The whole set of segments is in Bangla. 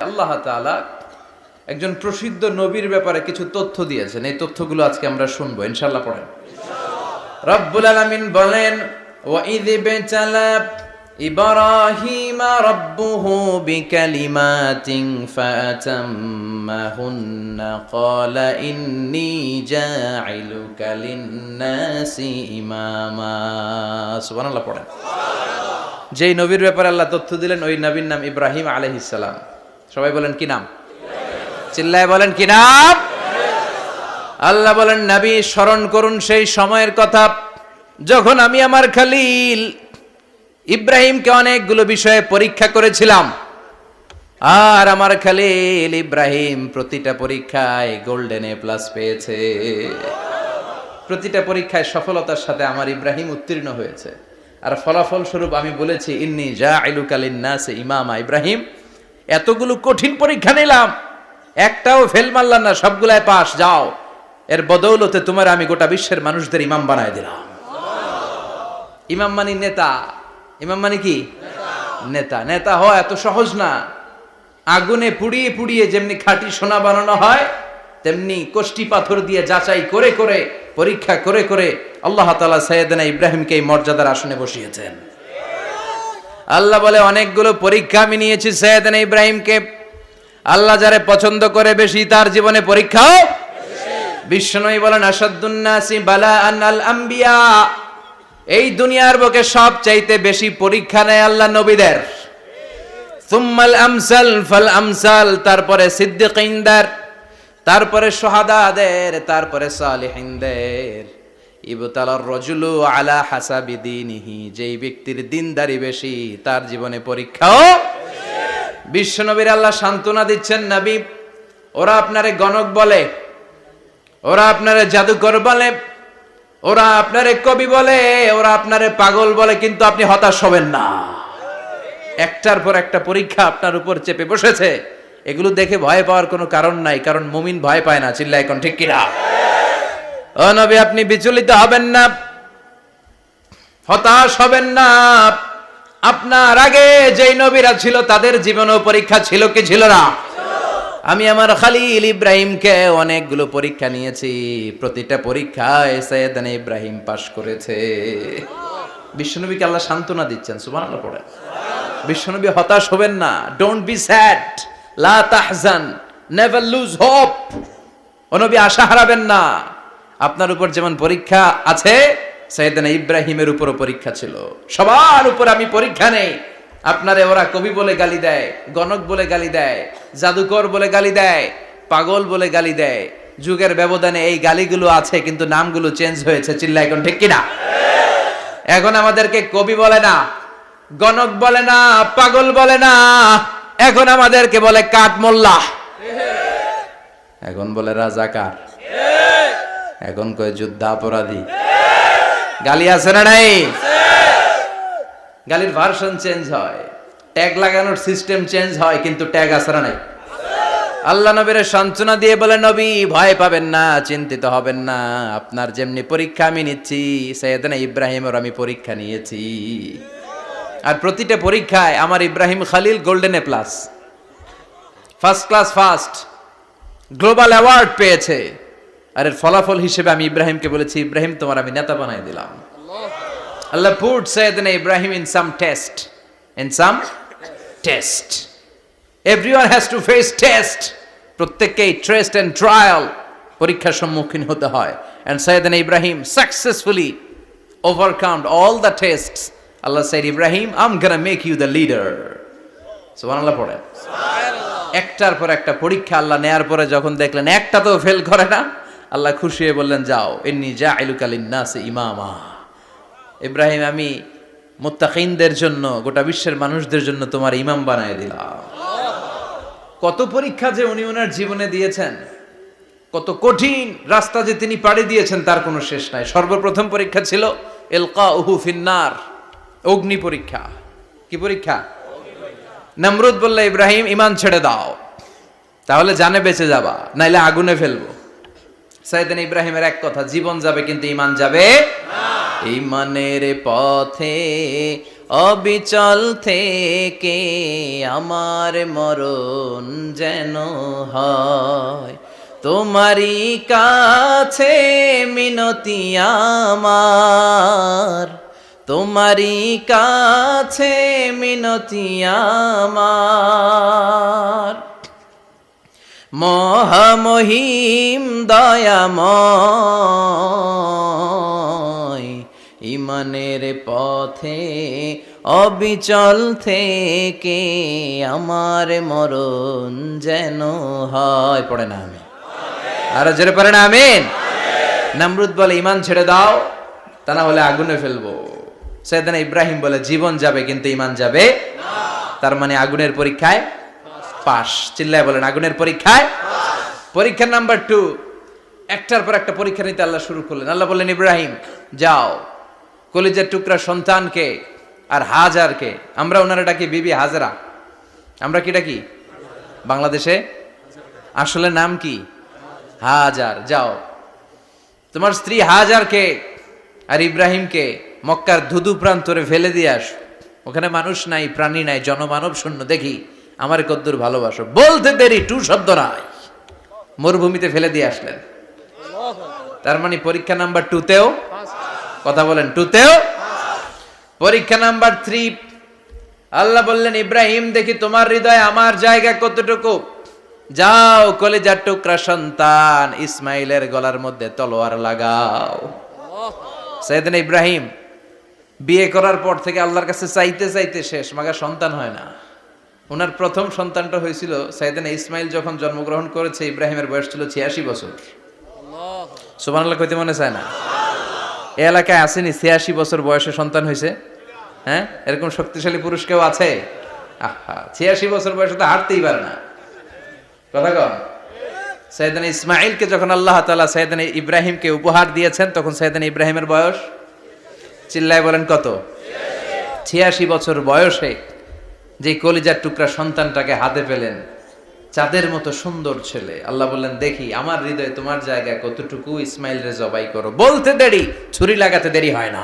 আল্লাহ তাআলা একজন প্রসিদ্ধ নবীর ব্যাপারে কিছু তথ্য দিয়েছেন, এই তথ্যগুলো আজকে আমরা শুনবো ইনশাআল্লাহ। পড়েন। রব্বুল আলামিন বলেন, ওয়া ইয বিতালা ইব্রাহিমা রাব্বুহু বিকালিমাতিন ফাতাম্মাহুন্না ক্বালা ইন্নী জাইলুকা লিন-নাসি ইমামা। সুবহানাল্লাহ। পড়েন। যেই নবীর ব্যাপারে আল্লাহ তথ্য দিলেন ওই নবীর নাম ইব্রাহিম আলাইহিস সালাম। সবাই বলেন কি নাম? চিল্লায় বলেন কি নাম? আল্লাহ বলেন, নবী স্মরণ করুন সেই সময়ের কথা যখন আমি আমার খলিল ইব্রাহিমকে অনেকগুলো বিষয়ে পরীক্ষা করেছিলাম, আর আমার খলিল ইব্রাহিম প্রতিটা পরীক্ষায় গোল্ডেন এ প্লাস পেয়েছে। প্রতিটা পরীক্ষায় সফলতার সাথে আমার ইব্রাহিম উত্তীর্ণ হয়েছে। আর ফলাফল স্বরূপ আমি বলেছি, ইন্নী জাইলুকা লিন-নাসি ইমামা। ইব্রাহিম, এতগুলো কঠিন পরীক্ষা নিলাম, একটাও ফেল মারলাম না, সবগুলাই পাস। যাও, এর বদৌলতে তোমার আমি গোটা বিশ্বের মানুষদের ইমাম বানায় দিলাম। ইমাম মানে নেতা। ইমাম মানে কি? নেতা। নেতা হওয়া এত সহজ না। আগুনে পুড়িয়ে পুড়িয়ে যেমনি খাঁটি সোনা বানানো হয়, তেমনি কষ্টি পাথর দিয়ে যাচাই করে করে পরীক্ষা করে করে আল্লাহ তাআলা সাইয়েদনা ইব্রাহিমকে এই মর্যাদার আসনে বসিয়েছেন। আল্লাহ বলে, অনেকগুলো পরীক্ষা আমি নিয়েছি সাইয়েদনা ইব্রাহিমকে। আল্লাহ যারে পছন্দ করে বেশি তার জীবনে পরীক্ষাও। বিশ্বনবী বলেন, আশাদ্দুন নাসি বালাআন আল আম্বিয়া। এই দুনিয়ার বুকে সবচাইতে বেশি পরীক্ষা নেয় আল্লাহ নবীদের। সুম্মাল আমসাল ফাল আমসাল, তারপরে সিদ্দিকিনদের, তারপরে শুহাদাদের, তারপরে সালিহিনদের। ইবতালার রাজুলু আলা হাসাবি দীনিহি, যেই ব্যক্তির দিনদারি বেশি তার জীবনে পরীক্ষাও। বিশ্বনবীর আল্লাহ সান্ত্বনা দিচ্ছেন, নবী ওরা আপনারে গণক বলে, ওরা আপনারে জাদুকর বলে, ওরা আপনারে কবি বলে, ওরা আপনারে পাগল বলে, কিন্তু আপনি হতাশ হবেন না। একটার পর একটা পরীক্ষা আপনার উপর চেপে বসেছে, এগুলো দেখে ভয় পাওয়ার কোনো কারণ নাই, কারণ মুমিন ভয় পায় না। চিল্লায় এখন ঠিক কিনা? ও নবী, আপনি বিচলিত হবেন না, হতাশ হবেন না। আপনার আগে যেই নবীরা ছিল তাদের জীবনেও পরীক্ষা ছিল কি ছিল না? আমি আমার খলিল ইব্রাহিমকে অনেকগুলো পরীক্ষা নিয়েছি, প্রতিটা পরীক্ষায় সাইয়েদনা ইব্রাহিম পাশ করেছে। বিশ্বনবীকে আল্লাহ সান্ত্বনা দিচ্ছেন। সুবহানাল্লাহ। পড়ে। বিশ্বনবী হতাশ হবেন না। ডোন্ট বি স্যাড, লা তাহজান, নেভার লুজ হোপ। ও নবী, আশা হারাবেন না। আপনার উপর যেমন পরীক্ষা আছে, সাইয়েদনা ইব্রাহিমের উপরও পরীক্ষা ছিল। সবার উপর আমি পরীক্ষা নেই। আপনারে ওরা কবি বলে গালি দেয়, গণক বলে গালি দেয়, জাদুকর বলে গালি দেয়, পাগল বলে গালি দেয়। যুগের ব্যবধানে এই গালিগুলো আছে, কিন্তু নামগুলো চেঞ্জ হয়েছে। চিল্লা এখন ঠিক কিনা? এখন আমাদেরকে কবি বলে না, গণক বলে না, পাগল বলে না, এখন আমাদেরকে বলে কাঠ মোল্লা, এখন বলে রাজাকার, এখন কয় যুদ্ধাপরাধী। গালি আছে না নাই? গালির ভার্সন চেঞ্জ হয়, ট্যাগ লাগানোর সিস্টেম চেঞ্জ হয়, কিন্তু ট্যাগ আছে না নাই? আল্লাহ নবীর সান্ত্বনা দিয়ে বলে, নবী ভয় পাবেন না, চিন্তিত হবেন না। আপনার যেমনি পরীক্ষা আমি নিচ্ছি, সাইয়েদনা ইব্রাহিমের আমি পরীক্ষা নিয়েছি। আর প্রতিটা পরীক্ষায় আমার Ibrahim Khalil golden A plus, first class first, global award পেয়েছে। আর এর ফলাফল হিসেবে আমি ইব্রাহিমকে বলেছি, ইব্রাহিম তোমার আমি নেতা বানাই দিলাম। Allah put Sayyidina Ibrahim in some test. In some test. Everyone has to face test. প্রত্যেককেই টেস্ট এন্ড ট্রায়াল, পরীক্ষার সম্মুখীন হতে হয়। And Sayyidina Ibrahim successfully overcome all the tests. Allah said, Ibrahim, I'm gonna make you the leader. সুবহানাল্লাহ। পড়ে। একটার পর একটা পরীক্ষা আল্লাহ নেয়ার পরে যখন দেখলেন একটা তো ফেল করে না, আল্লাহ খুশি হয়ে বললেন, যাও, ইন্নী জাইলুকা লিন-নাসি ইমামা। ইব্রাহিম, আমি মুত্তাকিনদের জন্য, গোটা বিশ্বের মানুষদের জন্য তোমার ইমাম বানায় দিলাম। কত পরীক্ষা যে উনি ওনার জীবনে দিয়েছেন, কত কঠিন রাস্তা যে তিনি পাড়ি দিয়েছেন তার কোনো শেষ নাই। সর্বপ্রথম পরীক্ষা ছিল ইলকাউহু ফিন্নার, অগ্নি পরীক্ষা। কি পরীক্ষা? নমরুদ বলল, ইব্রাহিম ঈমান ছেড়ে দাও, তাহলে জানে বেঁচে যাবা, নাইলে আগুনে ফেলবো। সাইয়েদনা ইব্রাহিমের এক কথা, জীবন যাবে কিন্তু ঈমান যাবে না। ঈমানের পথে অবিচল থেকে আমার মরণ যেন হয়, তোমারই কাছে মিনতি আমার, তোমারই কাছে মিনতি আমার। মহামহিম দয়াময়, ইমানের পথে অবিচল থেকে আমার মরণ যেন হয়। পড়ে না আমি আরো জোরে পড়ে না আমিন। নমরুদ বলে ইমান ছেড়ে দাও, তা না হলে আগুনে ফেলবো। সাইয়েদনা ইব্রাহিম বলে জীবন যাবে কিন্তু ইমান যাবে না। তার মানে আগুনের পরীক্ষায় পাস। চিল্লায় বলেন আগুনের পরীক্ষায়। পরীক্ষা নাম্বার 2, একটার পর একটা পরীক্ষা নিতে আল্লাহ শুরু করলেন। আল্লাহ বললেন ইব্রাহিম যাও, কলিজার টুকরা সন্তানকে আর হাজারকে, আমরা ওনারা ডাকি বিবি হাজরা, আমরা কি ডাকি বাংলাদেশে, আসলে নাম কি হাজার, যাও তোমার স্ত্রী হাজারকে আর ইব্রাহিমকে মক্কার ধুধু প্রান্তরে ফেলে দিয়ে আস, ওখানে মানুষ নাই, প্রাণী নাই, জনমানব শূন্য, দেখি আমার কদ্দুর ভালোবাসো। বলতে দেরি টু শব্দ নাই, মরুভূমিতে ফেলে দিয়ে আসলেন। তার মানে পরীক্ষা নাম্বার 2তেও, কথা বলেন 2তেও। পরীক্ষা নাম্বার 3, আল্লাহ বললেন ইব্রাহিম দেখি তোমার হৃদয়ে আমার জায়গা কতটুকু, যাও কলিজার টুকরা সন্তান ইসমাইলের গলার মধ্যে তলোয়ার লাগাও। সাইয়েদনা ইব্রাহিম বিয়ে করার পর থেকে আল্লাহর কাছে চাইতে চাইতে শেষ, মাগার সন্তান হয় না। ওনার প্রথম সন্তানটা হয়েছিল সাইয়েদনা ইসমাইল যখন জন্মগ্রহণ করেছে, ইব্রাহিমের বয়স ছিল 86 বছর। সুবহানাল্লাহ কইতে মনে চায় না? এই এলাকায় আসেনি 86 বছর বয়সে সন্তান হয়েছে? হ্যাঁ, এরকম শক্তিশালী পুরুষ কেউ আছে? আহা, 86 বছর বয়সে তো হাঁটতেই পারে না। কথা কন। সাইয়েদনা ইসমাইলকে যখন আল্লাহ তাআলা সাইয়েদনা ইব্রাহিমকে উপহার দিয়েছেন, তখন সাইয়েদনা ইব্রাহিমের বয়স, চিল্লায় বলেন কত? 86 বছর বয়সে যে কলিজার টুকরা সন্তানটাকে হাতে পেলেন, চাঁদের মতো সুন্দর ছেলে। আল্লাহ বললেন দেখি আমার হৃদয়ে তোমার জায়গায় কতটুকু, ইসমাইল রে জবাই করো। বলতে দেরি, ছুরি লাগাতে দেরি হয় না।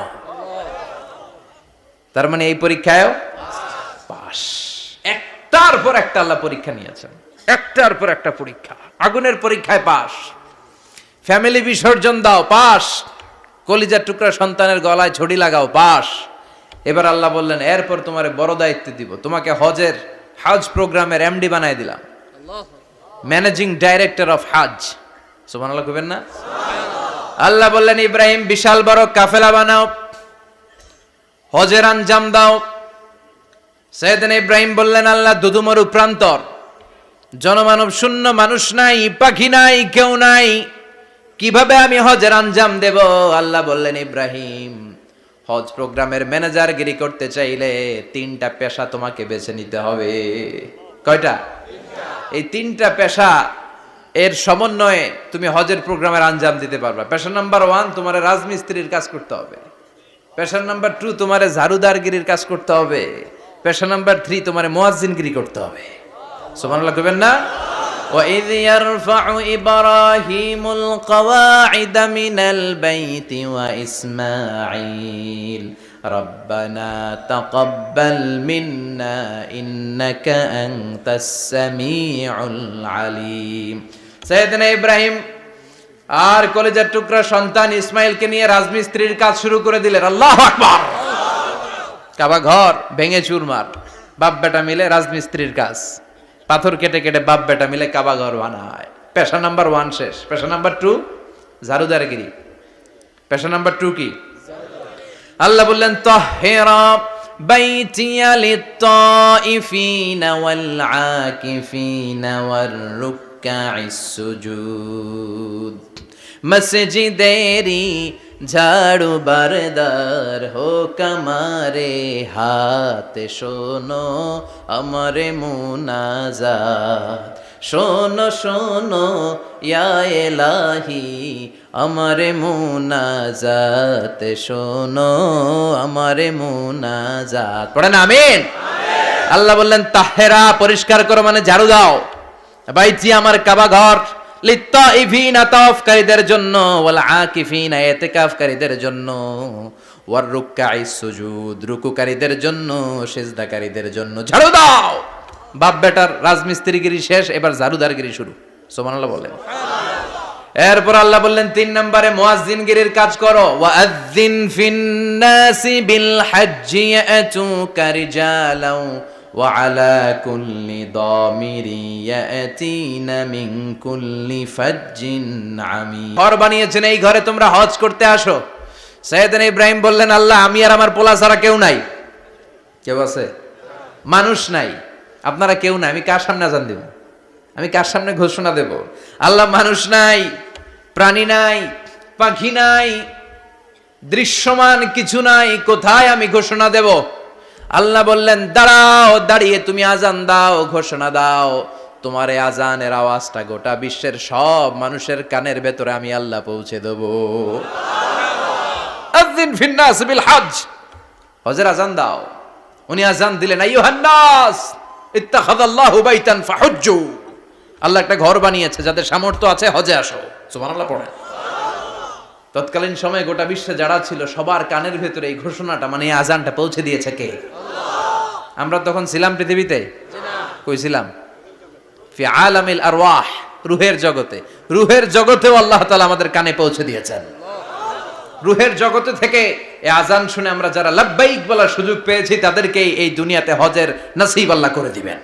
তার মানে এই পরীক্ষায়ও পাস। একটার পর একটা আল্লাহ পরীক্ষা নিয়েছেন, একটার পর একটা পরীক্ষা। আগুনের পরীক্ষায় পাস, ফ্যামিলি বিসর্জন দাও পাস, কলিজার টুকরা সন্তানের গলায় ছড়ি লাগাও পাস। এবার আল্লাহ বললেন এরপর তোমারে বড় দায়িত্ব দিব, তোমাকে হজ প্রোগ্রামের এমডি বানাই দিলাম, ম্যানেজিং ডাইরেক্টর অফ হজ। সুবহানাল্লাহ কইবেন না? আল্লাহ বললেন ইব্রাহিম বিশাল বড় কাফেলা বানাও, হজের আঞ্জাম দাও। সাইয়েদনা ইব্রাহিম বললেন আল্লাহ দুদুমরু প্রান্তর, জনমানব শূন্য, মানুষ নাই, পাখি নাই, কেউ নাই, কিভাবে আমি হজের আঞ্জাম দেব? আল্লাহ বললেন ইব্রাহিম হজ প্রোগ্রামের ম্যানেজারগিরি করতে চাইলে 3টা পেশা তোমাকে বেছে নিতে হবে। কয়টা? এই 3টা পেশা এর সমন্বয়ে তুমি হজের প্রোগ্রামের আঞ্জাম দিতে পারবা। পেশা নাম্বার 1 তোমার রাজমিস্ত্রির কাজ করতে হবে, পেশা নাম্বার 2 তোমার ঝাড়ুদারগিরির কাজ করতে হবে, পেশা নাম্বার 3 তোমার মুয়াজ্জিনগিরি করতে হবে। সুবহানাল্লাহ কইবেন না? وَإِذْ يَرْفَعُ إِبْرَاهِيمُ الْقَوَاعِدَ مِنَ الْبَيْتِ وَإِسْمَاعِيلُ رَبَّنَا تَقَبَّلْ مِنَّا إِنَّكَ أَنْتَ السَّمِيعُ الْعَلِيمُ। সাইয়েদনা ইব্রাহিম আর কলিজার টুকরা সন্তান ইসমাইলকে নিয়ে রাজমিস্ত্রির কাজ শুরু করে দিলেন। আল্লাহু আকবার। কাবা ঘর ভেঙে চুরমার, বাপ বেটা মিলে রাজমিস্ত্রির কাজ, পাথর কেটে কেটে বাপ বেটা মিলে কাবা ঘর বানায়। পেশা নাম্বার 1 শেষ। পেশা নাম্বার 2 ঝাড়ুদারগিরি। পেশা নাম্বার 2 কি? আল্লাহ বললেন তাহহিরা বাইতিয়া লিত-তাইফিনা ওয়াল আকিফিনা ওয়ার রুকআইস সুজুদ। মসজিদেরি ঝাড়ু বারদার হোক আমারে হাত, শোনো আমারে মুনাজাত, শোনো শোনো ইয়া ইলাহি আমারে মুনাজাত, শোনো আমারে মুনাজাত। পড়েন আমিন। আল্লাহ বললেন তাহেরা পরিষ্কার করো, মানে ঝাড়ু দাও, বাইতি আমার কাবা ঘর, লিত্তাইফিনা তাওয়াফকারীদের জন্য, ওয়াল আকিফিনা ইতিকাফকারীদের জন্য, ওয়ার রুকআইস সুজুদ, রুকুকারীদের জন্য, সিজদাকারীদের জন্য। ঝাড়ু দাও। বাপ বেটার রাজমিস্ত্রিগিরি শেষ, এবার ঝাড়ুদারগিরি শুরু। সুবহানাল্লাহ বলেন। এরপর আল্লাহ বললেন 3 নম্বরে মুয়াজ্জিনগিরির কাজ করো। ওয়াআযযিন ফিন-নাসি বিল হাজ্জি ইয়াতুকা রিজালাও ওয়া আলা কুল্লি দামিরি ইয়াতিনা মিন কুল্লি ফাজ্জিন আমিক। ঘর বানিয়েছেন, এই ঘরে তোমরা হজ করতে আসো। সাইয়েদনা ইব্রাহিম বললেন, আল্লাহ আমি আর আমার পোলা ছাড়া কেউ নাই। কেউ আছে? মানুষ নাই, আপনারা কেউ নাই, আমি কার সামনে আযান দেব? আমি কার সামনে ঘোষণা দেব? আল্লাহ মানুষ নাই, প্রাণী নাই, পাখি নাই, দৃশ্যমান কিছু নাই, কোথায় আমি ঘোষণা দেব? আল্লাহ বললেন, দাঁড়াও, দাঁড়িয়ে তুমি আজান দাও, ঘোষণা দাও। তোমার এই আজানের আওয়াজটা গোটা বিশ্বের সব মানুষের কানের ভেতরে আমি আল্লাহ পৌঁছে দেব। আযিন ফিন-নাস বিল হজ, হজের আজান দাও। উনি আজান দিলেন, আইয়ুহান নাস ইত্তাখাযাল্লাহু বাইতান ফাহুজ্জু। আল্লাহ একটা ঘর বানিয়েছে, যাদের সামর্থ্য আছে হজে আসো। সুবহানাল্লাহ পড়েন। তৎকালীন সময়ে গোটা বিশ্বে যারা ছিল সবার কানের ভেতরে এই ঘোষণাটা, মানে এই আজানটা পৌঁছে দিয়েছে কে? আল্লাহ। আমরা তখন ছিলাম পৃথিবীতে? কই ছিলাম? ফি আলামিল আরওয়াহ, রূহের জগতে। রূহের জগতেও আল্লাহ তাআলা আমাদের কানে পৌঁছে দিয়েছেন। রূহের জগতে থেকে এই আজান শুনে আমরা যারা লাব্বাইক বলার সুযোগ পেয়েছি, তাদেরকে এই দুনিয়াতে হজের নসিব আল্লাহ করে দিবেন।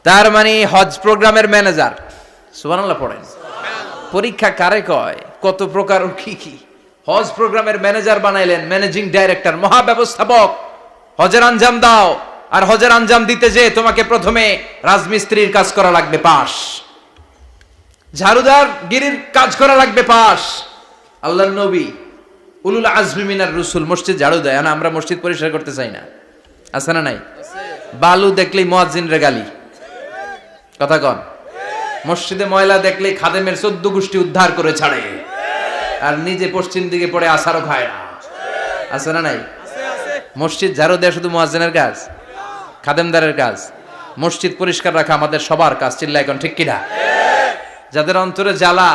তার মানে হজ প্রোগ্রামের ম্যানেজার। সুবহানাল্লাহ পড়েন। পরীক্ষা কারে কয়? কত প্রকার কি কি। হজ প্রোগ্রামের ম্যানেজার বানাইলেন, ম্যানেজিং ডাইরেক্টর, মহাব্যবস্থাপক। হজের আঞ্জাম দাও, আর হজের আঞ্জাম দিতে যে তোমাকে প্রথমে রাজমিস্ত্রির কাজ করা লাগবে পাস, ঝাড়ুদার গিরির কাজ করা লাগবে পাস। আল্লাহর নবী উলুল আজমি মিনার রসুল মসজিদ ঝাড়ু দেয়, না আমরা মসজিদ পরিষ্কার করতে চাই না? আছে না নাই? বালু দেখলেই মুয়াজ্জিনের গালি, কথা কন। মসজিদে ময়লা দেখলেই খাদেমের 14 গোষ্ঠী উদ্ধার করে ছাড়ে, আর নিজে পশ্চিম দিকে পড়ে আসারও খায় না। আছে না নাই? মসজিদ ঝাড়ু দেয়া শুধু মুয়াজ্জিনের কাজ? খাদেমদারের কাজ? মসজিদ পরিষ্কার রাখা আমাদের সবার কাজ। চিল্লায় এখন ঠিক কিনা? যাদের অন্তরে জ্বালা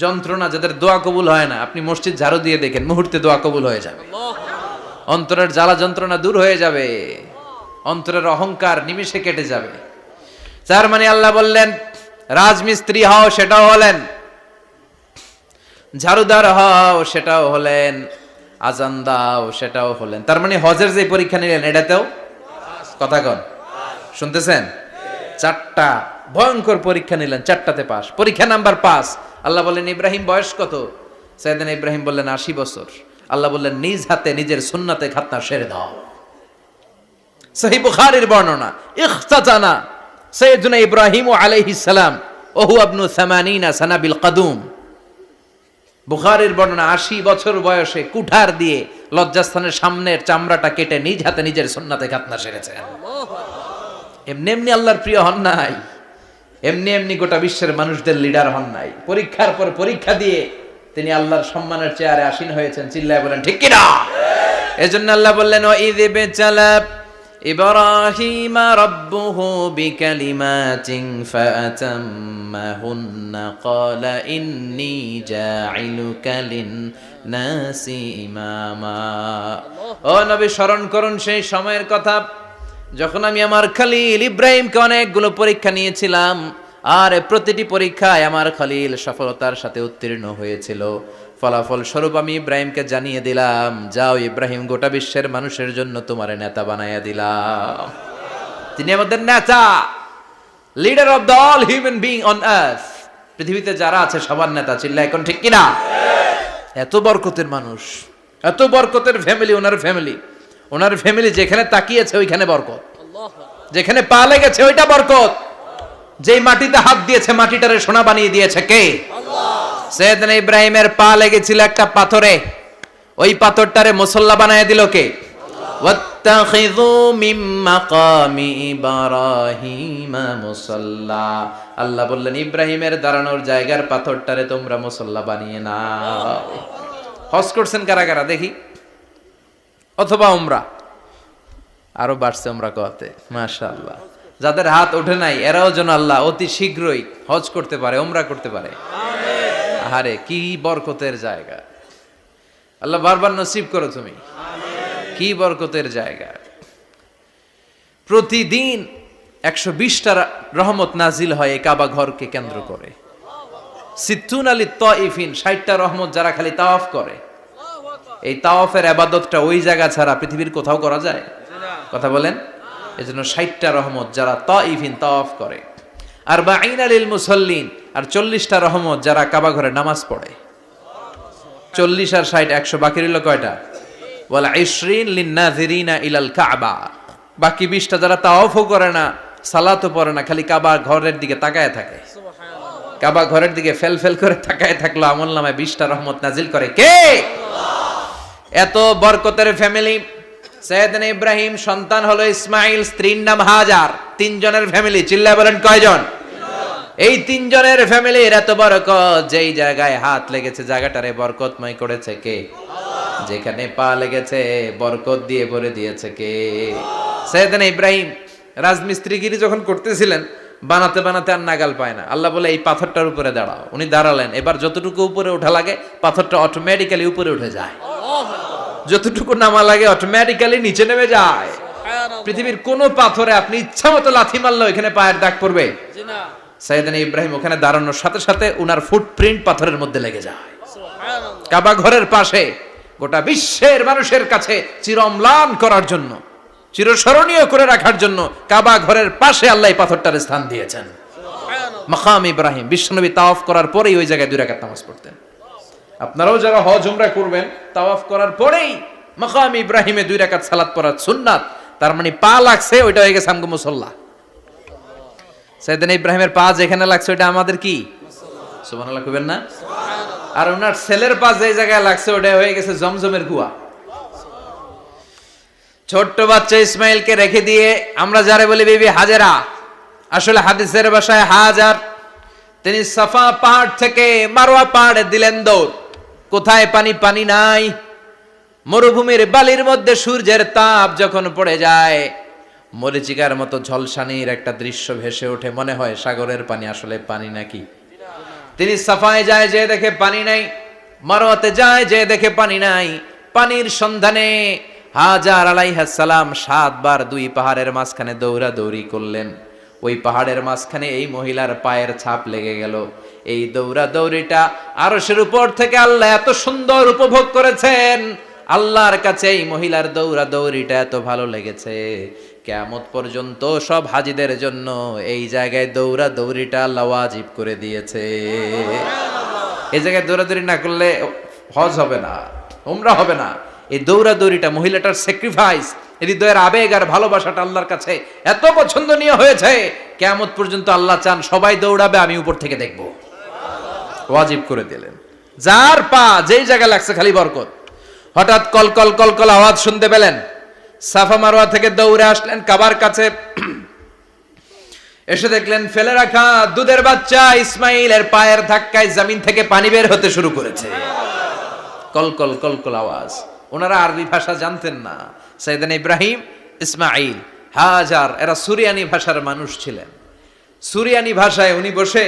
যন্ত্রণা, যাদের দোয়া কবুল হয় না, আপনি মসজিদ ঝাড়ু দিয়ে দেখেন, মুহূর্তে দোয়া কবুল হয়ে যাবে। অন্তরের জ্বালা যন্ত্রণা দূর হয়ে যাবে, অন্তরের অহংকার নিমিষে কেটে যাবে। তার মানে আল্লাহ বললেন রাজমিস্ত্রি হও, সেটাও হলেন। ঝাড়ুদার হও, সেটাও হলেন। আজান দাও, সেটাও হলেন। তার মানে হজের যে পরীক্ষা নিলেন, এটাতেও কথা কন, শুনতেছেন? 4টা ভয়ঙ্কর পরীক্ষা নিলেন, 4টাতে পাস। পরীক্ষা নাম্বার 5। আল্লাহ বললেন, ইব্রাহিম বয়স কত? সাইয়েদনা ইব্রাহিম বললেন 80 বছর। আল্লাহ বললেন, নিজ হাতে নিজের সুন্নাতে খাতনা সেরে দাও। সহিহ বুখারীর বর্ণনা, ইখতাতানা সাইয়েদনা ইব্রাহিম আলাইহিস সালাম ওয়া হুয়া ইবনু 80 সানা বিল কাদুম। বুখারীর বর্ণনা, 80 বছর বয়সে কুঠার দিয়ে লজ্জাস্থানের সামনের চামড়াটা কেটে নিজ হাতে নিজের সুন্নাতে খাতনা সেরেছেন। এমনি এমনি আল্লাহর প্রিয় হন নাই, এমনি এমনি গোটা বিশ্বের মানুষদের লিডার হন নাই। পরীক্ষার পর পরীক্ষা দিয়ে তিনি আল্লাহর সম্মানের চেয়ারে আসীন হয়েছেন। চিল্লায় বলেন ঠিক কিনা? এজন্য আল্লাহ বললেন, ওয়াইয ইবতালা ইব্রাহিমা রাব্বুহু বিকালিমাতিন ফাআতাম্মাহুন্না ক্বালা ইন্নী জাঈলুকা লিন-নাসি ইমামা। ও নবী, স্মরণ করুন সেই সময়ের কথা যখন আমি আমার খলিল ইব্রাহিমকে অনেকগুলো পরীক্ষা নিয়েছিলাম, আর প্রতিটি পরীক্ষায় আমার খলিল সফলতার সাথে উত্তীর্ণ হয়েছিল। ফলাফল স্বরূপ আমি ইব্রাহিমকে জানিয়ে দিলাম, যাও ইব্রাহিম, গোটা বিশ্বের মানুষের জন্য তোমার নেতা বানাইয়া দিলাম। তিনি আমাদের নেতা, leader of the all human being on earth. পৃথিবীতে যারা আছে সবার নেতা। চিল্লায় এখন ঠিক কিনা? এত বরকতের মানুষ, এত বরকতের ফ্যামিলি। ওনার ফ্যামিলি যেখানে তাকিয়েছে ওইখানে বরকত, যেখানে পা লেগেছে ওইটা বরকত। যেই মাটিতে হাত দিয়েছে মাটিটারে সোনা বানিয়ে দিয়েছে কে? আল্লাহ। সাইয়েদনা ইব্রাহিমের পা লেগেছিল একটা পাথরে, ওই পাথরটারে মুসল্লা বানিয়ে দিল কে? আল্লাহ। ওয়াত্তাখিযু মিন মাকামি ইব্রাহিমা মুসাল্লা। আল্লাহ বললেন, ইব্রাহিমের দাঁড়ানোর জায়গার পাথরটারে তোমরা মুসল্লা বানিয়ে নাও। হজ করছেন কারা কারা দেখি? অথবা উমরা? আরো বাড়ছে উমরা করতে, মাশাআল্লাহ। যাদের হাত ওঠে নাই এরাও যেন আল্লাহ অতি শীঘ্রই হজ করতে পারে, উমরা করতে পারে। আরে কি বরকতের জায়গা! আল্লাহ বারবার নসিব করো তুমি। কি বরকতের জায়গা। প্রতিদিন 120টা রহমত নাজিল হয় এই কাবা ঘরকে কেন্দ্র করে। সিত্তুন আলী তাইফিন, 60টা রহমত যারা খালি তাওয়াফ করে। এই তাওয়াফের ইবাদতটা ওই জায়গা ছাড়া পৃথিবীর কোথাও করা যায়? কথা বলেন। এজন্য 60টা রহমত যারা তাইফিন তাওয়াফ করে। আর বাঈনা লিল মুসাল্লিন, আর 40টা রহমত যারা কাবা ঘরে নামাজ পড়ে। 40 আর 60 100, বাকি রইল কয়টা? ওয়াল 20 লিন-নাযিরিনা ইলাল কাবা। বাকি 20টা যারা তাওয়াফও করে না, সালাতও পড়ে না, খালি কাবা ঘরের দিকে তাকায় থাকে। কাবা ঘরের দিকে ফেল ফেল করে তাকায় থাকলো, আমলনামায় 20টা রহমত নাজিল করে কে? এত বরকতের ফ্যামিলি। সাইয়েদনা ইব্রাহিম সন্তান হলো ইসমাইল, স্ত্রীর নাম হাজার। 3 জনের ফ্যামিলি, চিল্লায় বলেন কয়জন? এই 3 জনের ফ্যামিলির এত বরকত, যেই জায়গায় হাত লেগেছে জায়গাটারে বরকতময় করেছে কে? যেখানে পা লেগেছে বরকত দিয়ে ভরে দিয়েছে কে? সাইয়েদনা ইব্রাহিম রাজমিস্ত্রিগিরি যখন করতেছিলেন, বানাতে বানাতে আর নাগাল পায় না। আল্লাহ বলে এই পাথরটার উপরে দাঁড়াও। উনি দাঁড়ালেন। এবার যতটুকু উপরে ওঠা লাগে পাথরটা অটোমেটিক্যালি উপরে উঠে যায়, যতটুকু নামা লাগে অটোমেটিক্যালি নিচে নেমে যায়। পৃথিবীর কোন পাথরে আপনি ইচ্ছা মতো লাথি মারলে এখানে পায়ের দাগ পড়বে? সাইয়েদনা ইব্রাহিম ওখানে দাঁড়ানোর সাথে সাথে উনার ফুটপ্রিন্ট পাথরের মধ্যে লেগে যায়। কাবা ঘরের পাশে গোটা বিশ্বের মানুষের কাছে চিরম্লান করার জন্য, চিরস্মরণীয় করে রাখার জন্য কাবা ঘরের পাশে আল্লাহ পাথরটার স্থান দিয়েছেন। মাকাম ইব্রাহিম। বিশ্বনবী তাওয়াফ করার পরেই ওই জায়গায় 2 রাকাত নামাজ পড়তেন। আপনারাও যারা হজ উমরা করবেন, তাওয়াফ করার পরেই মাকাম ইব্রাহিমে 2 রাকাত সালাত পড়া সুন্নাত। তার মানে পা লাগছে, ওইটা হয়ে গেছে আমগো মুসাল্লা। সাইয়েদনা ইব্রাহিমের পা যেখানে লাগছে ওইটা আমাদের কি? সুবহানাল্লাহ কইবেন না? আর ওনার ছেলের পা যে জায়গায় লাগছে ওটা হয়ে গেছে জমজমের কুয়া। ছোট্ট বাচ্চা ইসমাইলকে রেখে দিয়ে আমরা যারে বলি বিবি হাজেরা, আসলে হাদিসের ভাষায় হাজার, তিনি সাফা পাহাড় থেকে মারওয়া পাহাড়ে দিলেন দৌড়। কোথায় পানি? পানি নাই। মরুভূমির বালির মধ্যে সূর্যের তাপ যখন পড়ে যায়, মরিচিকার মতো ঝলসানির একটা দৃশ্য ভেসে ওঠে, মনে হয় সাগরের পানি, আসলে পানি নাকি। তিনি সাফায় যায়, যে দেখে পানি নাই। মারওয়াতে যায়, যে দেখে পানি নাই। পানির সন্ধানে হাজার আলাইহিস সালাম 7 বার 2 পাহাড়ের মাঝখানে দৌড়াদৌড়ি করলেন। ওই পাহাড়ের মাঝখানে এই মহিলার পায়ের ছাপ লেগে গেল। এই দৌড়াদৌড়িটা আরশের উপর থেকে আল্লাহ এত সুন্দর উপভোগ করেছেন। আল্লাহর কাছে এই মহিলার দৌড়াদৌড়িটা এত ভালো লেগেছে, কিয়ামত পর্যন্ত সব হাজীদের জন্য এই জায়গায় দৌড়াদৌড়িটা আল্লাহ ওয়াজিব করে দিয়েছে। এই জায়গায় দৌড়াদৌড়ি না করলে হজ হবে না, উমরা হবে না। এই দৌড়াদৌড়িটা, মহিলাটার স্যাক্রিফাইস, হৃদয়ের আবেগ আর ভালোবাসাটা আল্লাহর কাছে এত পছন্দনীয় হয়েছে, কিয়ামত পর্যন্ত আল্লাহ চান সবাই দৌড়াবে, আমি উপর থেকে দেখব। ওয়াজিব করে দিলেন। যার পা যেই জায়গায় লাগছে খালি বরকত। হঠাৎ কলকল কলকল আওয়াজ শুনতে পেলেন। সাফা মারওয়া থেকে দৌড়ে আসলেন কাবার কাছে। এসে দেখলেন ফেলে রাখা দুধের বাচ্চা ইসমাইলের পায়ের ধাক্কায় জমিন থেকে পানি বের হতে শুরু করেছে। কলকল কলকল আওয়াজ। ওনারা আরবি ভাষা জানতেন না। সাইয়েদনা ইব্রাহিম, ইসমাইল, হাজার এরা সুরিয়ানি ভাষার মানুষ ছিলেন। সুরিয়ানি ভাষায় উনি বসে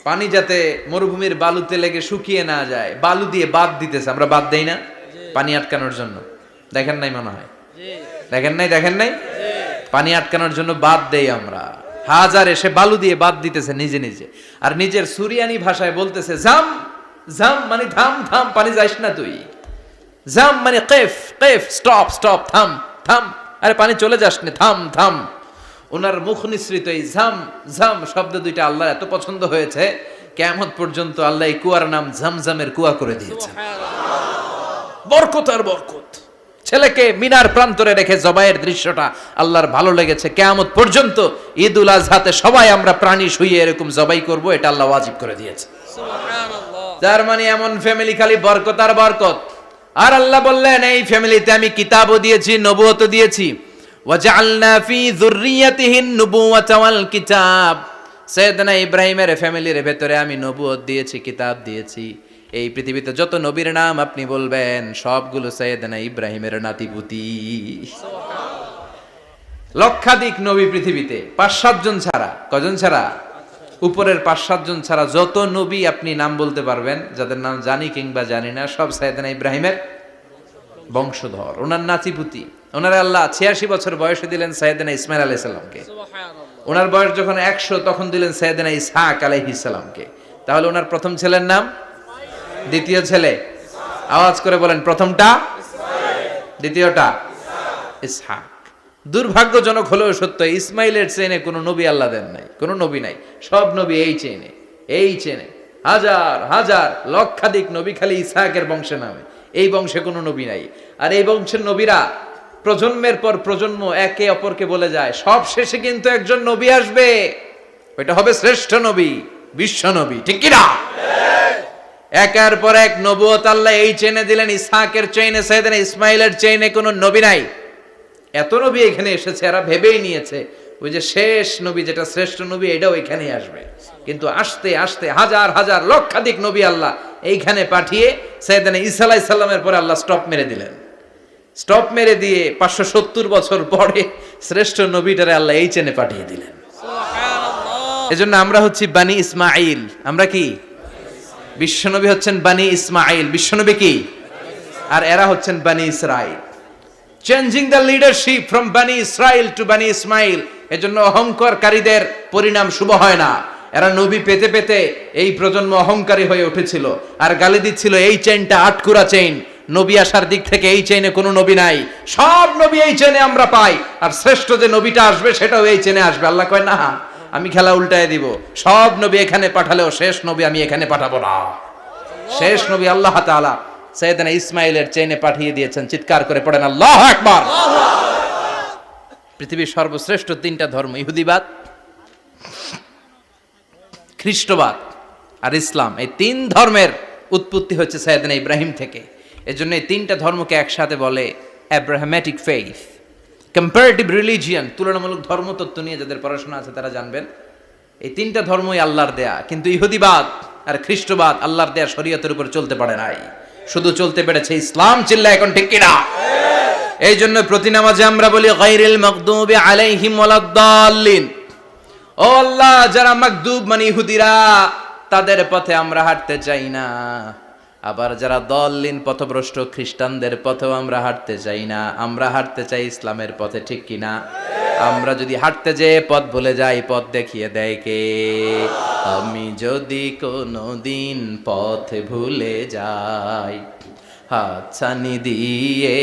পানি যাতে মরুভূমির বালুতে লেগে শুকিয়ে না যায়, বালু দিয়ে বাঁধ দিতেছে। আমরা বাঁধ দেই না পানি আটকানোর জন্য? দেখেন নাই মনে হয়? দেখেন নাই? পানি আটকানোর জন্য বাঁধ দেই আমরা। হাজার এসে বালু দিয়ে বাঁধ দিতেছে নিজে নিজে, আর নিজের সুরিয়ানি ভাষায় বলতেছে জাম জাম, মানে থাম থাম, পানি যাইস না তুই। জাম মানে কেফ কেফ, স্টপ স্টপ, থাম থাম, আরে পানি চলে যাস না, থাম থাম। ওনার মুখ নিঃসৃত এই ঝাম ঝাম শব্দ দুইটা আল্লাহ এত পছন্দ হয়েছে, কিয়ামত পর্যন্ত আল্লাহ এই কুয়ার নাম ঝমঝমের কুয়া করে দিয়েছে। বরকত আর বরকত। ছেলেকে মিনার প্রান্তরে রেখে জবাইয়ের দৃশ্যটা আল্লাহর ভালো লেগেছে। কিয়ামত পর্যন্ত ঈদ উল আজহাতে সবাই আমরা প্রাণী শুইয়ে এরকম জবাই করব, এটা আল্লাহ ওয়াজিব করে দিয়েছে। তার মানে এমন ফ্যামিলি খালি বরকত আর বরকত। আর আল্লাহ বললেন এই ফ্যামিলিতে আমি কিতাবও দিয়েছি, নবুয়তও দিয়েছি। ওয়াজআলনা ফি যুররিয়াতিহিন নুবুওয়াতা ওয়াল কিতাব। সাইয়েদনা ইব্রাহিমের ফ্যামিলির ভেতরে আমি নবুয়ত দিয়েছি, কিতাব দিয়েছি। এই পৃথিবীতে যত নবীর নাম আপনি বলবেন সবগুলো সাইয়েদনা ইব্রাহিমের নাতিপুতি। লক্ষাধিক নবী পৃথিবীতে, 5-7 জন ছাড়া। কজন ছাড়া? উপরের 5-7 জন ছাড়া যত নবী আপনি নাম বলতে পারবেন, যাদের নাম জানি কিংবা জানি না, সব সাইয়েদনা ইব্রাহিমের বংশধর, ওনার নাতিপুতি। ওনারা আল্লাহ 86 বছর বয়সে দিলেন সাইয়েদনা ইসমাইল আলাইহিস সালামকে। ওনার বয়স যখন 100 তখন দিলেন সাইয়েদনা ইসহাক আলাইহিস সালামকে। তাহলে ওনার প্রথম ছেলের নাম, দ্বিতীয় ছেলে, আওয়াজ করে বলেন, প্রথমটা দ্বিতীয়টা ইসহাক। দুর্ভাগ্যজনক হলেও সত্য, ইসমাইলের চেনে কোনো নবী আল্লাহ দেন নাই, কোনো নবী নাই। সব নবী এই চেনে হাজার হাজার লক্ষাধিক নবী খালি ইসহাকের বংশে নামে, এই বংশে কোনো নবী নাই। আর এই বংশের নবীরা প্রজন্মের পর প্রজন্ম একে অপরকে বলে যায়, সব শেষে কিন্তু একজন নবী আসবে, ওইটা হবে শ্রেষ্ঠ নবী, বিশ্ব নবী, ঠিক কি না? একের পর এক নবুয়ত আল্লাহ এই চেনে দিলেন। ইসহাকের চেইনে, সাইয়েদনা ইসমাইলের চেইনে কোনো নবী নাই। এত নবী এখানে এসেছে, এরা ভেবেই নিয়েছে ওই যে শেষ নবী, যেটা শ্রেষ্ঠ নবী, এটাও এখানেই আসবে। কিন্তু আস্তে আস্তে হাজার হাজার লক্ষাধিক নবী আল্লাহ এইখানে পাঠিয়ে সাইয়েদনা ঈসা আলাইহিস সালামের পরে আল্লাহ স্টপ মেরে দিলেন। স্টপ মেরে দিয়ে 570 বছর পরে শ্রেষ্ঠ নবীটারে আল্লাহ এই চেনে পাঠিয়ে দিলেন। এজন্য আমরা হচ্ছি বানি ইসমাইল। আমরা কি? বিশ্বনবী হচ্ছেন বানি ইসমাইল, বিশ্বনবী কি? আর এরা হচ্ছেন বানি Israil. Changing the leadership from বানি ইসরাইল টু বানি ইসমাইল। এজন্য অহংকারকারীদের পরিণাম শুভ হয় না। এরা নবী পেতে পেতে এই প্রজন্ম অহংকারী হয়ে উঠেছিল, আর গালি দিচ্ছিল এই চেইনটা আটকুরা চেইন, নবী আসার দিক থেকে এই চেইনে কোনো নবী নাই, সব নবী এই চেইনে আমরা পাই, আর শ্রেষ্ঠ যে নবীটা আসবে সেটাও এই চেইনে আসবে। আল্লাহ কয় না, আমি খেলা উল্টায় দিব, সব নবী এখানে পাঠালেও শেষ নবী আমি এখানে পাঠাবো না। শেষ নবী আল্লাহ তাআলা সাইয়েদনা ইসমাইলের চেইনে পাঠিয়ে দিয়েছেন। চিৎকার করে পড়েন আল্লাহু আকবার। পৃথিবীর সর্বশ্রেষ্ঠ 3টা ধর্ম, ইহুদিবাদ, খ্রিস্টবাদ আর ইসলাম, এই 3 ধর্মের উৎপত্তি হচ্ছে সাইয়েদনা ইব্রাহিম থেকে। এজন্য এই 3টা ধর্মকে একসাথে বলে অ্যাব্রাহামেটিক ফেইথ, কম্পারেটিভ রিলিজিয়ান। তুলনামূলক ধর্মতত্ত্ব নিয়ে যাদের পড়াশোনা আছে তারা জানবেন এই 3টা ধর্মই আল্লাহর দেয়া। কিন্তু ইহুদিবাদ আর খ্রিস্টবাদ আল্লাহর দেয়া শরীয়তের উপর চলতে পারে নাই, শুধু চলতে পেরেছে ইসলাম। চিল্লা এখন ঠিক কিনা? এই জন্য প্রতি নামাজে আমরা বলি গায়রিল মাগদুবি আলাইহিম ওয়ালাদ-দাল্লিন। ও আল্লাহ, যারা মাগদুব মানে ইহুদিরা, তাদের পথে আমরা হাঁটতে চাই না। আবার যারা দল্লিন পথভ্রষ্ট খ্রিস্টানদের পথেও আমরা হাঁটতে চাই না, আমরা হাঁটতে চাই ইসলামের পথে, ঠিক কিনা? আমরা যদি হাঁটতে যেয়ে পথ ভুলে যাই, পথ দেখিয়ে দেয় কে? আমি যদি কোনোদিন পথ ভুলে যাই, হাতছানি দিয়ে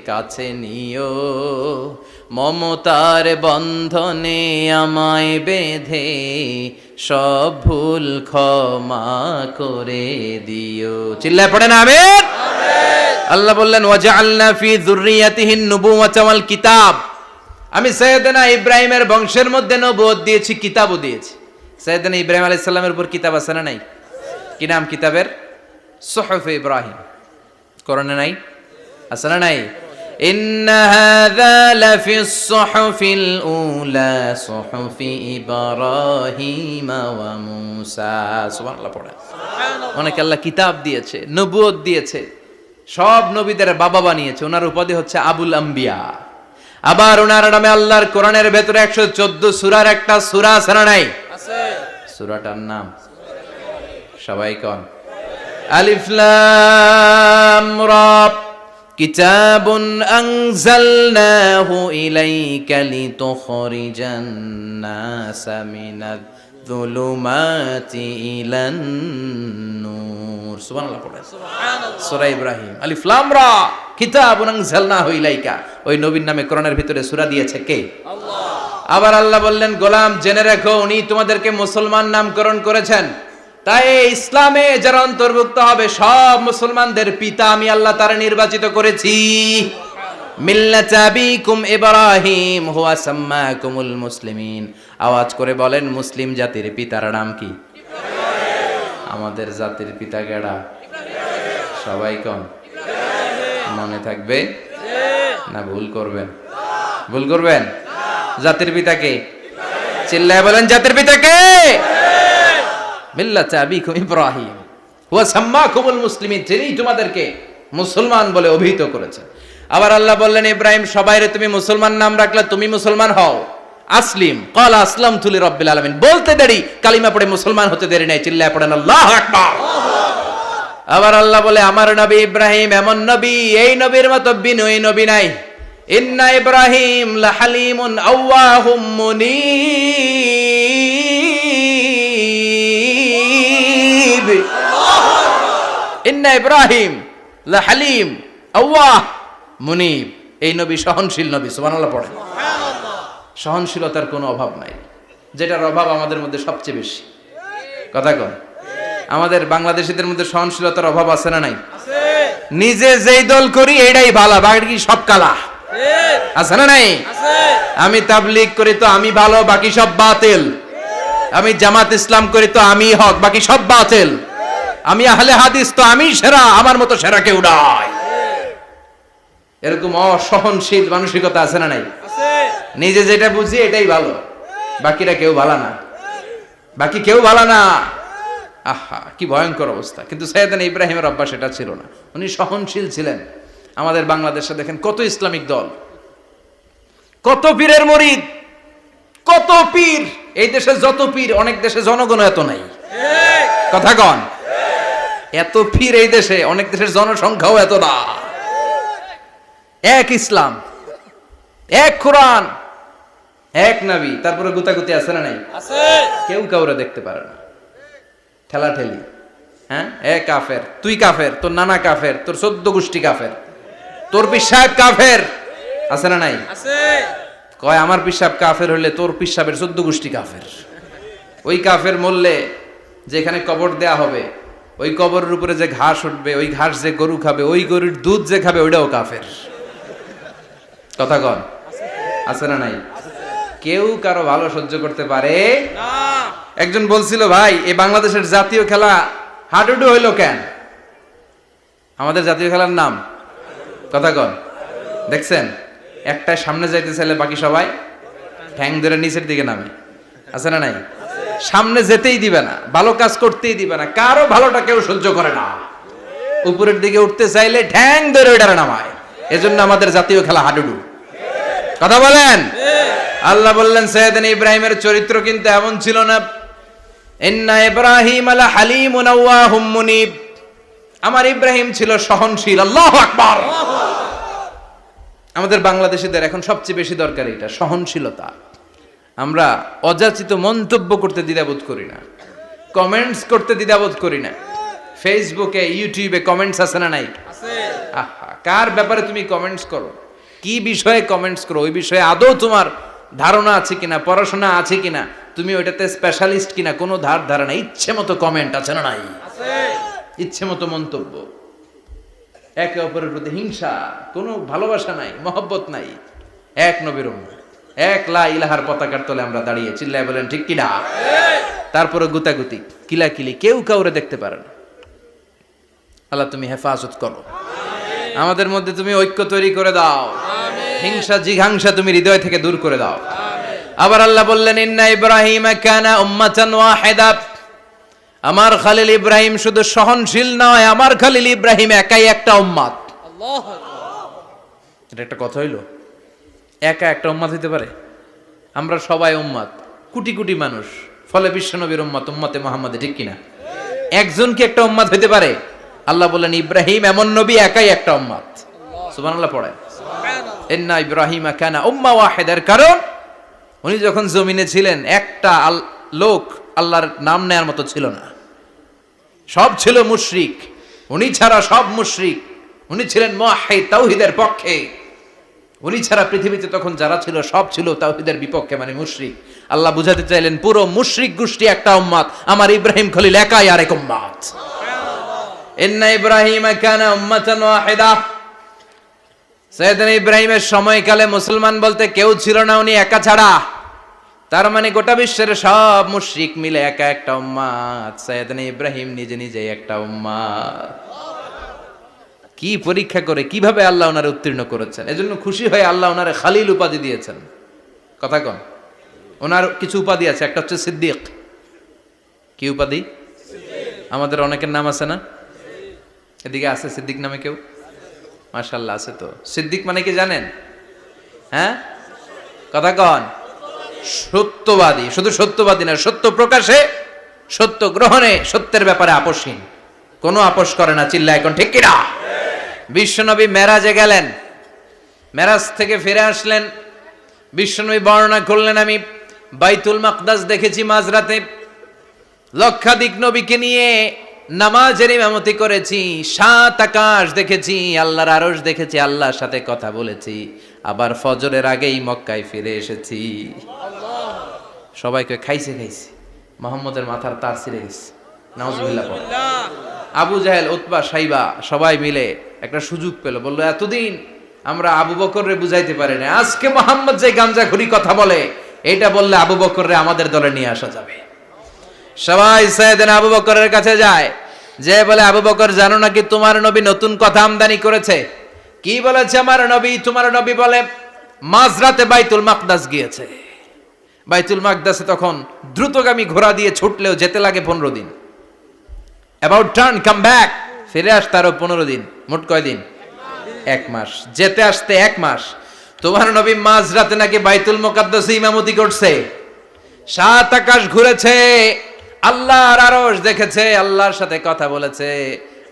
কাছে নিও, মমতার বন্ধনে আমায় বেঁধে সব ভুল ক্ষমা করে দিও। চিল্লায় পড়েন আমিন। আল্লাহ বললেন ওয়াজআলনা ফি যুররিয়াতিহিন নুবুওয়াতা ওয়াল কিতাব। আমি সাইয়েদনা ইব্রাহিমের বংশের মধ্যে নবুয়ত দিয়েছি, কিতাবও দিয়েছি। সাইয়েদনা ইব্রাহিম আলাইহিস সালামের উপর কিতাব আছে না নাই? কি নাম কিতাবের? সুহুফ ইব্রাহিম। কোরআনে নাই? আছে না নাই? ইন্না হাযা লাফিস সুহুফিল উলা সুহুফি ইব্রাহিম ওয়া মূসা। সুবহানাল্লাহ পড়ে। অনেক আল্লাহ কিতাব দিয়েছে, নবুয়ত দিয়েছে, সব নবীদের বাবা বানিয়েছে। ওনার উপাধি হচ্ছে আবুল আম্বিয়া। আবার ওনার নামে আল্লাহর কোরআনের ভেতরে 114 সূরার একটা সূরা আছে না নাই? আছে। সূরাটার নাম সবাই কোন? আলিফ লাম রা। কিতাবুন আনজালনাহু ইলাইকা লিতুখরিজান নাসা মিনাজ যুলুমাতি ইলান নূর। সুবহানাল্লাহ পড়ে। সুবহানাল্লাহ। সূরা ইব্রাহিম। আলিফ লাম রা। কিতাবুন আনজালনাহু ইলাইকা। ওই নবীর নামে কোরআনের ভিতরে সূরা দিয়েছে কে? আল্লাহ। আবার আল্লাহ বললেন, গোলাম জেনে রাখো, উনি তোমাদেরকে মুসলমান নামকরণ করেছেন। তাই ইসলামে যারা অন্তর্ভুক্ত হবে সব মুসলমানদের পিতা আমি আল্লাহ তারা নির্বাচিত করেছি। মিল্লাতা আবিকুম ইব্রাহিম হুয়া সাম্মাকুমুল মুসলিমিন। আওয়াজ করে বলেন, মুসলিম জাতির পিতার নাম কি? ইব্রাহিম। আমাদের জাতির পিতা কেডা? ইব্রাহিম। সবাই কোন? ইব্রাহিম। মনে থাকবে না ভুল করবেন? ভুল করবেন? জাতির পিতা কে? ইব্রাহিম। চিল্লায় বলেন, জাতির পিতা কে? মিল্লাতা আবিকুম ইব্রাহিম হুয়া সাম্মাকুমুল মুসলিমিন। তিনি তোমাদেরকে মুসলমান বলে অভিহিত করেছেন। আবার আল্লাহ বললেন, ইব্রাহিম সবাইরে তুমি মুসলমান নাম রাখলে, তুমি মুসলমান হও। আসলিম ক্বালা আসলামতু লিরাব্বিল আলামিন, বলতে দেরি কালিমা পড়ে মুসলমান হতে দেরি নাই, চিল্লায় পড়েন আল্লাহু আকবার। আবার আল্লাহ বলে আমার নবী ইব্রাহিম এমন নবী, এই নবীর মতো বিনয়ী নবী নাই। ইন্না ইব্রাহিম লাহালিমুন আওয়াহুম মুনীব। ইন্না ইব্রাহিম লাহালিম আওয়াহ মুনীব, এই নবী সহনশীল নবী। সুবহানাল্লাহ পড়েন। সহনশীলতার কোনো অভাব নাই, যেটার অভাব আমাদের মধ্যে সবচেয়ে বেশি। কথা কন, আমাদের বাংলাদেশীদের মধ্যে সহনশীলতার অভাব আছে না নাই? নিজে যেই দল করি এটাই ভালো, বাকি সব কালা, আছে না নাই? আমি তাবলীগ করি তো আমি ভালো, বাকি সব বাতিল। আমি জামাত ইসলাম করি তো আমি হক, বাকি সব বাতিল। আমি আহলে হাদিস তো আমি সেরা, আমার মতো সেরা কেউ নাই। এরকম অসহনশীল মানসিকতা আছে না নাই? নিজে যেটা বুঝি এটাই ভালো, বাকিরা কেউ ভালো না, বাকি কেউ ভালো না। আহা, কি ভয়ঙ্কর অবস্থা। কিন্তু সাইয়েদনা ইব্রাহিমের অভ্যাস এটা ছিল না, উনি সহনশীল ছিলেন। আমাদের বাংলাদেশে দেখেন কত ইসলামিক দল, কত পীরের মুরিদ, কত পীর। এই দেশে যত পীর, অনেক দেশে জনগণ এত নাই। কথা কন, এত পীর এই দেশে, অনেক দেশের জনসংখ্যাও এত না। এক ইসলাম, এক কোরআন, এক নবী, তারপরে গুতাগুতি আছে না নাই? কেউ কাউরে দেখতে পারে না, ঠেলাঠেলি। হ্যাঁ, এ কাফের, তুই কাফের, তোর নানা কাফের, তোর 14 গোষ্ঠী কাফের, তোর পীর সাহেব কাফের, আছে না নাই? কয় আমার পীর সাহেব কাফের হলে তোর পীর সাহেবের 14 গোষ্ঠী কাফের। ওই কাফের মরলে যেখানে কবর দেয়া হবে, ওই কবরের উপরে যে ঘাস উঠবে, ওই ঘাস যে গরু খাবে, ওই গরুর দুধ যে খাবে, ওইটাও কাফের। কথা কন, আছে না নাই? কেউ কারো ভালো সহ্য করতে পারে না। একজন বলছিল, ভাই এই বাংলাদেশের জাতীয় খেলা হাডুডু হইলো কেন? আমাদের জাতীয় খেলার নাম, কথা কন, দেখছেন? একটা সামনে যাইতে চাইলে বাকি সবাই ঠ্যাং ধরে নিচের দিকে নামে, আছে না নাই? সামনে যেতেই দিবে না, ভালো কাজ করতেই দিবে না, কারো ভালোটা কেউ সহ্য করে না। উপরের দিকে উঠতে চাইলে ঠ্যাং ধরে ওইটারে নামায়। এজন্য আমাদের জাতীয় খেলা হাডুডু। কথা বলেন। আল্লাহ বললেন সাইয়েদনা ইব্রাহিমের চরিত্র কিন্তু এমন ছিল না। ইন্না ইব্রাহিম আলা হালিমুন আওয়াহুম মুনীব, আমার ইব্রাহিম ছিল সহনশীল। আল্লাহু আকবার। আমাদের বাংলাদেশীদের এখন সবচেয়ে বেশি দরকার এটা, সহনশীলতা। আমরা অযাচিত মন্তব্য করতে দ্বিধাবোধ করি না, কমেন্টস করতে দ্বিধাবোধ করি না। ফেসবুকে, ইউটিউবে কমেন্টস আছে না নাই? আহা, কার ব্যাপারে তুমি কমেন্টস করো, কি বিষয়ে কমেন্টস করো, ওই বিষয়ে আদৌ তোমার ধারণা আছে কিনা, পড়াশোনা আছে কিনা, তুমি ওইটাতে স্পেশালিস্ট কিনা, কোনো ধারণা। ইচ্ছে মতো কমেন্ট আছে না নাই? ইচ্ছে মতো মন্তব্য, একে অপরের প্রতি হিংসা, কোনো ভালোবাসা নাই, মহব্বত নাই। এক নবীর উম্মত, এক লা ইলাহার পতাকার তলে আমরা দাঁড়িয়ে, চিল্লায় বলেন ঠিক কিনা? তারপরে গুতাগুতি, কিলাকিলি, কেউ কাউরে দেখতে পারে না। আল্লাহ তুমি হেফাজত করো, আমাদের মধ্যে তুমি ঐক্য তৈরি করে দাও, হিংসা জিঘাংসা তুমি হৃদয় থেকে দূর করে দাও। আবার আল্লাহ বললেন ইন্না ইব্রাহিম কানা উম্মাতান ওয়াহিদা, আমার খলিল ইব্রাহিম শুধু সহনশীল নয়, আমার খলিল ইব্রাহিম একাই একটা উম্মত। আল্লাহু আকবার। এটা একটা কথা হইলো, একা একটা উম্মত হইতে পারে? আমরা সবাই উম্মত, কোটি কোটি মানুষ, ফলে বিশ্বনবীর উম্মত, উম্মতে মুহাম্মাদে, ঠিক কিনা? একজন কি একটা উম্মত হইতে পারে? আল্লাহ বললেন ইব্রাহিম এমন নবী, একাই একটা উম্মত। সুবহানাল্লাহ পড়েন। ইন্না ইব্রাহিম কানা উম্মা ওয়াহিদার, কারণ উনি যখন জমিনে ছিলেন একটা লোক আল্লাহর নাম নেয়ার মতো ছিল না, সব ছিল মুশরিক, উনি ছাড়া সব মুশরিক। উনি ছিলেন মুওয়াহহিদ, তাওহীদের পক্ষে। উনি ছাড়া পৃথিবীতে তখন যারা ছিল সব ছিল তাওহীদের বিপক্ষে, মানে মুশরিক। আল্লাহ বুঝাতে চাইলেন পুরো মুশরিক গোষ্ঠী একটা উম্মত, আমার ইব্রাহিম খলিল একাই আরেক উম্মত। ইন্না ইব্রাহিম কানা উম্মাতান ওয়াহিদা, সাইয়েদনা ইব্রাহিমের সময়কালে মুসলমান বলতে কেউ ছিল না, উনি একা ছাড়া। তার মানে গোটা বিশ্বের সব মুশরিক মিলে একা একটা উম্মত, সাইয়েদনা ইব্রাহিম নিজে নিজে একটা উম্মত। কি পরীক্ষা করে, কিভাবে আল্লাহ ওনারে উত্তীর্ণ করেছেন। এজন্য খুশি হয়ে আল্লাহ ওনারে খালিল উপাধি দিয়েছেন। কথা কন, ওনার কিছু উপাধি আছে, একটা হচ্ছে সিদ্দিক। কি উপাধি? আমাদের অনেকের নাম আছে না? এদিকে আছে সিদ্দিক নামে কেউ? মাশাআল্লাহ আছে তো। সিদ্দিক মানে কি জানেন? হ্যাঁ, কথা কন। সত্যবাদী, শুধু সত্যবাদী না, সত্য প্রকাশে, সত্য গ্রহণে, সত্যের ব্যাপারে আপোষহীন, কোনো আপোষ করে না। চিল্লা এখন ঠিক কিনা? বিশ্বনবী মেরাজে গেলেন, মেরাজ থেকে ফিরে আসলেন, বিশ্বনবী বর্ণনা করলেন, আমি বাইতুল মাকদাস দেখেছি মাঝরাতে, লক্ষাধিক নবীকে নিয়ে নামাজের ইমামতি করেছি, 7 আকাশ দেখেছি, আল্লাহর আরশ দেখেছি, আল্লাহর সাথে কথা বলেছি, আবার ফজরের আগেই মক্কায় ফিরে এসেছি। সবাইকে খাইছে খাইছে, মুহাম্মদের মাথার তার ছিঁড়ে গেছে, নাউজুবিল্লাহ। আবু জাহেল, উতবা, সাইবা সবাই মিলে একটা সুযোগ পেল, বললো এতদিন আমরা আবু বকররে বুঝাইতে পারি না, আজকে মুহাম্মদ যে গাঞ্জাখুরি কথা বলে, এটা বললে আবু বকররে আমাদের দলে নিয়ে আসা যাবে। সবাই সাইয়েদনা আবু বকরের কাছে যায়, যে বলে আবু বকর জানো নাকি তোমার নবী নতুন কথা আমদানি করেছে? কি বলেছে আমার নবী? তোমার নবী বলে মাঝরাতে বাইতুল মাকদাস গিয়েছে। বাইতুল মাকদাসে তখন দ্রুতগামী ঘোড়া দিয়ে ছুটলেও যেতে লাগে 15 দিন। অ্যাবাউট টার্ন কাম ব্যাক, ফিরে আসতে আরো 15 দিন, মোট কয় দিন? 1 মাস, যেতে আসতে 1 মাস। তোমার নবী মাঝরাতে নাকি বাইতুল মুকাদ্দাসে ইমামতি করছে, 7 আকাশ ঘুরেছে, আল্লাহর আরশ দেখেছে, আল্লাহর সাথে কথা বলেছে,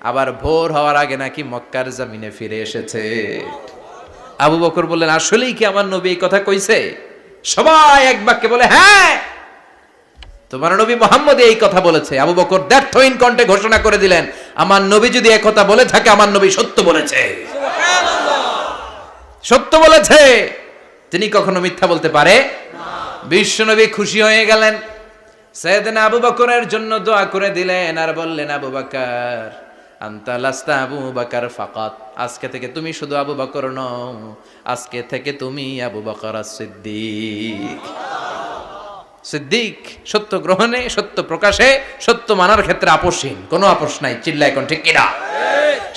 আবার ভোর হওয়ার আগে নাকি মক্কার জমিনে ফিরে এসেছে। আবু বকর বললেন আসলেই কি আমার নবী এই কথা কইছে? সবাই এক বাক্যে বলে হ্যাঁ, তোমার নবী মুহাম্মদ এই কথা বলেছে। আবু বকর দ্ব্যর্থহীন কণ্ঠে ঘোষণা করে দিলেন, আমার নবী যদি এই কথা বলে থাকে, আমার নবী সত্য বলেছে, সত্য বলেছে, তিনি কখনো মিথ্যা বলতে পারে না। বিশ্বনবী খুশি হয়ে গেলেন, সাইয়েদনা আবু বকরের জন্য দোয়া করে দিলেন, আর বললেন আবু বকর আনতা লাস্তা আবু বকর ফাকাত, আজকে থেকে তুমি শুধু আবু বকর নও, আজকে থেকে তুমি আবু বকর সিদ্দিক। সিদ্দিক সত্য গ্রহণে, সত্য প্রকাশে, সত্য মানার ক্ষেত্রে আপোষহীন, কোনো আপোষ নাই। চিল্লা এখন ঠিক কিনা?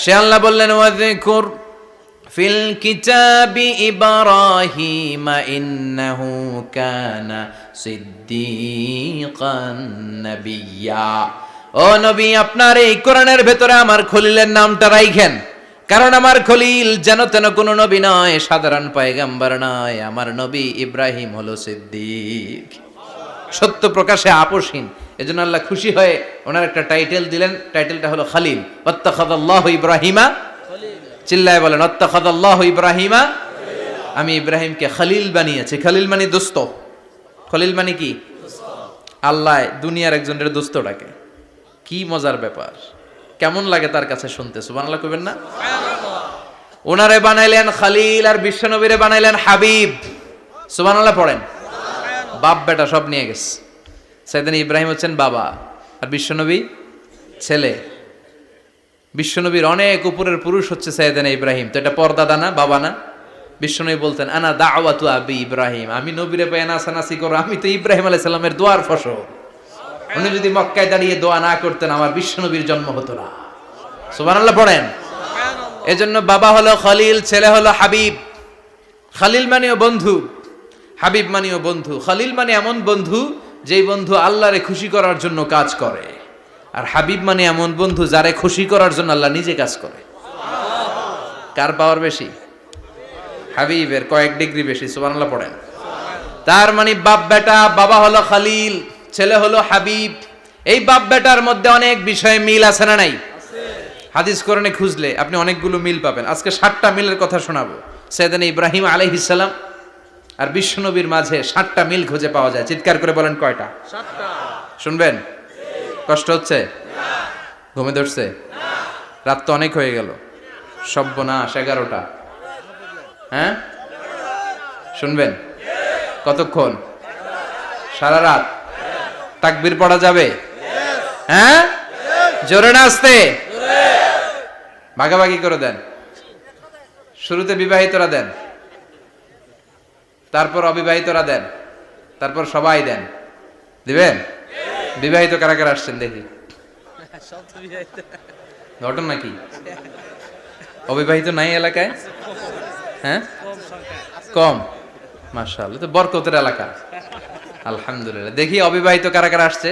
সে আল্লাহ বললেন ওয়াযকুর ফিল কিতাবি ইব্রাহিম ইন্নাহু কানা সিদ্দিকান নাবিয়্যা। ও নবী, আপনার এই কোরআনের ভেতরে আমার খলিলের নামটা রাখেন, কারণ আমার খলিল যেন তেন কোনো নবী নয়, সাধারণ পয়গম্বর নয়, আমার নবী ইব্রাহিম হলো সিদ্দিক, সত্য প্রকাশে আপোষহীন। এজন্য আল্লাহ খুশি হয়ে ওনার একটা টাইটেল দিলেন, টাইটেলটা হলো খলিল। ওয়াত্তাখাযাল্লাহু ইব্রাহিমা, চিল্লায় বলেন ওয়াত্তাখাযাল্লাহু ইব্রাহিমা, আমি ইব্রাহিমকে খলিল বানিয়েছি। খলিল মানে দোস্ত, খলিল মানে কি? আল্লাহ দুনিয়ার একজনের দোস্ত ডাকে, কি মজার ব্যাপার, কেমন লাগে তার কাছে শুনতে? সুবহানাল্লাহ কইবেন না? ওনারে বানাইলেন খলিল, আর বিশ্বনবীরে বানাইলেন হাবিব। সুবহানাল্লাহ পড়েন। বাপ বেটা সব নিয়ে গেছে। সাইয়েদনা ইব্রাহিম হচ্ছেন বাবা, আর বিশ্বনবী ছেলে। বিশ্বনবীর অনেক উপরের পুরুষ হচ্ছে সাইয়েদনা ইব্রাহিম, তো এটা পরদাদা না, বাবা না? বিশ্বনবী বলতেন আনা দাওয়াতু আবি ইব্রাহিম, আমি নবীরে পায় নাসানাসি করো, আমি তো ইব্রাহিম আলাইহিস সালামের দোয়ার ফসল। উনি যদি মক্কায় দাঁড়িয়ে দোয়া না করতেন, আমার বিশ্বনবীর জন্ম হতো না। সুবহানাল্লাহ পড়েন। এজন্য বাবা হলো খলিল, ছেলে হলো হাবিব। খলিল মানেও বন্ধু, হাবিব মানেও বন্ধু। খলিল মানে এমন বন্ধু যেই বন্ধু আল্লাহরে খুশি করার জন্য কাজ করে, আর হাবিব মানে এমন বন্ধু যারে খুশি করার জন্য আল্লাহ নিজে কাজ করে। কার পাওয়ার বেশি? হাবিবের কয়েক ডিগ্রি বেশি। সুবহানাল্লাহ পড়েন। তার মানে বাপ বেটা, বাবা হলো খলিল, ছেলে হলো হাবিব। এই বাপ বেটার মধ্যে অনেক বিষয়ে মিল আছে না নাই? হাদিস কোরআনে খুঁজলে আপনি অনেকগুলো মিল পাবেন। আজকে 7টা মিলের কথা শোনাবো। সাইয়েদনা ইব্রাহিম আলাইহিস সালাম আর বিশ্বনবীর মাঝে 7টা মিল খুঁজে পাওয়া যায়। চিৎকার করে বলেন কয়টা? 7টা। শুনবেন? কষ্ট হচ্ছে? ঘুমে ধরছে? রাত তো অনেক হয়ে গেল, সর্বনাশ 11টা। হ্যাঁ শুনবেন? কতক্ষণ? সারা রাত? তাকবীর পড়া যাবে? হ্যাঁ জোরে না আস্তে? ভাগাভাগি করে দেন। শুরুতে বিবাহিতরা দেন, তারপর অবিবাহিতরা দেন, তারপর সবাই দেন। দিবেন? বিবাহিত কারা কারা আসছেন দেখি? ঘটনা কি? অবিবাহিত নাই এলাকায়? হ্যাঁ কম, মাশাআল্লাহ, তো বরকতের এলাকা। আলহামদুলিল্লাহ। দেখি অবিবাহিত কারা কারা আসছে?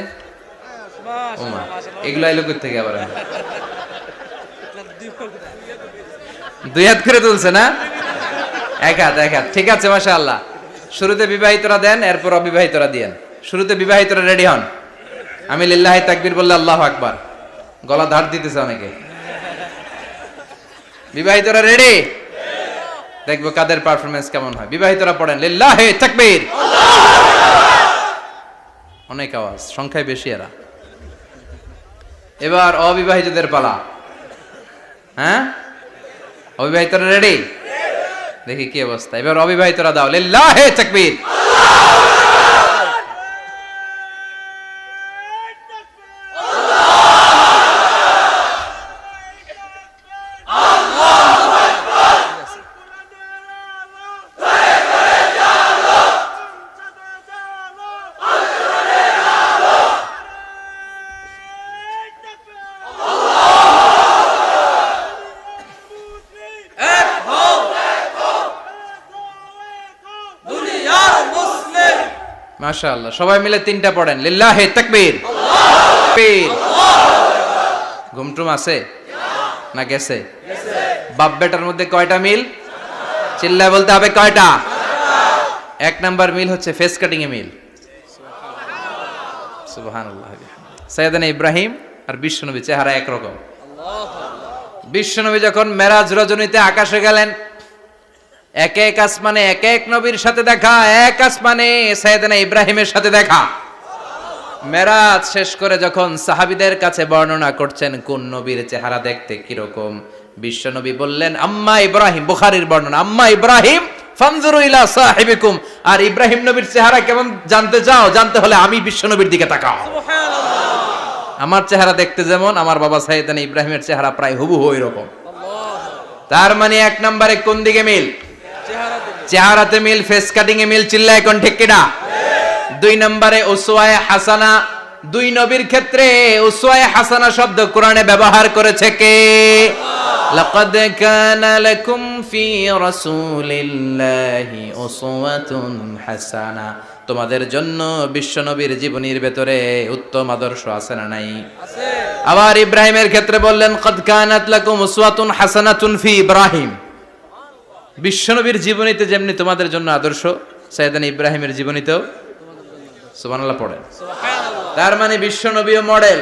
ওমা, এগুলো এলো কই থেকে আবার? 2 হাত করে তুলছে না? 1 হাত, 1 হাত, ঠিক আছে মাশাআল্লাহ। শুরুতে বিবাহিতরা দেন, এরপর অবিবাহিতরা দিয়েন। শুরুতে বিবাহিতরা রেডি হন। আমি লিল্লাহি তাকবীর বললে আল্লাহু আকবার, গলা ধার দিতেছে অনেকে। বিবাহিতরা রেডি? দেখবো কাদের পারফরমেন্স কেমন হয়। বিবাহিতরা পড়েন লিল্লাহি তাকবীর। অনেক আওয়াজ, সংখ্যায় বেশি এরা। এবার অবিবাহিতদের পালা। হ্যাঁ, অবিবাহিতরা রেডি? দেখি কি অবস্থা। এবার অবিবাহিতরা দাও লিল্লাহি তাকবীর। মাশাআল্লাহ, সবাই মিলে তিনটা পড়েন লিল্লাহি তাকবীর। ঘুমটুম আছে না গেছে? বাপ বেটার মধ্যে কয়টা মিল? চিল্লায় বলতে হবে কয়টা? এক নাম্বার মিল হচ্ছে ফেস কাটিং এ মিল। সুবহানাল্লাহ। সাইয়েদনা ইব্রাহিম আর বিশ্বনবী চেহারা একরকম। বিশ্বনবী যখন মেরাজ রজনীতে আকাশে গেলেন, এক এক আসমানে এক এক নবীর সাথে দেখা, এক আসমানে সাইয়েদনা ইব্রাহিমের সাথে দেখা। মেরাজ শেষ করে যখন সাহাবীদের কাছে বর্ণনা করছেন কোন নবীর চেহারা দেখতে কিরকম, বিশ্বনবী বললেন আম্মা ইব্রাহিম, বুখারীর বর্ণনা, আম্মা ইব্রাহিম ফানজুরু ইলা সাহিবিকুম। আর ইব্রাহিম নবীর চেহারা কেমন জানতে চাও? জানতে হলে আমি বিশ্বনবীর দিকে তাকাও। সুবহানাল্লাহ। আমার চেহারা দেখতে যেমন, আমার বাবা সাইয়েদনা ইব্রাহিমের চেহারা প্রায় হুবহু এরকম। তার মানে এক নম্বরে কোন দিকে মিল? চেহারাতে মিল, ফেস কাটিং এ মিল। চিল্লায় কোন ঠিক কিনা? দুই নম্বরে উসওয়ায়ে হাসানা। দুই নবীর ক্ষেত্রে উসওয়ায়ে হাসানা শব্দ কোরআনে ব্যবহার করেছে কে? লাকাদ কানা লাকুম ফি রাসূলিল্লাহি উসওয়াতুন হাসানা। তোমাদের জন্য বিশ্বনবীর জীবনীর ভেতরে উত্তম আদর্শ আছে না নাই? আছে। আবার ইব্রাহিমের ক্ষেত্রে বললেন কাদ কানাত লাকুম উসওয়াতুন হাসানাতুন ফি ইব্রাহিম। বিশ্বনবীর জীবনীতে যেমনি তোমাদের জন্য আদর্শ, সাইয়েদনা ইব্রাহিমের জীবনীতেও। সুবহানাল্লাহ পড়েন। সুবহানাল্লাহ। তার মানে বিশ্বনবীও মডেল,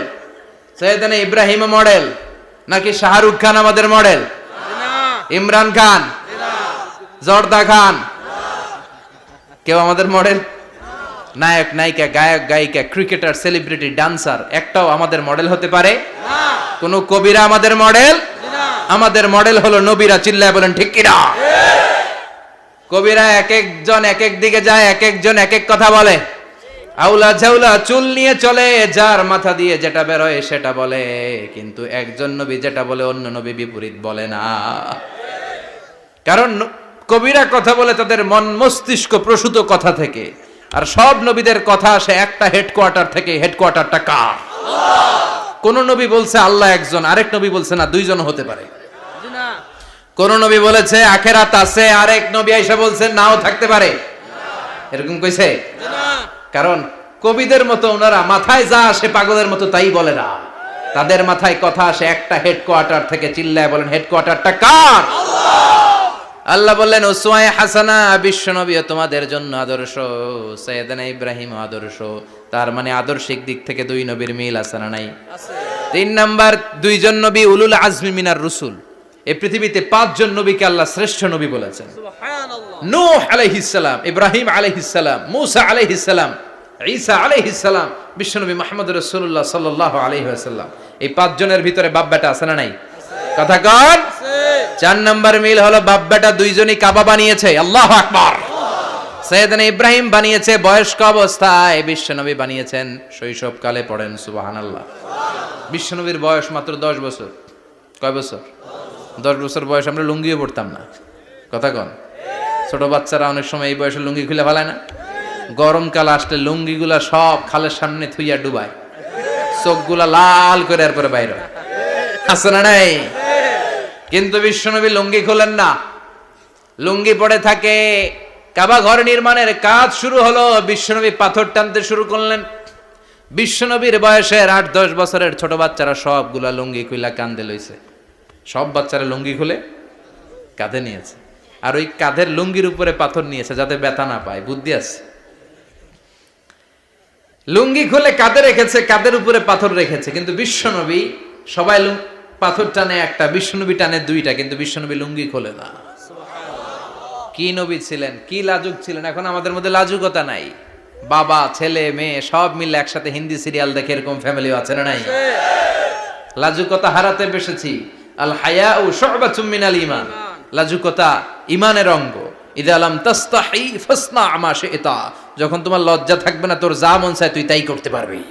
সাইয়েদনা ইব্রাহিমও মডেল। নাকি শাহরুখ খান আমাদের মডেল? না। ইমরান খান? না। জর্দা খান? না। কেউ আমাদের মডেল? নায়ক নায়িকা, গায়ক গায়িকা, ক্রিকেটার, সেলিব্রিটি, ডান্সার একটাও আমাদের মডেল হতে পারে না। কোন কবিরা আমাদের মডেল? আমাদের মডেল হলো নবীরা। চিল্লায় বলেন ঠিক কিনা? কবিরা এক একজন এক এক দিকে যায়, এক একজন এক এক কথা বলে। আউলা ঝাউলা চুল নিয়ে চলে, যার মাথা দিয়ে যেটা বের হয় সেটা বলে। কিন্তু একজন নবী যেটা বলে অন্য নবী বিপরীত বলে না। কারণ কবিরা কথা বলে তাদের মন মস্তিষ্ক প্রসূত কথা থেকে, আর সব নবীদের কথা আসে একটা হেডকোয়ার্টার থেকে। হেডকোয়ার্টারটা কার? কোন নবী বলছে আল্লাহ একজন, আরেক নবী বলছে না দুইজন হতে পারে। কোন নবী বলেছে আখিরাত আছে, আরেক নবী এসে বলছে নাও থাকতে পারে। এরকম কইছে? কারণ কবিদের মতো ওনারা মাথায় যা আসে পাগলের মতো তাই বলে না। তাদের মাথায় কথা আসে একটা হেডকোয়ার্টার থেকে। চিল্লায় বলেন হেডকোয়ার্টারটা কার? আল্লাহ বললেন উসওয়ায়ে হাসানা, বিশ্বনবী তোমাদের জন্য আদর্শ, সাইয়েদনা ইব্রাহিম আদর্শ। তার মানে আদর্শিক দিক থেকে দুই নবীর মিল আছে না নাই? আছে। তিন নাম্বার, দুইজন নবী উলুল আজমি মিনার রুসুল। এই পৃথিবীতে পাঁচজন নবীকে আল্লাহ শ্রেষ্ঠ নবী বলেছেন। সুবহানাল্লাহ। নূহ আলাইহিস সালাম, ইব্রাহিম আলাইহিস সালাম, মূসা আলাইহিস সালাম, ঈসা আলাইহিস সালাম, বিশ্বনবী মুহাম্মদ রাসূলুল্লাহ সাল্লাল্লাহু আলাইহি ওয়াসাল্লাম। এই পাঁচজনের ভিতরে বাপ বেটা আছে না নাই? কথা কন। চার নাম্বার মিল হলো বাপ বেটা দুইজনই কাবা বানিয়েছে। আল্লাহু আকবার। সাইয়েদনা ইব্রাহিম বানিয়েছে বয়স্ক অবস্থায়, বিশ্বনবী বানিয়েছেন শৈশবকালে। পড়েন সুবহানাল্লাহ। বিশ্বনবীর বয়স মাত্র 10 বছর। কয় বছর? 10 বছর বয়স আমরা লুঙ্গিও পড়তাম না। কথা কন। ছোট বাচ্চারা অনেক সময় এই বয়সে লুঙ্গি খুলে ফেলায় না? গরমকাল আসলে লুঙ্গিগুলা সব খালের সামনে থুইয়া ডুবায়, চোখগুলা লাল করে এরপরে বাইরে আছে না নাই? কিন্তু বিশ্বনবী লুঙ্গি খোলেন না, লুঙ্গি পড়ে থাকে। কাবা ঘর নির্মাণের কাজ শুরু হলো, বিশ্বনবী পাথর টানতে শুরু করলেন। বিশ্বনবীর বয়সের 8-10 বছরের ছোট বাচ্চারা সবগুলা লুঙ্গি খুলে কাঁধে লইছে। সব বাচ্চারা লুঙ্গি খুলে কাঁধে নিয়েছে। আর ওই কাঁধের লুঙ্গির উপরে পাথর নিয়েছে যাতে ব্যথা না পায়। বুদ্ধি আছে। লুঙ্গি খুলে কাঁধে রেখেছে, কাঁধের উপরে পাথর রেখেছে, কিন্তু বিশ্বনবী সবাই পাথর টানে একটা, বিশ্বনবী টানে দুইটা, কিন্তু বিশ্বনবী লুঙ্গি খোলে না। কি নবী ছিলেন, কি লাজুক ছিলেন। এখন আমাদের মধ্যে লাজুকতা নাই। বাবা ছেলে মেয়ে সব মিলে একসাথে হিন্দি সিরিয়াল দেখে এরকম ফ্যামিলিও আছে না নাই? লাজুকতা হারাতে বসেছি। আল হায়াউ শু'বাতুম মিনাল ঈমান। লাজুকতা ঈমানের অঙ্গ। ইযা লাম তাস্তাহি ফাসনা মা শি'তা। যখন তোমার লজ্জা থাকবে না, তোর যা মন চায় তুই তাই করতে পারবি।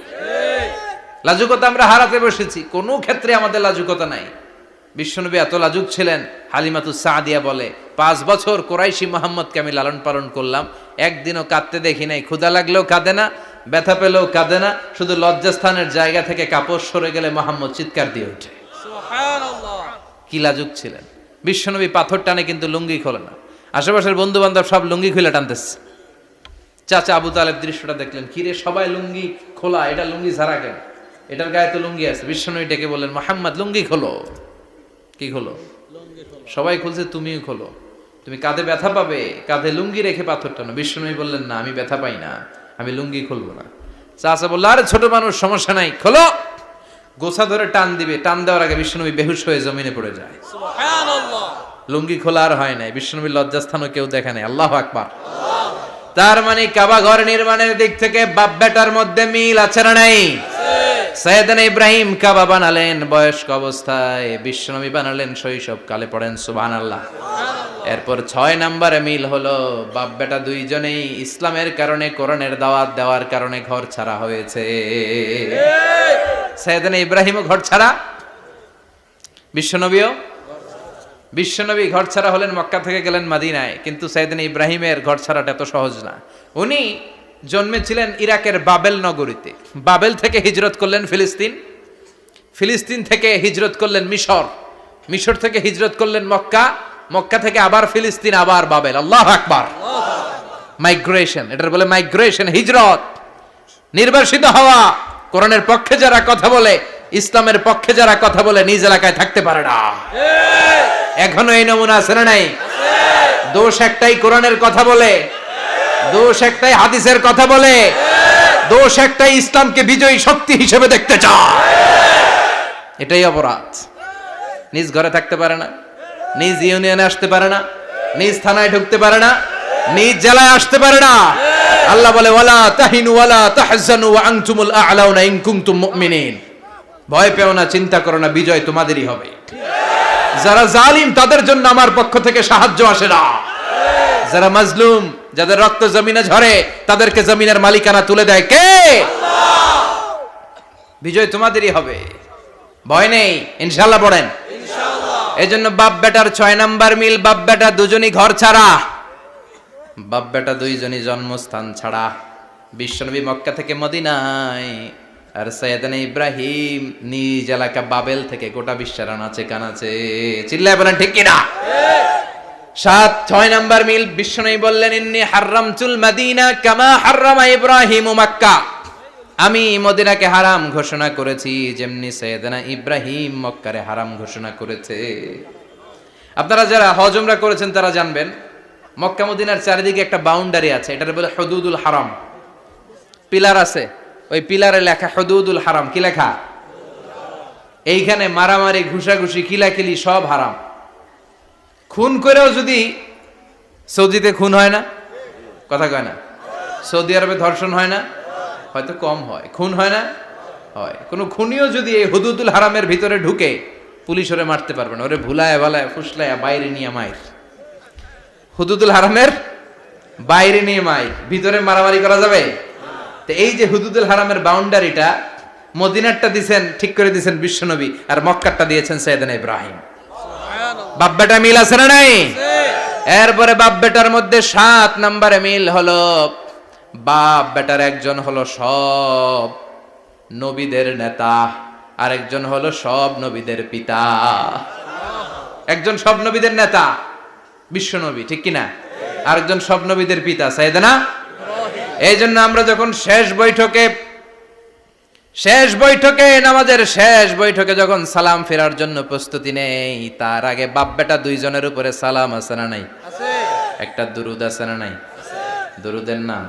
লাজুকতা আমরা হারাতে বসেছি, কোনো ক্ষেত্রে আমাদের লাজুকতা নাই। বিশ্বনবী এত লাজুক ছিলেন, হালিমাতুস সাদিয়া বলে 5 বছর কোরাইশি মুহাম্মদকে আমি লালন পালন করলাম, একদিনও কাঁদতে দেখি নাই। ক্ষুধা লাগলেও কাঁদে না, ব্যথা পেলেও কাঁদে না, শুধু লজ্জাস্থানের জায়গা থেকে কাপড় সরে গেলে মুহাম্মদ চিৎকার দিয়ে ওঠে। সুবহানাল্লাহ! কি লাজুক ছিলেন। বিশ্বনবী পাথর টানে কিন্তু লুঙ্গি খোলে না। আশেপাশের বন্ধু বান্ধব সব লুঙ্গি খুলে টানতেছে। চাচা আবু তালেব দৃশ্যটা দেখলেন, কিরে সবাই লুঙ্গি খোলা, এটা লুঙ্গি ছাড়া কেন? এটার গায়ে তো লুঙ্গি আছে। বিশ্বনবী ডেকে বললেন, মুহাম্মদ লুঙ্গি খোলো। কি খোলো? সবাই খুলছে, তুমিও খোলো। তুমি কাঁধে ব্যথা পাবে, কাঁধে লুঙ্গি রেখে পাথর টানো। বিশ্বনবী বললেন, না আমি ব্যথা পাই না, আমি লুঙ্গি খুলবো না। চাচা বলল, আরে ছোট মানুষ, সমস্যা নাই, খোলো। গোছা ধরে টান দিবে, টান দেওয়ার আগে বিশ্বনবী বেহুশ হয়ে জমিনে পড়ে যায়। সুবহানাল্লাহ! লুঙ্গি খোলা আর হয় নাই। বিশ্বনবীর লজ্জাস্থানও কেউ দেখে নাই। আল্লাহু আকবার। তার মানে কাবা ঘর নির্মাণের দিক থেকে বাপ বেটার মধ্যে মিল আছে না নাই? সাইয়েদনা ইব্রাহিম কাবা বানালেন বয়স্ক অবস্থায়, বিশ্বনবী বানালেন শৈশবকালে। পড়েন সুবহানাল্লাহ। এরপর 6 নম্বরে মিল হলো বাপ বেটা দুইজনেই ইসলামের কারণে, কোরআনের দাওয়াত দেওয়ার কারণে ঘর ছাড়া হয়েছে। সাইয়েদনা ইব্রাহিমও ঘর ছাড়া, বিশ্বনবী ঘর ছাড়া হলেন, মক্কা থেকে গেলেন মদিনায়। কিন্তু সাইয়েদনা ইব্রাহিমের ঘর ছাড়াটা এত সহজ না। উনি জন্মেছিলেন ইরাকের বাবেল নগরীতে। বাবেল থেকে হিজরত করলেন ফিলিস্তিন, ফিলিস্তিন থেকে হিজরত করলেন মিশর, মিশর থেকে হিজরত করলেন মক্কা, মক্কা থেকে আবার ফিলিস্তিন, আবার বাবেল। আল্লাহু আকবার। মাইগ্রেশন, এটার বলে মাইগ্রেশন, হিজরত। নির্বাসিত হওয়া। কোরআনের পক্ষে যারা কথা বলে, ইসলামের পক্ষে যারা কথা বলে, নিজ এলাকায় থাকতে পারে না। এখনো এই নমুনা আছে না নাই? দোষ একটাই, কোরআনের কথা বলে। দোষ একটাই, হাদিসের কথা বলে। দোষ একটাই, ইসলামকে বিজয়ী শক্তি হিসেবে দেখতে চায়। এটাই অপরাধ। নিজ ঘরে থাকতে পারে না, নিজ ইউনিয়নে আসতে পারে না, নিজ থানায় ঢুকতে পারে না, নিজ জেলায় আসতে পারে না। আল্লাহ বলে, ওয়ালা তাহিনু ওয়ালা তাহজানু ওয়া আনতুমুল আ'লাউনা ইন কুনতুম মুমিনিন। ভয় পেও না, চিন্তা করো না, বিজয় তোমাদেরই হবে। যারা জালিম তাদের জন্য আমার পক্ষ থেকে সাহায্য আসে না। যারা মাজলুম, যাদের রক্ত জমিনে ঝরে, তাদেরকে জমিনের মালিকানা তুলে দেয় কে? আল্লাহ। বিজয় তোমাদেরই হবে, ভয় নেই, ইনশাআল্লাহ। পড়েন ইনশাআল্লাহ। এজন্য বাপ বেটার 6 নাম্বার মিল, বাপ বেটা দুজনই ঘর ছাড়া, বাপ বেটা দুইজনই জন্মস্থান ছাড়া। বিশ্বনবী মক্কা থেকে মদিনায়, আর সাইয়েদনা ইব্রাহিম নিজ এলাকা বাবেল থেকে গোটা বিশ্বের আনাচে কানাচে। চিল্লায় বলেন ঠিক কিনা? 6 নাম্বার মিল, বিশ্বনবী বললেন, ইন্নী হারামতুল মদিনা কামা হারামা ইব্রাহিম মক্কা। আমি মদিনাকে হারাম ঘোষণা করেছি যেমনি সাইয়েদনা ইব্রাহিম মক্কারে হারাম ঘোষণা করেছে। আপনারা যারা হজ উমরা করেছেন তারা জানবেন, মক্কা মদিনার চারিদিকে একটা বাউন্ডারি আছে, এটার বলে হুদুদুল হারাম। পিলার আছে, ওই পিলারে লেখা হুদুদুল হারাম। কি লেখা? এইখানে মারামারি, ঘুষাঘুষি, কিলাকিলি সব হারাম। খুন করেও যদি, সৌদিতে খুন হয় না, কথা কয় না? সৌদি আরবে ধর্ষণ হয় না? হয়তো কম হয়, খুন হয় না? হয়। কোনো খুনিও যদি এই হুদুদুল হারামের ভিতরে ঢুকে, পুলিশ ওরে মারতে পারবে না। ওরে ভুলায় ভালায় ফুসলায় বাইরে নিয়ে মাইর। হুদুদুল হারামের বাইরে নিয়ে মাইর, ভিতরে মারামারি করা যাবে? তো এই যে হুদুদুল হারামের বাউন্ডারিটা, মদিনারটা দিয়েছেন, ঠিক করে দিয়েছেন বিশ্বনবী, আর মক্কারটা দিয়েছেন সাইয়েদনা ইব্রাহিম। বাপ বেটা মিল আছে না নাই? এরপরে বাপ বেটার মধ্যে 7 নম্বরে মিল হলো, বাপ বেটার একজন হলো সব নবীদের নেতা, আরেকজন হলো সব নবীদের পিতা। একজন সব নবীদের নেতা বিশ্বনবী, ঠিক কিনা? আরেকজন সব নবীদের পিতা সাইয়েদনা ইব্রাহিম। এই জন্য আমরা যখন শেষ বৈঠকে নামাজের শেষ বৈঠকে যখন সালাম ফেরার জন্য প্রস্তুতি নেই, তার আগে বাপ বেটা দুইজনের উপরে সালাম আছে না নাই? আছে। একটা দুরুদ আছে না নাই? দুরুদের নাম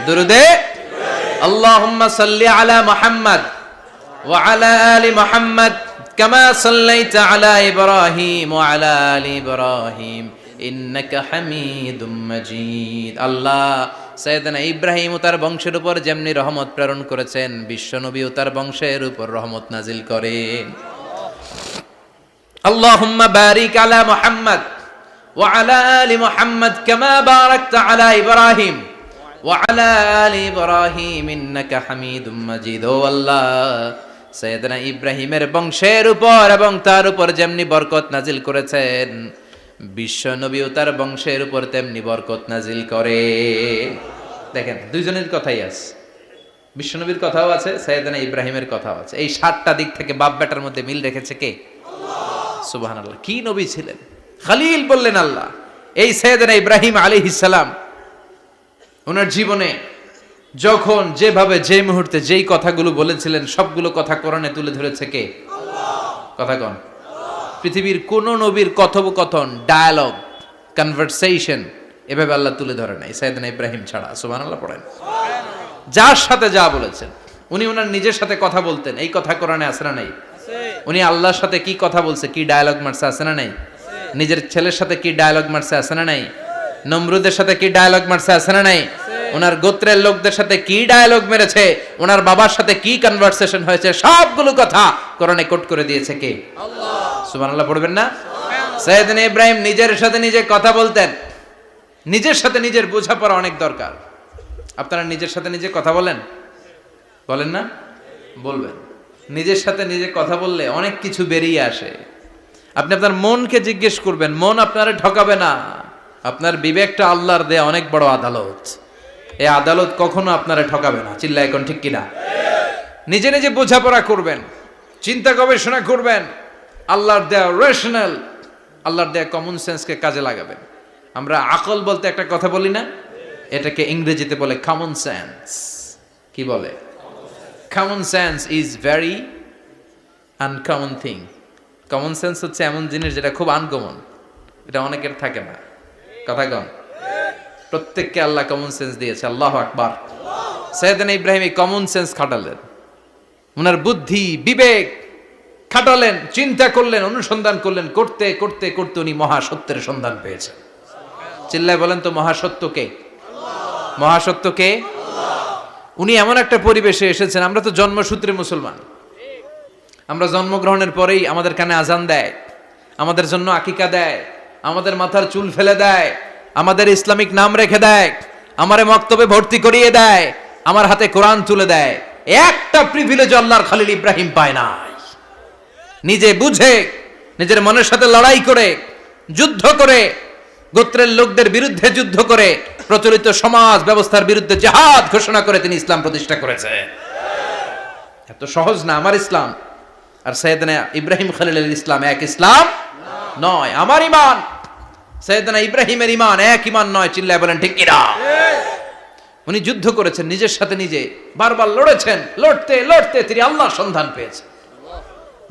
দুরুদে আল্লাহুম্মা সাল্লি আলা মুহাম্মদ ওয়া আলা আলি মুহাম্মদ কামা সাল্লাইতা আলা ইব্রাহিম ওয়া আলা আলি ইব্রাহিম ইন্নাকা হামিদুম মাজিদ। আল্লাহ সাইয়েদনা ইব্রাহিম ও তার বংশের উপর যেমনি রহমত প্রেরণ করেছেন, বিশ্বনবী ও তার বংশের উপর রহমত নাজিল করেন। আল্লাহুম্মা বারিক আলা মুহাম্মদ ওয়া আলা আলি মুহাম্মদ কামা বারাকতা আলা ইব্রাহিম ওয়া আলা আলি ইব্রাহিম ইন্নাকা হামিদুম মাজিদ। ও আল্লাহ, সাইয়েদনা ইব্রাহিমের বংশের উপর এবং তার উপর যেমনি বরকত নাজিল করেছেন, বিশ্ব নবী ও তার বংশের উপর তেমনি বরকত নাজিল করে। দেখেন, দুইজনের কথাই আছে, বিশ্ব নবীর কথাও আছে, সাইয়েদনা ইব্রাহিমের কথাও আছে। এই 7টা দিক থেকে বাপ বেটার মধ্যে মিল রেখেছে কে? সুবহানাল্লাহ। কি নবী ছিলেন! খলিল বললেন আল্লাহ। এই সাইয়েদনা ইব্রাহিম আলাইহিস সালাম ওনার জীবনে যখন যেভাবে যে মুহূর্তে যেই কথাগুলো বলেছিলেন, সবগুলো কথা কোরআনে তুলে ধরেছে কে? কথা কন। পৃথিবীর কোন নবীর কথোপকথন, ডায়ালগ, কনভারসেশন এভাবে আল্লাহ তুলে ধরে নাই সাইয়েদনা ইব্রাহিম ছাড়া। সুবহানাল্লাহ পড়েন। যার সাথে যা বলেছেন, উনি ওনার নিজের সাথে কথা বলতেন, এই কথা কোরআনে আছে না নাই? উনি আল্লাহর সাথে কি কথা বলছে, কি ডায়ালগ মারছে, আছে না নাই? নিজের ছেলের সাথে কি ডায়ালগ মারছে, আছে না নাই? নমরুদের সাথে কি ডায়ালগ মারছে, আছে না নাই? ওনার গোত্রের লোকদের সাথে কি ডায়ালগ মেরেছে, ওনার বাবার সাথে কি কনভারসেশন হয়েছে, সবগুলো কথা কোরআনে কোট করে দিয়েছে কে? আল্লাহ। সুবহানাল্লাহ পড়বেন না? সাইয়েদনা ইব্রাহিম নিজের সাথে নিজে কথা বলতেন। নিজের সাথে নিজের বোঝাপড়া অনেক দরকার। আপনারা নিজের সাথে নিজে কথা বলেন? বলেন না? বলবেন। নিজের সাথে নিজে কথা বললে অনেক কিছু বেরিয়ে আসে। আপনি আপনার মনকে জিজ্ঞেস করবেন, মন আপনারে ঠকাবে না। আপনার বিবেকটা আল্লাহর দেয়া অনেক বড় আদালত। এই আদালত কখনো আপনারে ঠকাবে না। চিল্লায় এখন ঠিক কিনা? নিজে নিজে বোঝাপড়া করবেন, চিন্তা গবেষণা করবেন, আল্লাহর দেয়া রেশনাল, আল্লাহর দেয়া কমন সেন্সকে কাজে লাগাবেন। আমরা আকল বলতে একটা কথা বলি না, এটাকে ইংরেজিতে বলে কমন সেন্স। কি বলে? Common sense is very uncommon thing. Common sense হচ্ছে এমন জিনিস যেটা খুব আনকমন, এটা অনেকের থাকে না। কথা কম। প্রত্যেককে আল্লাহ কমন সেন্স দিয়েছে। আল্লাহু আকবার। সাইয়েদনা ইব্রাহিম এই কমন সেন্স খাটালেন, ওনার বুদ্ধি বিবেক খাটালেন, চিন্তা করলেন, অনুসন্ধান করলেন, করতে করতে করতে উনি মহাসত্যের সন্ধান পেয়েছেন। চিল্লায় বলেন তো, মহাসত্য কে? মহাসত্য কে? উনি এমন একটা পরিবেশে এসেছেন, আমরা তো জন্মসূত্রে মুসলমান। আমরা জন্মগ্রহণের পরেই আমাদের কানে আজান দেয়, আমাদের জন্য আকিকা দেয়, আমাদের মাথার চুল ফেলে দেয়, আমাদের ইসলামিক নাম রেখে দেয়, আমারে মক্তবে ভর্তি করিয়ে দেয়, আমার হাতে কোরআন তুলে দেয়। একটা প্রিভিলেজ আল্লাহর খলিল ইব্রাহিম পায় নাই। নিজে বুঝে, নিজের মনের সাথে লড়াই করে, যুদ্ধ করে, গোত্রের লোকদের বিরুদ্ধে যুদ্ধ করে, প্রচলিত সমাজ ব্যবস্থার বিরুদ্ধে জিহাদ ঘোষণা করে তিনি ইসলাম প্রতিষ্ঠা করেছে। এত সহজ না আমার ইসলাম আর সাইয়েদনা ইব্রাহিম খলিলের ইসলাম এক ইসলাম নয়। আমার ঈমান সাইয়েদনা ইব্রাহিমের ঈমান এক ঈমান নয়। চিল্লায় বলেন ঠিক কিনা? উনি যুদ্ধ করেছেন, নিজের সাথে নিজে বারবার লড়েছেন। লড়তে লড়তে তিনি আল্লাহর সন্ধান পেয়েছেন।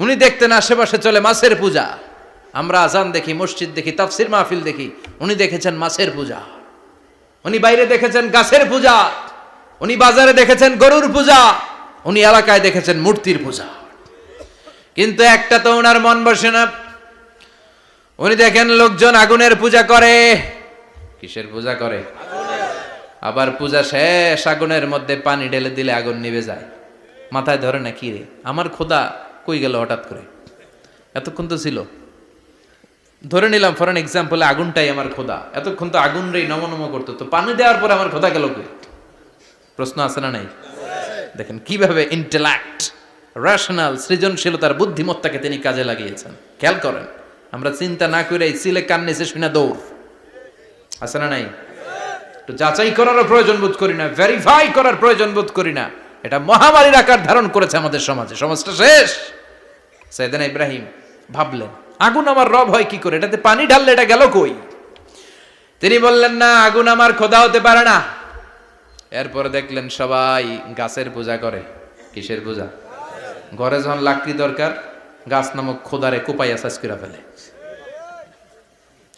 উনি দেখতেন আশেপাশে চলে মাছের পূজা। আমরা আজান দেখি, মসজিদ দেখি, তাফসির মাহফিল দেখি। উনি দেখেছেন মাছের পূজা। উনি বাইরে দেখেছেন গাছের পূজা। উনি বাজারে দেখেছেন গরুর পূজা। উনি এলাকায় দেখেছেন মূর্তির পূজা। কিন্তু একটা তো ওনার মন বসে না। উনি দেখেন লোকজন আগুনের পূজা করে। কিসের পূজা করে? আবার পূজা শেষ, আগুনের মধ্যে পানি ঢেলে দিলে আগুন নিভে যায়। মাথায় ধরে না, কি রে আমার খোদা কই গেল হঠাৎ করে? এতক্ষণ তো ছিল। ধরে নিলাম ফর এন এক্সাম্পল, আগুনটাই আমার খোদা। এতক্ষণ তো আগুন রে নম নম করতো, তো পানি দেওয়ার পরে আমার খোদা গেল কই? প্রশ্ন আছে না নাই? দেখেন কিভাবে ইন্টেলেক্ট, রেশনাল, সৃজনশীলতার বুদ্ধিমত্তাকে তিনি কাজে লাগিয়েছেন। খেয়াল করেন, আমরা চিন্তা না করে সিলে কান্নে শেষ না দৌড়। আছে না নাই? তো যাচাই করারও প্রয়োজন বোধ করি না, ভেরিফাই করার প্রয়োজন বোধ করি না। এটা মহামারীর আকার ধারণ করেছে আমাদের সমাজে। সমাজটা শেষ। সাইয়েদনা ইব্রাহিম ভাবলেন, আগুন আমার রব হয় কি করে? এটাতে পানি ঢাললে এটা গেল কই? তিনি বললেন, না, আগুন আমার খোদা হতে পারে না। এরপরে দেখলেন সবাই গাছের পূজা করে। কিসের পূজা? ঘরে যখন লাকড়ি দরকার, গাছ নামক খোদারে কোপাইয়া সাজ করে ফেলে।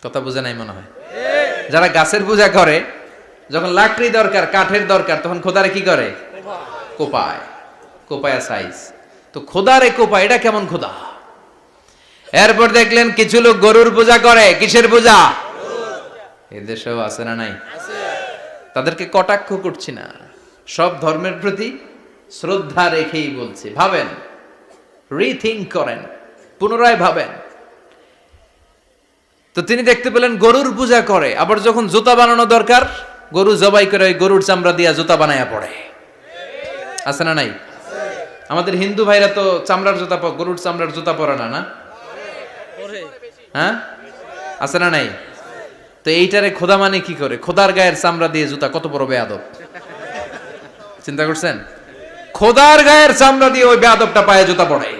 কথা বুঝে নাই মনে হয়? যারা গাছের পূজা করে, যখন লাকড়ি দরকার, কাঠের দরকার, তখন খোদারে কি করে? কোপায়, কোপায়া সাইজ। তো খোদারে কোপায়, এটা কেমন খোদা? এরপর দেখলেন কিছু লোক গরুর পূজা করে। কিসের পূজা? এদেশেও আছে না নাই? তাদেরকে কটাক্ষ করছি না, সব ধর্মের প্রতি শ্রদ্ধা রেখেই বলছি। ভাবেন, রিথিঙ্ক করেন, পুনরায় ভাবেন। তো তিনি দেখতে পেলেন গরুর পূজা করে, আবার যখন জুতা বানানো দরকার, গরু জবাই করে ওই গরুর চামড়া দিয়া জুতা বানায়া পড়ে। আছে না নাই? আমাদের হিন্দু ভাইরা তো চামড়ার জুতা, গরুর চামড়ার জুতা পরে না, না? হ্যাঁ, আছে না নাই? তো এইটারে খোদা মানে কি করে? খোদার গায়ের চামড়া দিয়ে জুতা, কত বড় বেয়াদব! চিন্তা করছেন? খোদার গায়ের চামড়া দিয়ে ওই বেয়াদবটা পায়ে জুতা পড়ে।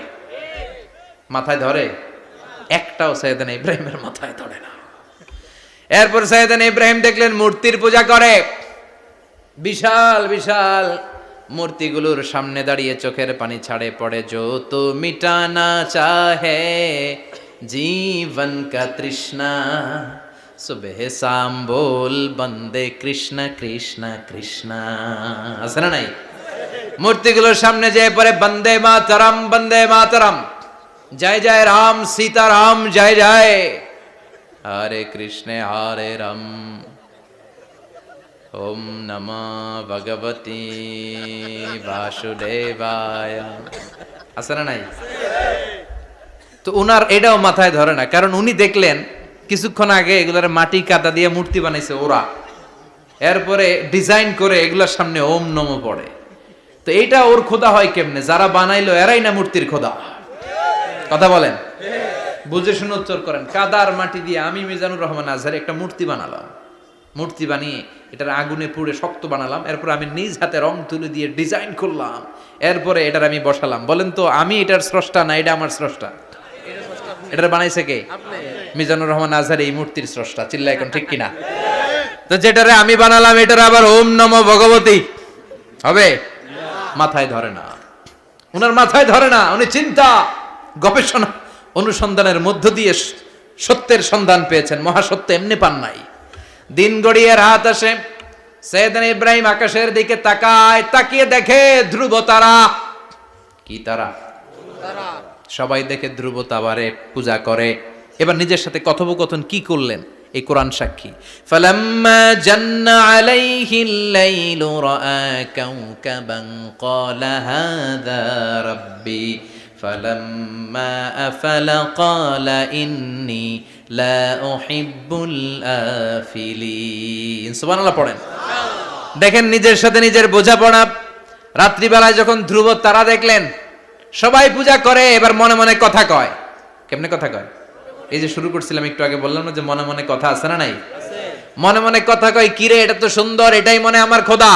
মাথায় ধরে? একটাও সাইয়েদনা ইব্রাহিমের মাথায় ধরে না। এরপর সাইয়েদনা ইব্রাহিম দেখলেন মূর্তির পূজা করে। বিশাল বিশাল মূর্তিগুলোর সামনে দাঁড়িয়ে চোখের পানি ছাড়ে পড়ে। যো তো মিটানা চাহে জীবন কা তৃষ্ণা, সুবহ শাম বল বন্দে কৃষ্ণ কৃষ্ণ কৃষ্ণ। আছে না নাই? মূর্তিগুলোর সামনে যেয়ে পড়ে বন্দে মাতরম, বন্দে মাতরম, জয় জয় রাম সীতারাম, জয় জয় হরে কৃষ্ণ হরে রাম, ওম নমঃ ভগবতে বাসুদেবায়। আছে না নাই? তো উনার এটাও মাথায় ধরে না, কারণ উনি দেখলেন কিছুক্ষণ আগে এগুলোর মাটি কাদা দিয়ে মূর্তি বানাইছে ওরা, এরপরে ডিজাইন করে এগুলোর সামনে ওম নমঃ পড়ে। তো এইটা ওর খোদা হয় কেমনে? যারা বানাইলো এরাই না মূর্তির খোদা। কথা বলেন, বুঝে শুনে উত্তর করেন। কাদার মাটি দিয়ে আমি মিজানুর রহমান আজহারি একটা মূর্তি বানালাম, মূর্তি বানিয়ে এটার আগুনে পুড়ে শক্ত বানালাম, এরপর আমি নিজ হাতে রং তুলে দিয়ে ডিজাইন করলাম, এরপরে এটার আমি বসালাম। বলেন তো আমি এটার স্রষ্টা না এটা আমার স্রষ্টা? এটার বানাইছে কে? মিজানুর রহমান আজহারি এই মূর্তির স্রষ্টা। চিল্লা এখন ঠিক কিনা? তো যেটারে আমি বানালাম এটার আবার ওম নমঃ ভগবতী হবে? মাথায় ধরে না, উনার মাথায় ধরে না। উনি চিন্তা গবেষণা অনুসন্ধানের মধ্য দিয়ে সত্যের সন্ধান পেয়েছেন। মহাসত্য এমনি পান নাই। দিন গড়িয়ে রাত আসে, সাইয়েদনা ইব্রাহিম আকাশের দিকে তাকায়, তাকিয়ে দেখে ধ্রুব তারা। কি তারা? সবাই দেখে ধ্রুব তারারে পূজা করে। এবার নিজের সাথে কথোপকথন কি করলেন এই কোরআন সাক্ষী। ফালাম্মা জান্না আলাইহিল লাইলু রাআ কাওকাবান ক্বালা হাযা রাব্বি ফালাম্মা আফালা ক্বালা ইন্নী লা উহিব্বুল আফিলিন। সুবহানাল্লাহ পড়েন। দেখেন নিজের সাথে নিজের বোঝাপড়া। রাত্রিবেলায় যখন ধ্রুব তারা দেখলেন, সবাই পূজা করে, এবার মনে মনে কথা কয়। কেমনে কথা কয়? এই যে শুরু করছিলাম একটু আগে, বললাম না যে মনে মনে কথা আছে না নাই? মনে মনে কথা কয়, কিরে এটা তো সুন্দর, এটাই মনে আমার খোদা।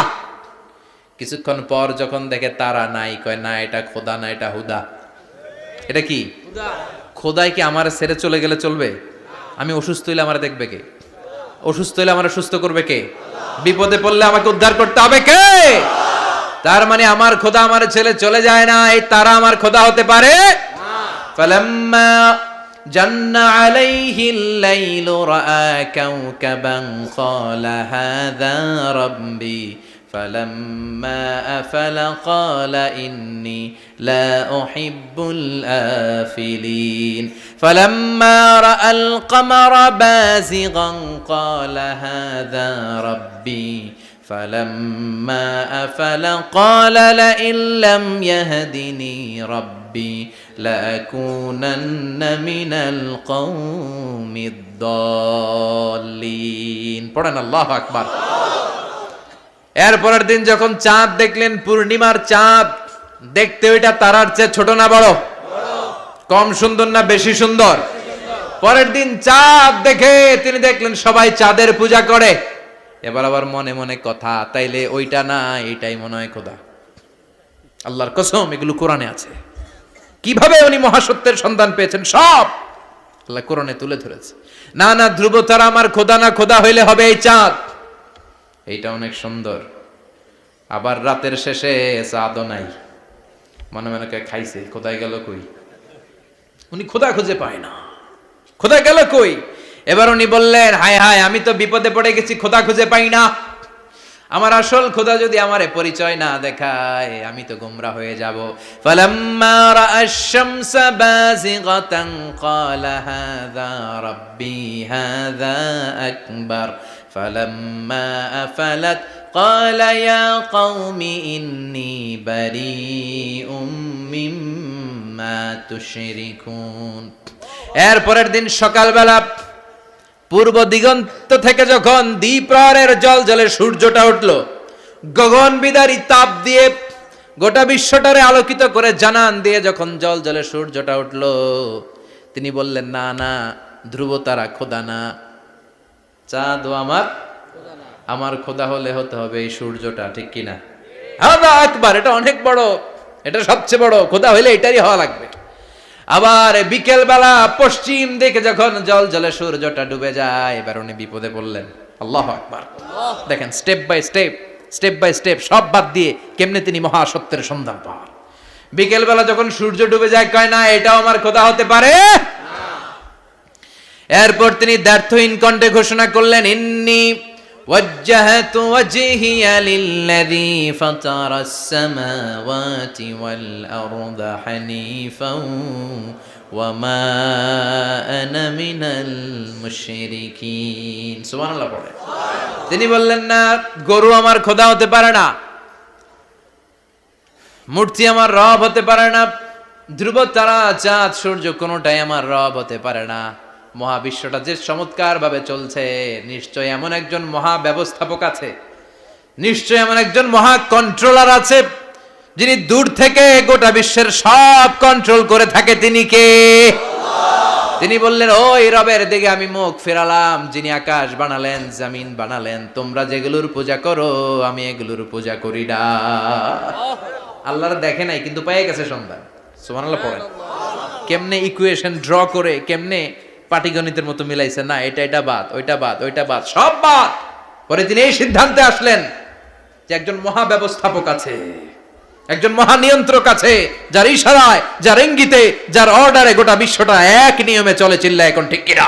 কিছুক্ষণ পর যখন দেখে তারা নাই, কয় না এটা খোদা না, এটা হুদা। এটা কি? খোদাই কি আমার ছেড়ে চলে গেলে চলবে? আমি অসুস্থ হইলে আমার দেখবে কে? অসুস্থ হইলে আমার সুস্থ করবে কে? বিপদে পড়লে আমাকে উদ্ধার করতে হবে কে? তার মানে আমার খোদা আমার ছেলে চলে যায় না, এই তারা আমার খোদা হতে পারে? ফালাম্মা জান্না আলাইহিল লাইলু রাআ কাওকাবান ক্বালা হাযা রাব্বি ফালাম্মা আফালা ক্বালা ইন্নী লা উহিব্বুল আফিলিন ফালাম্মা রাআল কমারা বাযিগান ক্বালা হাযা রাব্বি فلما أفل قال لئن لم يهدني ربي لأكونن من القوم الضالين পড়েন আল্লাহু আকবার। এরপরের দিন যখন চাঁদ দেখলেন, পূর্ণিমার চাঁদ, দেখতে ওইটা তারার চেয়ে ছোট না বড়? কম সুন্দর না বেশি সুন্দর? পরের দিন চাঁদ দেখে তিনি দেখলেন সবাই চাঁদের পূজা করে। এবার আবার মনে মনে কথা, তাইলে ওইটা না এইটাই মনে হয় খোদা। আল্লাহর কসম এগুলো কোরআনে আছে। কিভাবে উনি মহাসত্যের সন্ধান পেয়েছেন সব আল্লাহ কোরআনে তুলে ধরেছে। না না, ধ্রুব তারা আমার খোদা না, খোদা হইলে হবে এই চাঁদ। এইটা অনেক সুন্দর। আবার রাতের শেষে চাঁদও নাই, মনে মনে খাইছে, খোদাই গেল কই? উনি খোদা খুঁজে পায় না, খোদা গেল কই? এবার উনি বললেন, হায় হায়, আমি তো বিপদে পড়ে গেছি, খোদা খুঁজে পাই না। আমার আসল খোদা যদি আমারে পরিচয় না দেখায়, আমি তো গোমরা হয়ে যাব। ফালাম্মা রাআশ শামসা বাযিগাতান ক্বালা হাযা রাব্বি হাযা আকবার ফালাম্মা আফালাত ক্বালা ইয়া কওমি ইন্নী বারীউম মিম্মা তুশরিকুন। এর পরের দিন সকালবেলা পূর্ব দিগন্ত থেকে যখন দ্বিপ্রহরের জলে সূর্যটা উঠল, গগন বিদারী তাপ দিয়ে গোটা বিশ্বটারে আলোকিত করে জানান দিয়ে যখন জলে সূর্যটা উঠল, তিনি বললেন, না না, ধ্রুব তারা খোদা না, চাঁদ আমার খোদা হলে হতে হবে এই সূর্যটা, ঠিক কিনা? হাযা আকবার, এটা অনেক বড়, এটা সবচেয়ে বড়, খোদা হইলে এটারই হওয়া লাগবে। আবার বিকেল বেলা পশ্চিম দিকে যখন জলে সূর্যটা ডুবে যায়, এবার উনি বিপদে পড়লেন। আল্লাহু আকবার। দেখেন, স্টেপ বাই স্টেপ সব বাদ দিয়ে কেমনে তিনি মহাসত্যের সন্ধান পান। বিকেল বেলা যখন সূর্য ডুবে যায়, কয় না, এটাও আমার খোদা হতে পারে। এরপর তিনি দ্ব্যর্থহীন কণ্ঠে ঘোষণা করলেন, ইন্নী ওয়াজ্জাহতু ওয়াজহিয়া লিল্লাযী ফাতারাস সামাওয়াতি ওয়াল আরদা হানিফাও ওয়া মা আনা মিনাল মুশরিকিন। সুবহানাল্লাহ পড়ে। তিনি বললেন, না, গরু আমার খোদা হতে পারে না, মূর্তি আমার রব হতে পারে না, ধ্রুব তারা, চাঁদ, সূর্য কোনোটাই আমার রব হতে পারে না। মহাবিশ্বটা যে চমৎকার ভাবে চলছে, নিশ্চয় এমন একজন মহা ব্যবস্থাপক আছে, নিশ্চয় এমন একজন মহা কন্ট্রোলার আছে, যিনি দূর থেকে গোটা বিশ্বের সব কন্ট্রোল করে থাকে। তিনি কে? তিনি বললেন, ওই রবের দিকে আমি মুখ ফেরালাম, যিনি আকাশ বানালেন, জমিন বানালেন। তোমরা যেগুলোর পূজা করো, আমি এগুলোর পূজা করি না। আল্লাহর দেখে নাই, কিন্তু পেয়ে গেছে সন্ধান। সুবহানাল্লাহ পড়েন। কেমনে ইকুয়েশন ড্র করে, কেমনে পাটিগণিতের মতো মিলাইছে, না এটা বাদ, ওইটা বাদ, ওইটা বাদ, সব বাদ। পরে তিনি এই সিদ্ধান্তে আসলেন যে একজন মহা ব্যবস্থাপক আছে, একজন মহা নিয়ন্ত্রক আছে, যার ইশারায়, যার ইঙ্গিতে, যার অর্ডারে গোটা বিশ্বটা এক নিয়মে চলে। চিল্লায় এখন ঠিক কিনা?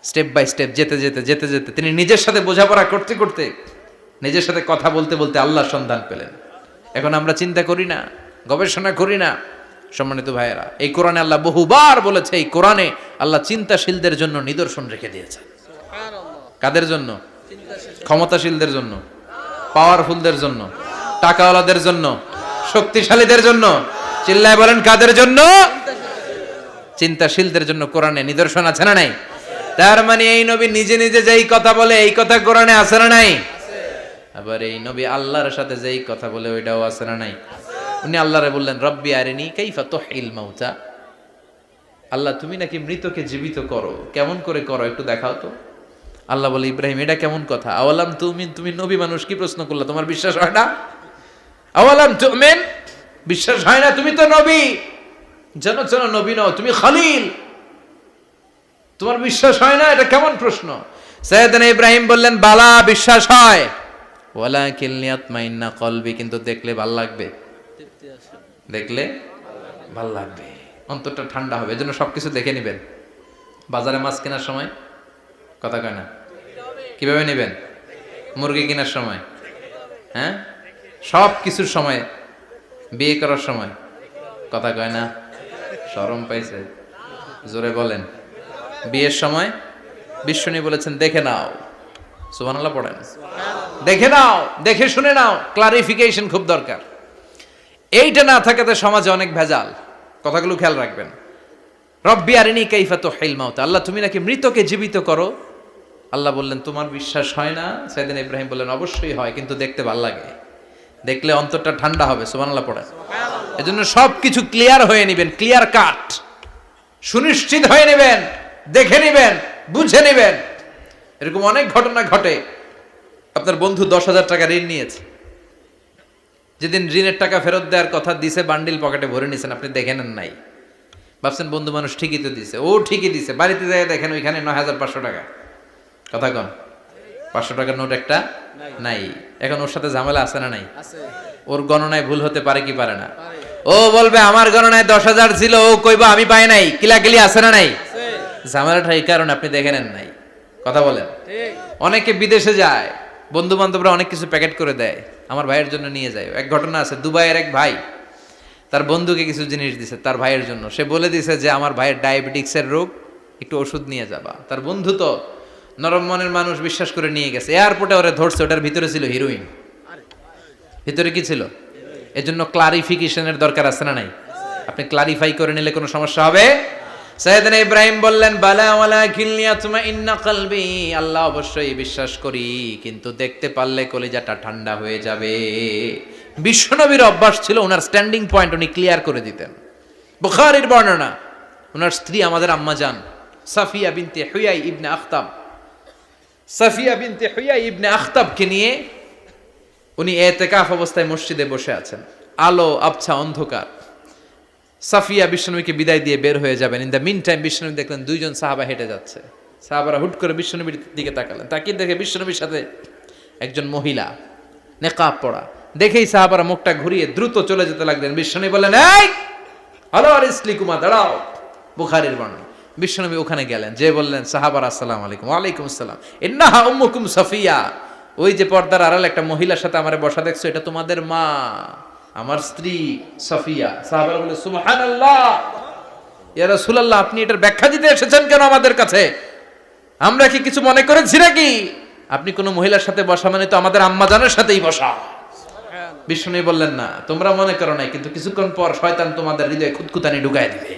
স্টেপ বাই স্টেপ যেতে যেতে তিনি নিজের সাথে বোঝাপড়া করতে করতে, নিজের সাথে কথা বলতে বলতে আল্লাহর সন্ধান পেলেন। এখন আমরা চিন্তা করি না, গবেষণা করি না। সম্মানিত ভাইয়েরা, এই কোরআনে আল্লাহ বহুবার বলেছে, এই কোরআনে আল্লাহ চিন্তাশীলদের জন্য নিদর্শন রেখে দিয়েছেন। কাদের জন্য? ক্ষমতাশীলদের জন্য, পাওয়ারফুলদের জন্য, টাকাওয়ালাদের জন্য, শক্তিশালীদের জন্য। চিল্লায় বলেন, কাদের জন্য? চিন্তাশীলদের জন্য কোরআনে নিদর্শন আছে না নাই? তার মানে এই নবী নিজে নিজে যেই কথা বলে, এই কথা কোরআনে আছে না নাই? আবার এই নবী আল্লাহর সাথে যেই কথা বলে, ওইটাও আছে না নাই? উনি আল্লাহরে বললেন, রব্বি আরিনি কাইফা তুহিল মাউতা। আল্লাহ, তুমি নাকি মৃতকে জীবিত করো, কেমন করে করো একটু দেখাও তো। আল্লাহ বলে, ইব্রাহিম, এটা কেমন কথা? আওয়ালাম তুমিন, তুমি নবী মানুষ, কি প্রশ্ন করলা? তোমার বিশ্বাস হয় না? আওয়ালাম তুমিন, বিশ্বাস হয় না? তুমি তো নবী, জানো নবী নও, তুমি খলিল, তোমার বিশ্বাস হয় না? এটা কেমন প্রশ্ন? সাইয়েদনা ইব্রাহিম বললেন, বালা, বিশ্বাস হয়, ওয়ালাকিন লিয়াতমাইন্না কলবি, কিন্তু দেখলে ভাল লাগবে, দেখলে ভাল লাগবে, অন্তরটা ঠান্ডা হবে। এজন্য সবকিছু দেখে নেবেন। বাজারে মাছ কেনার সময় কথা কয় না, কিভাবে নেবেন? মুরগি কেনার সময়, হ্যাঁ, সব কিছুর সময়, বিয়ে করার সময় কথা কয় না, শরম পাইছে, জোরে বলেন। বিয়ের সময় বিশ্বনবী বলেছেন, দেখে নাও। সুবহানাল্লাহ পড়েন। দেখে নাও, দেখে শুনে নাও, ক্লারিফিকেশন খুব দরকার। এইটা না থাকাতে সমাজে অনেক ভেজাল। কথাগুলো খেয়াল রাখবেন। রব্বি আরিনি কাইফা তুহিল মাউতা, আল্লাহ, তুমি নাকি মৃতকে জীবিত করো। আল্লাহ বললেন, তোমার বিশ্বাস হয় না? সাইয়েদনা ইব্রাহিম বললেন, অবশ্যই হয়, কিন্তু দেখতে ভালো লাগে, দেখলে অন্তরটা ঠান্ডা হবে। সুবহানাল্লাহ পড়েন। এজন্য সবকিছু ক্লিয়ার হয়ে নেবেন, ক্লিয়ার কাট, সুনিশ্চিত হয়ে নেবেন, দেখে নেবেন, বুঝে নেবেন। এরকম অনেক ঘটনা ঘটে। আপনার বন্ধু 10,000 টাকা ঋণ নিয়েছে, যেদিন ঋণের টাকা ফেরত দেওয়ার কথা দিছে, বান্ডিল পকেটে ভরে নিয়েছেন, আপনি দেখে নেন নাই, ভাবছেন বন্ধু মানুষ ঠিকই তো দিছে। ও ঠিকই দিছে, বাড়িতে যায় দেখেন ওইখানে 9,500 টাকা। কথা কন, 500 টাকার নোট একটা নাই। এখন ওর সাথে ঝামেলা আছে না নাই? ওর গণনায় ভুল হতে পারে কি পারে না? ও বলবে আমার গণনায় 10,000 ছিল, ও কইবা আমি পাই নাই, কিলাকিলি আছে না নাই? ঝামেলাটা এই কারণে আপনি দেখে নেন নাই, কথা বলেন। অনেকে বিদেশে যায়, বন্ধু বান্ধবরা অনেক কিছু প্যাকেট করে দেয়, আমার ভাইয়ের জন্য নিয়ে যায়। এক ঘটনা আছে, দুবাইয়ের এক ভাই তার বন্ধুকে কিছু জিনিস দিছে তার ভাইয়ের জন্য। সে বলে দিছে যে আমার ভাইয়ের ডায়াবেটিক্সের রোগ, একটু ওষুধ নিয়ে যাবা। তার বন্ধু তো নরম মনের মানুষ, বিশ্বাস করে নিয়ে গেছে। এয়ারপোর্টে ওরা ধরছে, ওটার ভিতরে ছিল হিরোইন। ভিতরে কি ছিল? এজন্য ক্লারিফিকেশনের দরকার আছে না নাই? আপনি ক্লারিফাই করে নিলে কোনো সমস্যা হবে? সাইয়েদনা ইব্রাহিম বললেন, বালা ওয়ালাকিন লিয়াতমাইন্না কলবি, আল্লাহ অবশ্যই বিশ্বাস করি, কিন্তু দেখতে পারলে কলিজাটা ঠান্ডা হয়ে যাবে। বিশ্বনবীর অভ্যাস ছিল, ওনার স্ট্যান্ডিং পয়েন্ট উনি ক্লিয়ার করে দিতেন। বুখারীর বর্ণনা, ওনার স্ত্রী আমাদের আম্মা জান সাফিয়া বিনতে হুয়াই ইবনে আখতাব, সাফিয়া বিনতে হুয়াই ইবনে আখতাবকে নিয়ে উনি ইতিকাফ অবস্থায় মসজিদে বসে আছেন। আলো আবছা অন্ধকার। সাফিয়া বিশ্বনবীকে বিদায় দিয়ে বের হয়ে যাবেন। ইন দ্য মিন টাইম বিশ্বনবী দেখলেন দুইজন সাহাবা হেঁটে যাচ্ছে। সাহাবারা হুট করে বিশ্বনবীর দিকে তাকালেন, তাকিয়ে দেখে বিশ্বনবীর সাথে একজন মহিলা, নেকাব পরা। দেখেই সাহাবারা মুখটা ঘুরিয়ে দ্রুত চলে যেতে লাগলেন। বিশ্বনবী বললেন, এই হ্যালো আরিসলিকুমা, দাঁড়াও। বুখারীর বর্ণনা। বিশ্বনবী ওখানে গেলেন, যে বললেন, সাহাবারা আসসালামু আলাইকুম। ওয়ালাইকুম আসসালাম। ইন্নাহা উম্মুকুম সাফিয়া, ওই যে পর্দার আড়াল একটা মহিলার সাথে আমারে বসা দেখছো, এটা তোমাদের মা, আমার স্ত্রী সাফিয়া। সাহাবারা বলে, সুবহানাল্লাহ, ইয়া রাসূলুল্লাহ, আপনি এটার ব্যাখ্যা দিতে এসেছেন কেন আমাদের কাছে? আমরা কি কিছু মনে করেছি নাকি? আপনি কোনো মহিলার সাথে বসা মানে তো আমাদের আম্মা জানের সাথেই বসা। বিষ্ণু বললেন, না, তোমরা মনে করো নাই, কিন্তু কিছুক্ষণ পর শয়তান তোমাদের হৃদয়ে খুঁতখুঁতানি ঢুকায় দিবে।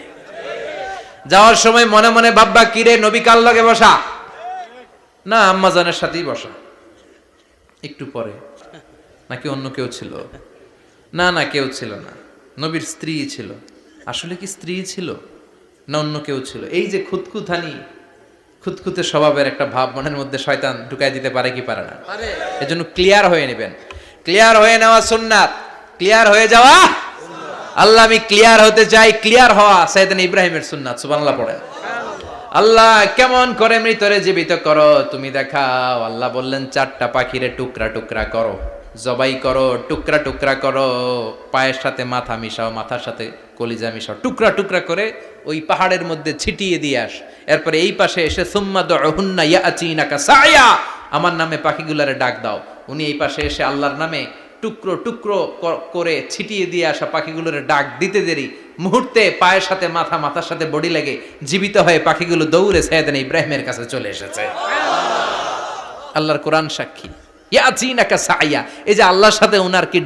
যাওয়ার সময় মনে মনে ভাববা, কিরে নবী কার লগে বসা? না, আম্মা জানের সাথেই বসা। একটু পরে, নাকি অন্য কেউ ছিল? না না, কেউ ছিল না, নবীর স্ত্রী ছিল। আসলে কি স্ত্রী ছিল না অন্য কেউ ছিল? এই যে খুঁতখুঁতানি, খুঁতখুঁতে স্বভাবের একটা ভাব মনের মধ্যে শয়তান ঢুকাই দিতে পারে কি পারে না? এজন্য ক্লিয়ার হয়ে নেবেন। ক্লিয়ার হয়ে নেওয়া সুন্নাত, ক্লিয়ার হয়ে যাওয়া। আল্লাহ, আমি ক্লিয়ার হতে চাই, ক্লিয়ার হওয়া সাইয়েদনা ইব্রাহিমের সুন্নাত। সুবহানাল্লাহ পড়েন। আল্লাহ, কেমন করে মৃতরে জীবিত করো তুমি দেখাও। আল্লাহ বললেন, 4টা পাখিরে টুকরা টুকরা করো, জবাই করো, টুকরা টুকরা করো, পায়ের সাথে মাথা মিশাও, মাথার সাথে কলিজা মিশাও, টুকরা টুকরা করে ওই পাহাড়ের মধ্যে ছিটিয়ে দিয়ে আস। এরপরে এই পাশে এসে সুম্মা দুহুন্না ইয়াতিনাকা সায়া, আমার নামে পাখিগুলারে ডাক দাও। উনি এই পাশে এসে আল্লাহর নামে টুকরো টুকরো করে ছিটিয়ে দিয়ে আসা পাখিগুলোর ডাক দিতে দেরি, মুহূর্তে পায়ের সাথে মাথা, মাথার সাথে বডি লেগে জীবিত হয়ে পাখিগুলো দৌড়ে সাইয়েদনা ইব্রাহিমের কাছে চলে এসেছে। আল্লাহর কোরআন সাক্ষী। ইয়াতিনাকা সায়া, এই যে আল্লাহর সাথে উনার কি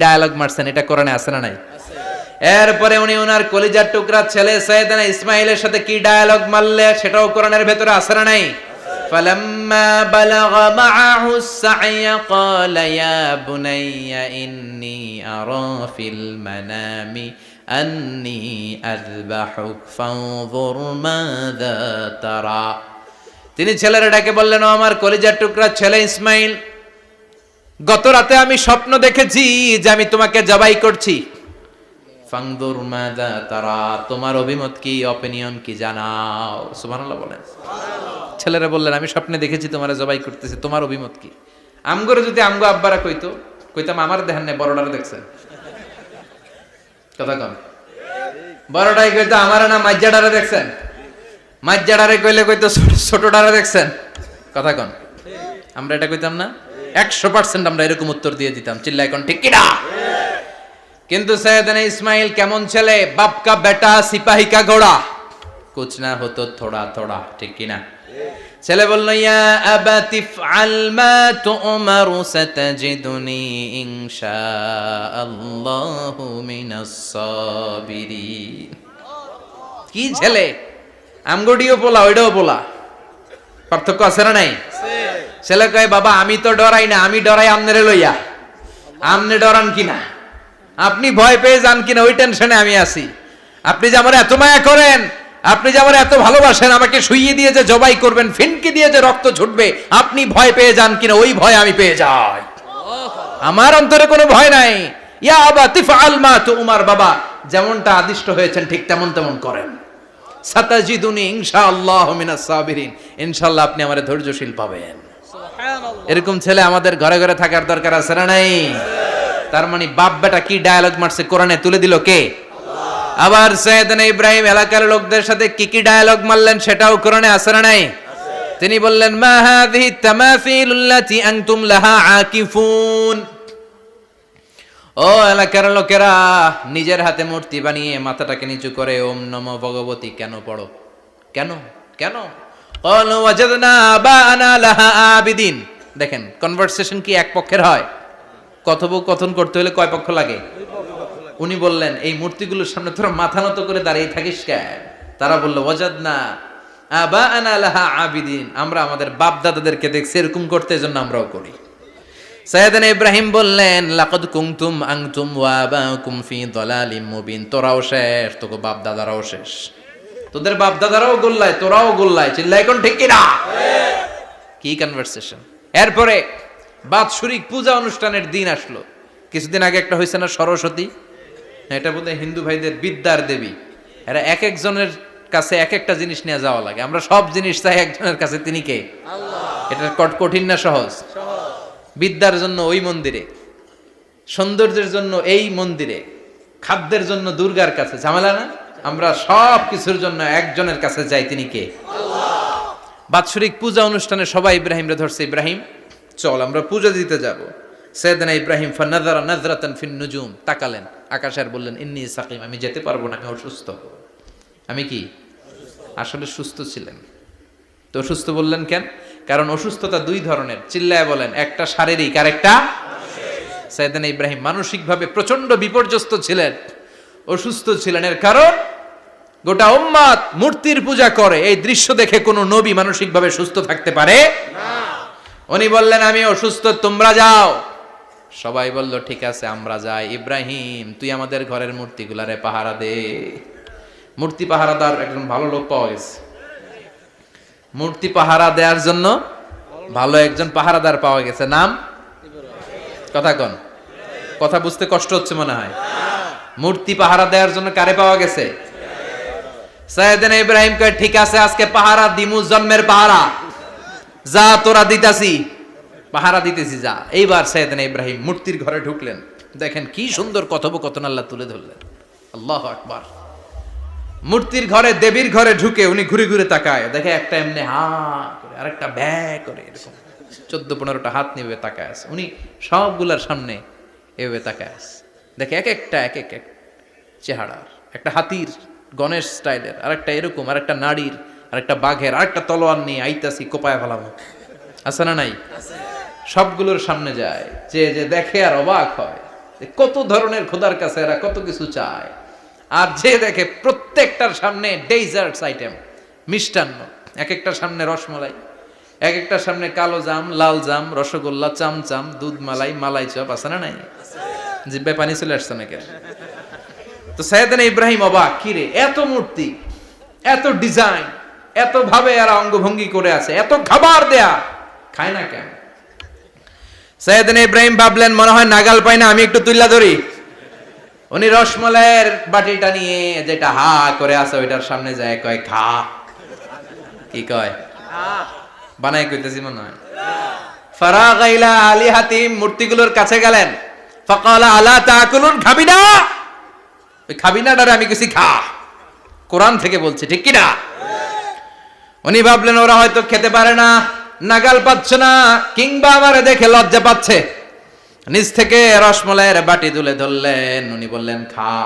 ডায়ালগ মারছেন, এটা কোরআনে আছে না নাই? এরপরে উনি ওনার কলিজার টুকরা ছেলে সাইয়েদনা ইসমাইলের সাথে কি ডায়ালগ মারলে, সেটাও কোরআনের ভেতরে আছে না নাই? فلما بلغ معه السعي قال يا بني إني أرى في المنام أني أذبحك فانظر ماذا ترى। তিনি ছেলের ডাকে বললেন, ও আমার কলিজার টুকরা ছেলে ইসমাইল, গত রাতে আমি স্বপ্ন দেখেছি যে আমি তোমাকে জবাই করছি। ফানজুর মাযা তারা, তোমার অভিমত কি, অপিনিয়ন কি জানাও। সুবহানাল্লাহ বলেন। ছেলেরা বললেন, আমি স্বপ্নে দেখেছি তোমারে জবাই করতেছি, তোমার অভিমত কি? আমগরে যদি আমগো আব্বারা কইতাম আমার দেখেন না, বড়ডারে দেখছেন। কথা কম, বড়টাই কইতো আমার না, মাজ্জাডারে দেখছেন। মাজ্জাডারে কইলে কইতো ছোটডারে দেখছেন। কথা কন, আমরা এটা কইতাম না? 100% আমরা এরকম উত্তর দিয়ে দিতাম, চিল্লায় কোন ঠিক কিনা? কিন্তু সাইয়েদনা ইসমাইল কেমন ছেলে, বাপ কা বেটা সিপাহী কা ঘোড়া, কুছ না হতো থোড়া থোড়া, ঠিক কিনা? ছেলে বলল, ইয়া আবাতি ফআল মা তুমারু সাতাজিদুনি ইনশাআল্লাহু মিনাস সাবিরিন। কি ছেলে, আমগডিও পোলা ওইটাও পোলা, পার্থক্য আছে না নাই? ছেলে কয়, বাবা আমি তো ডরাই না, আমি ডরাই আমনেরে লইয়া। আমনে ডরান কিনা, আপনি ভয় পেয়ে যান কিনা, ওই টেনশনে আমি আছি। আপনি যে আমার এত মায়া করেন, আপনি যে আমার এত ভালোবাসেন, আমাকে শুইয়ে দিয়ে যে জবাই করবেন, ফিনকি দিয়ে যে রক্ত ছুটবে, আপনি ভয় পেয়ে যান কিনা, ওই ভয় আমি পেয়ে যাই। আমার অন্তরে কোনো ভয় নাই। ইয়া আবাতি ফাআল মা তুমার, বাবা যেমনটা আদিষ্ট হয়েছেন ঠিক তেমন তেমন করেন। সাতাজিদুনি ইনশাআল্লাহু মিনাস সাবিরিন, ইনশাআল্লাহ আপনি আমারে ধৈর্যশীল পাবেন। সুবহানাল্লাহ। এরকম ছেলে আমাদের ঘরে ঘরে থাকার দরকার আছে না নাই? তার মানে বাপ বেটা কি ডায়ালগ মারছে কোরআনে তুলে দিল কে? আল্লাহ। আবার সাইয়েদনা ইব্রাহিম এলাকার লোকদের সাথে কি কি ডায়ালগ মারলেন সেটাও কোরআনে আছে না নাই? তিনি বললেন, মা হাযিহি তামাসিলুল্লাতী আনতুম লাহা আকিফুন। ও এলাকার লোকেরা, নিজের হাতে মূর্তি বানিয়ে মাথাটাকে নিচু করে ওম নমো ভগবতী কেন পড়ো? কেন কেন? ক্বালু ওয়াজাদনা আবানা লাহা আবিদিন। দেখেন, কনভারসেশন কি এক পক্ষের হয়? কথোপকথন করতে হলে কয় পক্ষ লাগে? উনি বললেন, এই মূর্তিগুলোর সামনে তোরা মাথা নত করে দাঁড়িয়ে থাকিস কেন? তারা বলল, ওয়াজাদনা আবানা লাহা আবিদিন, আমরা আমাদের বাপ দাদাদেরকে দেখছি এরকম করতে, এজন্য আমরাও করি। সাইয়েদনা ইব্রাহিম বললেন, লাকাদ কুনতুম আনতুম ওয়া আবাকুম ফি দালালিম মুবিন। তোরাও শেষ, তোকে বাপ দাদারাও শেষ, তোদের বাপ দাদারাও গোল্লায়, তোরাও গোল্লায়। চিল্লাই কোন ঠিক কিনা? কি কনভারসেশন! এরপরে বাৎসরিক পূজা অনুষ্ঠানের দিন আসলো। কিছুদিন আগে একটা হয়েছে না, সরস্বতী? এটা বোধহয় হিন্দু ভাইদের বিদ্যার দেবী। এরা এক একজনের কাছে এক একটা জিনিস নিয়ে যাওয়া লাগে। আমরা সব জিনিস চাই একজনের কাছে, তিনি কে? আল্লাহ। এটা কঠিন না সহজ? বিদ্যার জন্য ওই মন্দিরে, সৌন্দর্যের জন্য এই মন্দিরে, খাদ্যের জন্য দুর্গার কাছে, ঝামেলা না? আমরা সব কিছুর জন্য একজনের কাছে যাই, তিনি কে? আল্লাহ। বাৎসরিক পূজা অনুষ্ঠানে সবাই ইব্রাহিমরে ধরছে, ইব্রাহিম চল আমরা পূজা দিতে যাব। সাইয়েদনা ইব্রাহিম ফানাযারা নাযরাতান ফিন নুজুম, তাকালেন আকাশে আর বললেন, ইন্নী সাকিম, আমি যেতে পারবো না, আমি অসুস্থ। আমি কি? আসলে সুস্থ ছিলেন তো। অসুস্থ বললেন কেন? কারণ অসুস্থতা দুই ধরনের, চিল্লায় বলেন। একটা শারীরিক, আর একটা মানসিক। সাইয়েদনা ইব্রাহিম মানসিকভাবে প্রচন্ড বিপর্যস্ত ছিলেন, অসুস্থ ছিলেন। এর কারণ গোটা উম্মাত মূর্তির পূজা করে, এই দৃশ্য দেখে কোনো নবী মানসিকভাবে সুস্থ থাকতে পারে না। উনি বললেন, আমি অসুস্থ, তোমরা যাও। সবাই বলল, ঠিক আছে আমরা যাই। ইব্রাহিম, তুই আমাদের ঘরের মূর্তিগুলারে পাহারা দে। মূর্তি পাহারাদার একজন ভালো লোক পাওয়া গেছে। মূর্তি পাহারা দেওয়ার জন্য ভালো একজন পাহারাদার পাওয়া গেছে। নাম? কথা কন, কথা বুঝতে কষ্ট হচ্ছে মনে হয়। মূর্তি পাহারা দেওয়ার জন্য কারে পাওয়া গেছে? সাইয়েদনা ইব্রাহিম কয়, ঠিক আছে আজকে পাহারা দিমু, জন্মের পাহারা। যা তোরা দিতাছি, পাহারা দিতেছি, যা। এইবার সাইয়েদনা ইব্রাহিম মূর্তির ঘরে ঢুকলেন। দেখেন কি সুন্দর কথোপকথন আল্লাহ তুলে ধরলেন। আল্লাহু আকবার। মূর্তির ঘরে, দেবীর ঘরে ঢুকে উনি ঘুরে ঘুরে তাকায়, দেখে একটা এমনি হা করে, আরেকটা ব্যা করে, এরকম 14-15টা হাত নিয়ে তাকায় আছে। উনি সবগুলার সামনে এভাবে তাকায় আছে, দেখে এক একটা এক এক চেহারার, একটা হাতির গণেশ স্টাইলের, আরেকটা এরকম, আরেকটা নারীর, আরেকটা বাঘের, আরেকটা তলোয়ার নিয়ে আইতাছি, কোপায় ফেলাবো। আছে না নাই? সবগুলোর সামনে যায়, যে যে দেখে আর অবাক হয়, কত ধরনের খোদার কাছে এরা কত কিছু চায়। আর যে দেখে প্রত্যেকটার সামনে ডেজার্টস আইটেম, মিষ্টান্ন, এক একটার সামনে রসমালাই, এক একটার সামনে কালো জাম, লাল জাম, রসগোল্লা, চামচাম, দুধ মালাই, মালাই চপ। আছে না নাই? জিব্বে পানি চলে আসছে নাকি? তো সাইয়েদনা ইব্রাহিম অবাক, কিরে এত মূর্তি, এত ডিজাইন, এত ভাবে এরা অঙ্গভঙ্গি করে আছে, এত খাবার দেয়া, খায় না কেন? সাইয়েদনা ইব্রাহিম ভাবলেন, মনে হয় নাগাল পাই না, আমি একটু তুল্লা ধরি। উনি রসমালাইয়ের বাটিটা নিয়ে, যেটা হা করে আছে, ওইটার সামনে যায়, কয় খা। কি কয়? বানাই কইতেছি মনে হয়। ফারাগা ইলা আলিহাতিম, মূর্তিগুলোর কাছে গেলেন। ফাকালা আলা তাকুলুন, খাবি না? ওই খাবি না ডারে আমি কিছু খা, কোরআন থেকে বলছি, ঠিক কি না? উনি ভাবলেন ওরা হয়তো খেতে পারে না, নাগাল পাচ্ছে না, কিংবা আমারে দেখে লজ্জা পাচ্ছে। নিজ থেকে রসমালাইয়ের বাটি তুলে ধরলেন। উনি বললেন খা,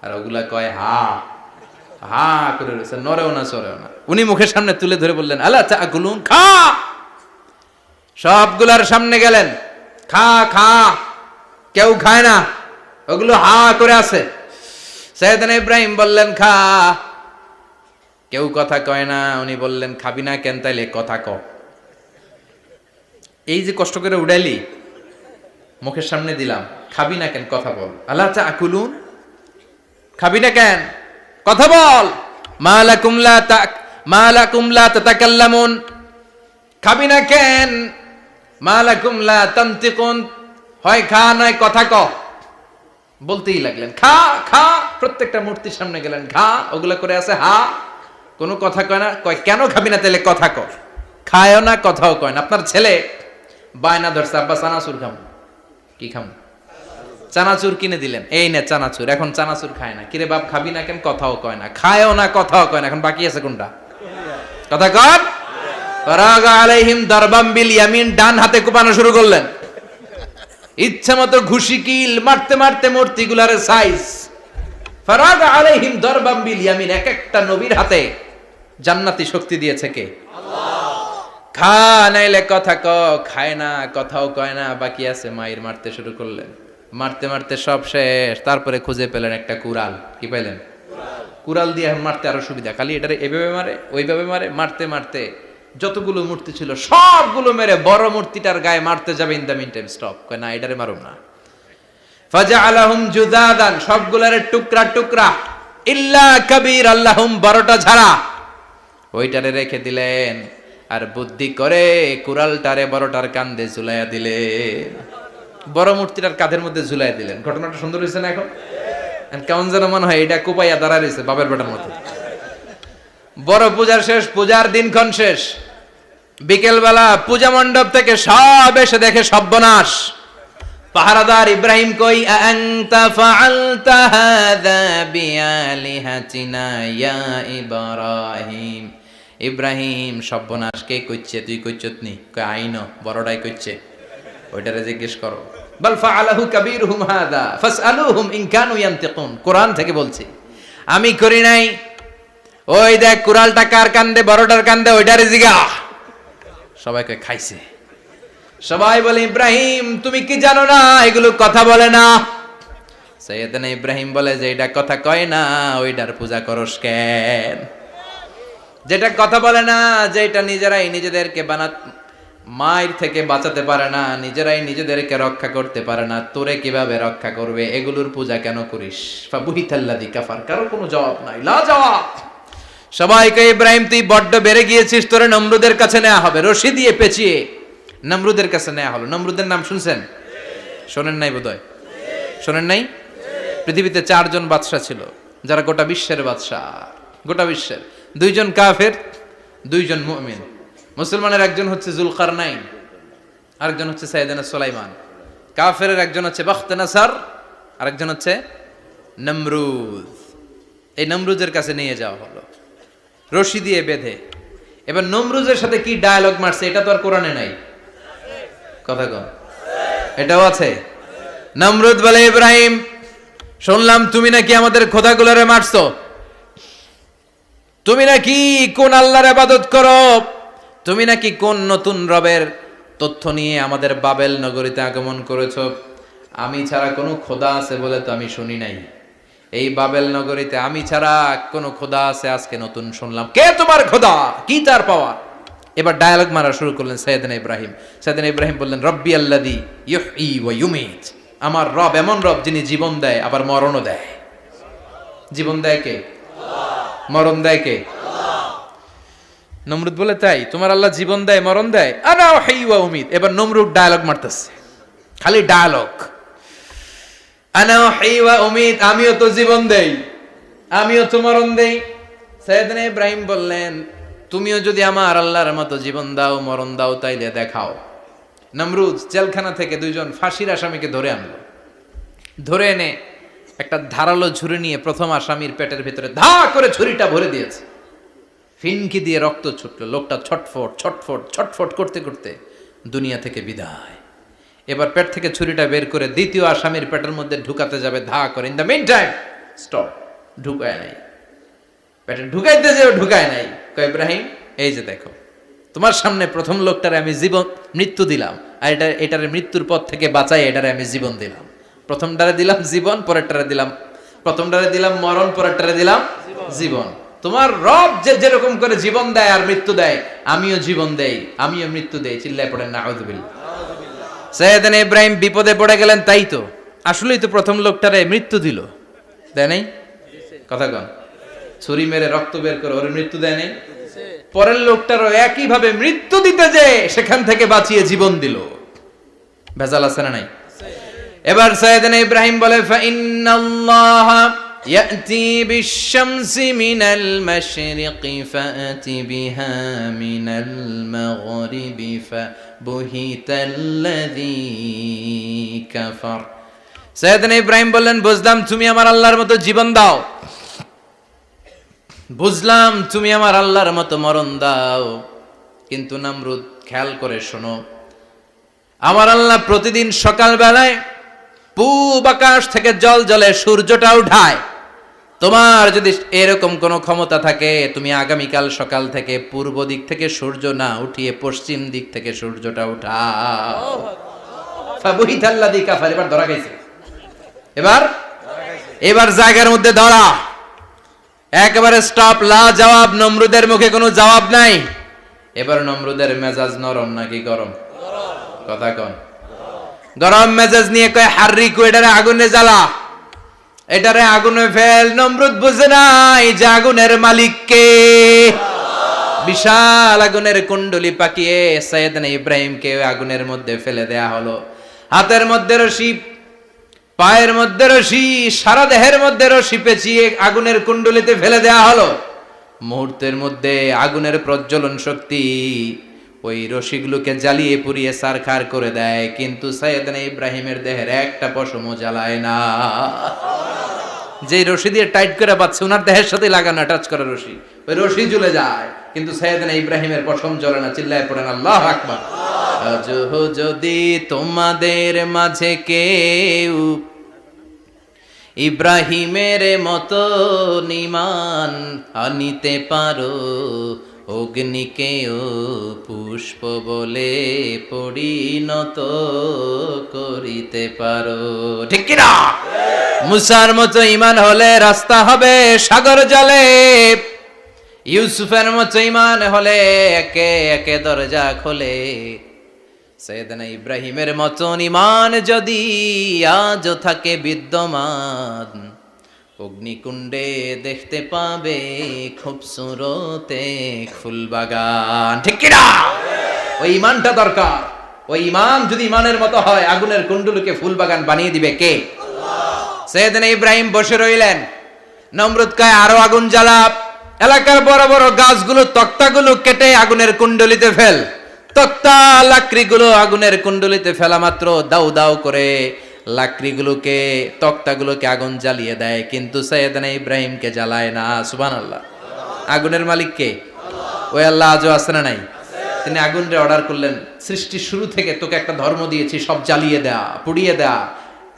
আর ওগুলা কয় হা হা করে রয়েছে, নড়েও না সরেও না। উনি মুখের সামনে তুলে ধরে বললেন, আলা তাকুলুন, খা। সবগুলার সামনে গেলেন, খা খা। কেউ খায় না, ওগুলো হা করে আছে। সাইয়েদনা ইব্রাহিম বললেন খা, কেউ কথা কয় না। উনি বললেন, খাবি না কেন? তাইলে কথা ক। এই যে কষ্ট করে উড়াইলি, মুখের সামনে দিলাম, খাবি না কেন? কথা বল। আলা তাকুলুন, খাবি না কেন? কথা বল। মা লাকুম লা তাতাকাল্লামুন, খাবি না কেন? মা লাকুম লা তানতিকুন, হয় খা নয় কথা ক। বলতেই লাগলেন খা খা। প্রত্যেকটা মূর্তির সামনে গেলেন, খা। ওগুলা করে আছে হা, কোনো কথা কয় না। কয় কেন খাবি না? তাহলে কথা ক। খায়ও না, কথাও কয় না। আপনার ছেলে বায়না ধরছে, আব্বা চানাচুর খাম। কি খাম? চানাচুর কিনে দিলেন, এই নে চানাচুর। এখন চানাচুর খায় না। কিরে বাপ খাবি না কেন? কথাও কয় না, খায়ও না, কথাও কয় না। এখন বাকি আছে কোনটা? কথা কর। ফারাগা আলাইহিম দারবাম বিল ইয়ামিন, ডান হাতে কোপানো শুরু করলেন। ইচ্ছা মতো ঘুষি কিল মারতে মারতে মূর্তিগুলার সাইজ। ফারাগা আলাইহিম দারবাম বিল ইয়ামিন, এক একটা নবীর হাতে জান্নাতি শক্তি দিয়েছে কে? আল্লাহ। খা নাইলে কথা ক, খায় না, কথাও কয় না, বাকি আছে। মায়ের মারতে শুরু করলেন, মারতে মারতে সব শেষ। তারপরে খুঁজে পেলেন একটা কুড়াল। কি পাইলেন? কুড়াল দিয়ে এখন মারতে আরো সুবিধা। খালি এটারে এভাবে মারে, ওইভাবে মারে। মারতে মারতে যতগুলো মূর্তি ছিল সবগুলো মেরে বড় মূর্তিটার গায়ে মারতে যাবে। In the meantime stop, কয় না এটারে মারুম না। ফাজআলাহুম জুদাদান, সবগুলারে টুকরা টুকরা। ইল্লা কাবীর আল্লাহুম, বড়টা ছাড়া। ওইটারে রেখে দিলেন। আর বুদ্ধি করে কুড়ালটারে বড়টার কাঁধে ঝুলাইয়া দিলেন। বড় মূর্তিটার কাঁধের মধ্যে ঝুলাই দিলেন। ঘটনাটা সুন্দর হয়েছে না? এখন কেমন যেন মনে হয় এটা কোপাইয়া দাঁড়া রয়েছে বাপের বেটার মতো। বড় পূজার শেষ, পূজার দিনক্ষণ শেষ। বিকেল বেলা পূজা মণ্ডপ থেকে সব এসে দেখে সর্বনাশ। পাহারাদার ইব্রাহিম কই? আনতা ফাআলতা হাযা বিআলিহাতিনা ইয়া ইব্রাহিম। ইব্রাহিম, সর্বনাশ কে কইছে? তুই কইছত নি? কই আইনো, বড়টাই কইছে। ওইটারে জিজ্ঞেস করো। বাল ফাআলাহু কাবীরুহুম হাযা ফাসআলুহুম ইন কানু ইয়ানতিকুন। কোরআন থেকে বলছি, আমি করি নাই। ওই দেখ কুড়ালটা কার কান্দে? বড়টার কান্দে, ওইটারে জিগা। সবাইকে খাইছে। সবাই বলে ইব্রাহিম তুমি কি জানো না এগুলো কথা বলে না? সাইয়েদনা ইব্রাহিম বলে যে এটা কথা কয় না, ওইটার পূজা করস কেন? যেটা কথা বলে না, যেটা নিজেরাই নিজেদেরকে মায়ের থেকে বাঁচাতে পারে না, নিজেরাই নিজেদেরকে রক্ষা করতে পারে না, তোরে কিভাবে রক্ষা করবে? এগুলোর পূজা কেন করিস? ফাবুহিতাল্লাযী কাফার। কারো কোনো জবাব নাই, লা জবাব। সবাইকে ইব্রাহিম তুই বড্ড বেড়ে গিয়েছিস, তোরে নমরুদের কাছে নেওয়া হবে। রশি দিয়ে পেঁচিয়ে নমরুদের কাছে নেওয়া হলো। নমরুদের নাম শুনছেন? শোনেন নাই বোধহয়। শোনেন নাই? পৃথিবীতে 4 জন বাদশা ছিল, যারা গোটা বিশ্বের বাদশা। গোটা বিশ্বের 2 জন কাফের, 2 জন মুমিন। মুসলমানের একজন হচ্ছে যুলকারনাইন, আরেকজন হচ্ছে সাইয়েদনা সুলাইমান। কাফেরের একজন হচ্ছে বাখতানাসার, আরেকজন হচ্ছে নমরুদ। এই নমরুদের কাছে নিয়ে যাওয়া হলো রশি দিয়ে বেঁধে। এবার নমরুদের সাথে কি ডায়ালগ মারছে এটা তো আর কোরআনে নাই। কথা কন, এটাও আছে। নমরুদ বলে ইব্রাহিম, শুনলাম তুমি নাকি আমাদের খোদাগুলোরে মারছো। তুমি নাকি কোন আল্লাহর ইবাদত করো। তুমি নাকি কোন নতুন রবের তথ্য নিয়ে আমাদের বাবেল নগরীতে আগমন করেছো। আমি ছাড়া কোনো খোদা আছে বলে তো আমি শুনি নাই। এই বাবেল নগরীতে আমি ছাড়া কোনো খোদা আছে আজকে নতুন শুনলাম। কে তোমার খোদা? কি তার পাওয়া? এবার ডায়ালগ মারা শুরু করলেন সাইয়েদনা ইব্রাহিম। সাইয়েদনা ইব্রাহিম বললেন, রব্বি আল্লাযী ইউহয়ী ওয়া ইউমীত। আমার রব এমন রব যিনি জীবন দেয় আবার মরণও দেয়। জীবন দেয় কে? আল্লাহ। মরণ দেয় কে? আল্লাহ। নমরুদ বলে, তাই তোমার আল্লাহ জীবন দেয় মরণ দেয়? আনা উহয়ী ওয়া উমীত। এবার নমরুদ ডায়ালগ মারতেছে, খালি ডায়ালগ। আনা উহয়ী ওয়া উমীত, আমিও তো জীবন দেই, আমিও তো মরণ দেই। সাইয়েদনা ইব্রাহিম বললেন, তুমিও যদি আমার আল্লাহর মতো জীবন দাও মরণ দাও তাইলে দেখাও। নমরুদ জেলখানা থেকে 2 জন ফাঁসির আসামিকে ধরে আনলো। ধরে এনে একটা ধারালো ছুরি নিয়ে প্রথম আসামির পেটের ভিতরে ধা করে ছুরিটা ভরে দিয়েছে। ফিনকি দিয়ে রক্ত ছুটলো। লোকটা ছটফট ছটফট ছটফট করতে করতে দুনিয়া থেকে বিদায়। এবার পেট থেকে ছুরিটা বের করে দ্বিতীয় আসামির পেটের মধ্যে ঢুকাতে যাবে ধা করে। In the meantime stop, ঢুকায় নাই। পেটে ঢুকাইতে যেও ঢুকায় নাই। কয় ইব্রাহিম, এই যে দেখো তোমার সামনে প্রথম লোকটারে আমি মৃত্যু দিলাম, আর এটারে মৃত্যুর পথ থেকে বাঁচাই এটারে আমি জীবন দিলাম। প্রথমটারে দিলাম জীবন, পরেরটারে দিলাম, প্রথমটারে দিলাম মরণ, পরেরটারে দিলাম জীবন। তোমার রব যেরকম করে জীবন দেয় আর মৃত্যু দেয়, আমিও জীবন দেই, আমিও মৃত্যু দেই। চিল্লায় পড়েন নাউযুবিল্লাহ। সাইয়েদনা ইব্রাহিম বিপদে পড়ে গেলেন। তাই তো, আসলেই তো প্রথম লোকটারে মৃত্যু দিল, দেয় নাই? কথা কন, ছুরি মেরে রক্ত বের করে ওর মৃত্যু দেয় নাই? পরের লোকটারও একই ভাবে মৃত্যু দিতে যে সেখান থেকে বাঁচিয়ে জীবন দিল। ভেজাল আছে না নাই? এবার সাইয়েদনা ইব্রাহিম বলে, ফাইন্নাল্লাহা ইয়াতি বিশ-শামসি মিনাল মাশরিকি ফাআতি বিহা মিনাল মাগরিবি ফাবুহিতাল্লাযী কাফার। সাইয়েদনা ইব্রাহিম বললেন, বুঝলাম তুমি আমার আল্লাহর মতো জীবন দাও, বুঝলাম তুমি আমার আল্লাহর মতো মরণ দাও, কিন্তু নমরুদ খেয়াল করে শোনো, আমার আল্লাহ প্রতিদিন সকাল বেলায় পূব আকাশ থেকে জল জলে সূর্যটা উঠায়। তোমার যদি এরকম কোনো ক্ষমতা থাকে, তুমি আগামীকাল সকাল থেকে পূর্ব দিক থেকে সূর্য না উঠিয়ে পশ্চিম দিক থেকে সূর্যটা উঠাও। ফাবুহিতাল্লাযী কাফার, এবার ধরা গেছে, এবার জায়গার মধ্যে ধরা, একেবারে স্টপ, লা জবাব। নমরুদের মুখে কোনো জবাব নাই। এবার নমরুদের মেজাজ নরম নাকি গরম? কথা কন। গরম মেজাজ নিয়ে কয়, হাররিকু, এটারে আগুনে জ্বালা, এটারে আগুনে ফেল। নমরুদ বুঝে নাই যে আগুনের মালিক কে। বিশাল আগুনের কুণ্ডলি পাকিয়ে সাইয়েদনা ইব্রাহিমকে আগুনের মধ্যে ফেলে দেয়া হলো। হাতের মধ্যে রশি, পায়ের মধ্যে রশি, সারা দেহের মধ্যে রশি পেঁচিয়ে আগুনের কুণ্ডলিতে ফেলে দেয়া হলো। মুহূর্তের মধ্যে আগুনের প্রজ্বলন শক্তি ওই রশিগুলোকে জ্বালিয়ে পুড়িয়ে ছারখার করে দেয়, কিন্তু সাইয়েদনা ইব্রাহিমের দেহের একটা পশমও জ্বালায় না। যে রশি দিয়ে টাইট করে বাঁধছে, ওনার দেহের সাথে লাগানো টাচ করা রশি, ওই রশি জ্বলে যায়, কিন্তু সাইয়েদনা ইব্রাহিমের পশম জ্বলে না। চিল্লায় পড়েন আল্লাহু আকবার। আজ যদি তোমাদের মাঝে কেউ ইব্রাহিমের মতো ঈমান আনিতে পারো, অগ্নিকেও পুষ্প বলে পরিণত করিতে পারো। ঠিক কি না? মুসার মতো ঈমান হলে রাস্তা হবে সাগর জলে, ইউসুফের মতো ঈমান হলে একে একে দরজা খোলে। সাইয়েদনা ইব্রাহিমের মতন ঈমান যদি আজও থাকে বিদ্যমান, অগ্নিকুণ্ডে দেখতে পাবে খুবসুরত এক ফুলবাগান। ঠিক কি না? ওই ঈমানটা দরকার। ওই ঈমান যদি ঈমানের মতো হয়, আগুনের কুণ্ডলকে ফুলবাগান বানিয়ে দিবে কে? আল্লাহ। সাইয়েদনা ইব্রাহিম বসে রইলেন। নমরুদ কয়, আরো আগুন জ্বালা, এলাকার বড় বড় গাছগুলো, তক্তাগুলো কেটে আগুনের কুণ্ডলিতে ফেল। তক্তা লাকড়িগুলো আগুনের কুণ্ডলিতে ফেলা মাত্র দাউ দাউ করে লাকড়িগুলোকে, তক্তাগুলোকে আগুন জ্বালিয়ে দেয়, কিন্তু সাইয়েদনা ইব্রাহিমকে জ্বালায় না। সুবহানাল্লাহ। আগুনের মালিক কে? ওই আল্লাহ আজও আছে না নাই? তিনি আগুনরে অর্ডার করলেন, সৃষ্টির শুরু থেকে তোকে একটা ধর্ম দিয়েছি, সব জ্বালিয়ে দেয়া, পুড়িয়ে দেয়া,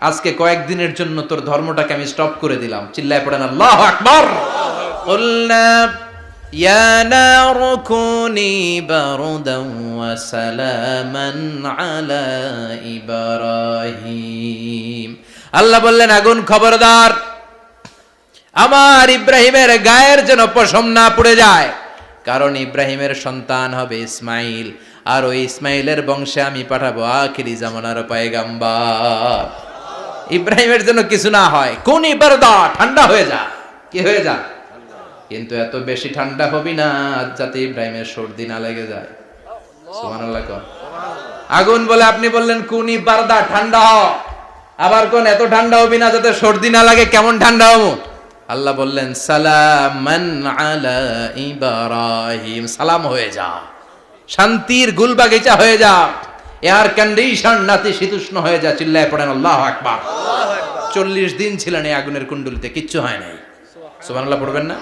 আজকে কয়েকদিনের জন্য তোর ধর্মটাকে আমি স্টপ করে দিলাম। চিল্লায় পড়েন আল্লাহু আকবার। কুলনা ইয়া নারু কুনি বারদান ওয়া সালামান আলা ইব্রাহিম। আল্লাহ বললেন, আগুন খবরদার, আমার ইব্রাহিমের গায়ের যেন পশম না পুড়ে যায়, কারণ ইব্রাহিমের সন্তান হবে ইসমাইল, আর ওই ইসমাইলের বংশে আমি পাঠাবো আখিরি জামানার পয়গাম্বর। ইব্রাহিমের জন্য কিছু না হয়, কোন বারদা, ঠান্ডা হয়ে যা। কি হয়ে যা? কিন্তু এত বেশি ঠান্ডা হবি না যাতে ইব্রাহিমের সর্দি না লেগে যায়। সুবহানাল্লাহ। আগুন বলে, আপনি বললেন কোনি বারদা, ঠান্ডা হ, আবার কোন এত ঠান্ডা হবি না যাতে সর্দি না লাগে। কেমন ঠান্ডা হবো? আল্লাহ বললেন, সালামান আলা ইব্রাহিম, সালাম হয়ে যা, শান্তির গুলবাগিচা হয়ে যা, এয়ার কন্ডিশন নাতি শীতুষ্ণ হয়ে যা। চিল্লায় পড়েন আল্লাহু আকবার। 40 দিন ছিলেন এই আগুনের কুণ্ডলিতে, কিচ্ছু হয় নাই। সুবহানাল্লাহ পড়বেন না?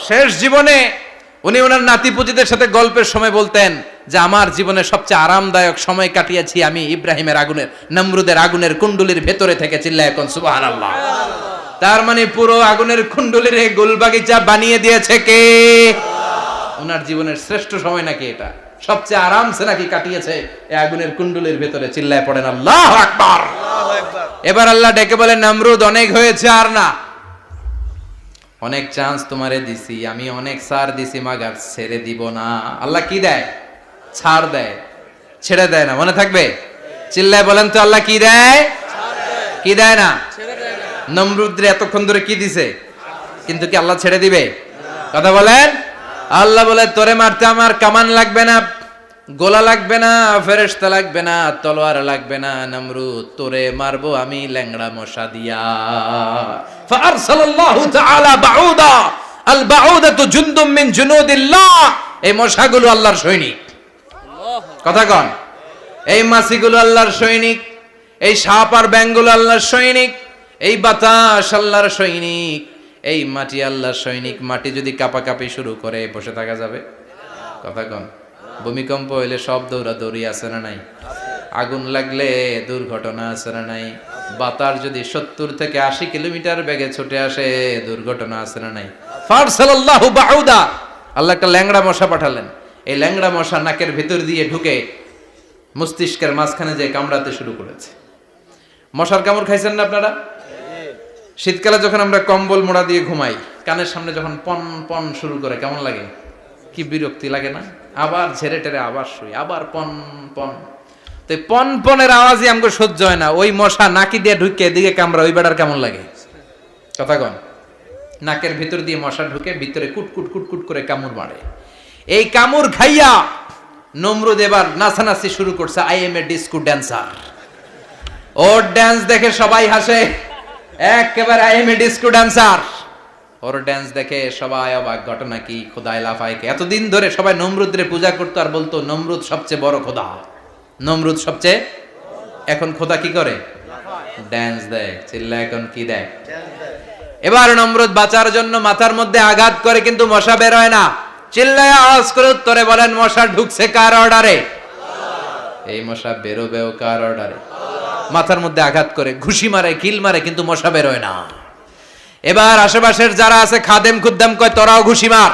শেষ জীবনে উনি ওনার নাতিপুতিদের সাথে গল্পের সময় বলতেন যে আমার জীবনে সবচেয়ে আরামদায়ক সময় কাটিয়েছি আমি ইব্রাহিমের আগুনের, নমরুদের আগুনের কুণ্ডলির ভেতরে থেকে। চিল্লায় কোন সুবহানাল্লাহ। তার মানে পুরো আগুনের কুণ্ডলির গোলবাগিচা বানিয়ে দিয়েছে কে? ওনার জীবনের শ্রেষ্ঠ সময় নাকি এটা, সবচেয়ে আরামসে নাকি কাটিয়েছে এই আগুনের কুণ্ডলির ভেতরে। চিল্লায় পড়েন আল্লাহু আকবার। এবার আল্লাহ ডেকে বলেন, নমরুদ অনেক হয়েছে, আর না, অনেক চান্স তোমারে দিছি আমি, অনেক ছাড় দিছি, মাগার ছেড়ে দিব না। আল্লাহ কি দেয়? ছাড় দেয়, ছেড়ে দেয় না। মনে থাকবে? চিল্লায় বলেন তো, আল্লাহ কি দেয়? কি দেয় না? নমরুদরে এতক্ষণ ধরে কি দিছে, কিন্তু কি আল্লাহ ছেড়ে দিবে? কথা বলেন। আল্লাহ বলে, তোরে মারতে আমার কামান লাগবে না, গোলা লাগবে না, ফেরেশতা লাগবে না, তলোয়ার লাগবে না, নমরুদ তোরে মারবো আমি ল্যাংড়া মশা দিয়া। ফাআরসালাল্লাহু তাআলা বাউদা, আল বাউদাতু জুনদুম মিন জুনুদিল্লাহ। এই মশাগুলো আল্লাহর সৈনিক। কথা কন। এই মাছিগুলো আল্লাহর সৈনিক। এই সাপ আর ব্যাঙগুলো আল্লাহর সৈনিক, এই বাতাস আল্লাহর সৈনিক, এই মাটি আল্লাহর সৈনিক। মাটি যদি কাঁপাকাঁপি শুরু করে বসে থাকা যাবে? কথা কন। ভূমিকম্প হইলে সব দৌড়াদৌড়ি আছে না নাই? আগুন লাগলে দুর্ঘটনা আছে না নাই? বাতাস যদি 70 থেকে 80 কিলোমিটার বেগে ছুটে আসে দুর্ঘটনা আছে না নাই? ফারসালাল্লাহু বাউদা, আল্লাহ একটা ল্যাংড়া মশা পাঠালেন। এই ল্যাংড়া মশা নাকের ভিতর দিয়ে ঢুকে মস্তিষ্কের মাঝখানে যে কামড়াতে শুরু করেছে। মশার কামড় খাইছেন না আপনারা? শীতকালে যখন আমরা কম্বল মোড়া দিয়ে ঘুমাই, কানের সামনে যখন পন পন শুরু করে কেমন লাগে? কি বিরক্তি লাগে না? আবার ঝেড়ে টেরে আবার শুই, আবার পন পন। তো পন পনের আওয়াজই আমাকে সহ্য হয় না। ওই মশা নাকি দিয়ে ঢুকে এদিকে কামড়া, ওই বেড়ার কেমন লাগে? কথা কন। নাকের ভিতর দিয়ে মশা ঢুকে ভিতরে কুটকুট কুটকুট করে কামড় মারে। এই কামড় খাইয়া নমরুদ এবার নাচানাচি শুরু করছে। I M A disco dancer. Or dance দেখে সবাই হাসে, একেবারে I M A disco dancer. Or dance দেখে সবাই অবাক। ঘটনা কি? খোদায় লাফায়কে। এতদিন ধরে সবাই নমরুদরে পূজা করতো আর বলতো নমরুদ সবচেয়ে বড় খোদা, নমরুদ সবচেয়ে। এখন খোদা কি করে? ড্যান্স দেয়। চিল্লা এখন কি দেয়? এবার নমরুদ বাঁচার জন্য মাথার মধ্যে আঘাত করে, কিন্তু মশা বের হয় না। চিল্লায় আওয়াজ করে উত্তরে বলেন, মশা ঢুকছে কার অর্ডারে? এই মশা বেরোবেও কার অর্ডারে? মাথার মধ্যে আঘাত করে ঘুষি মারে, কিল মারে, কিন্তু মশা বের হয় না। এবার আশেপাশের যারা আছে খাদেম খুদ্দাম কয়, তোরাও ঘুষি মার।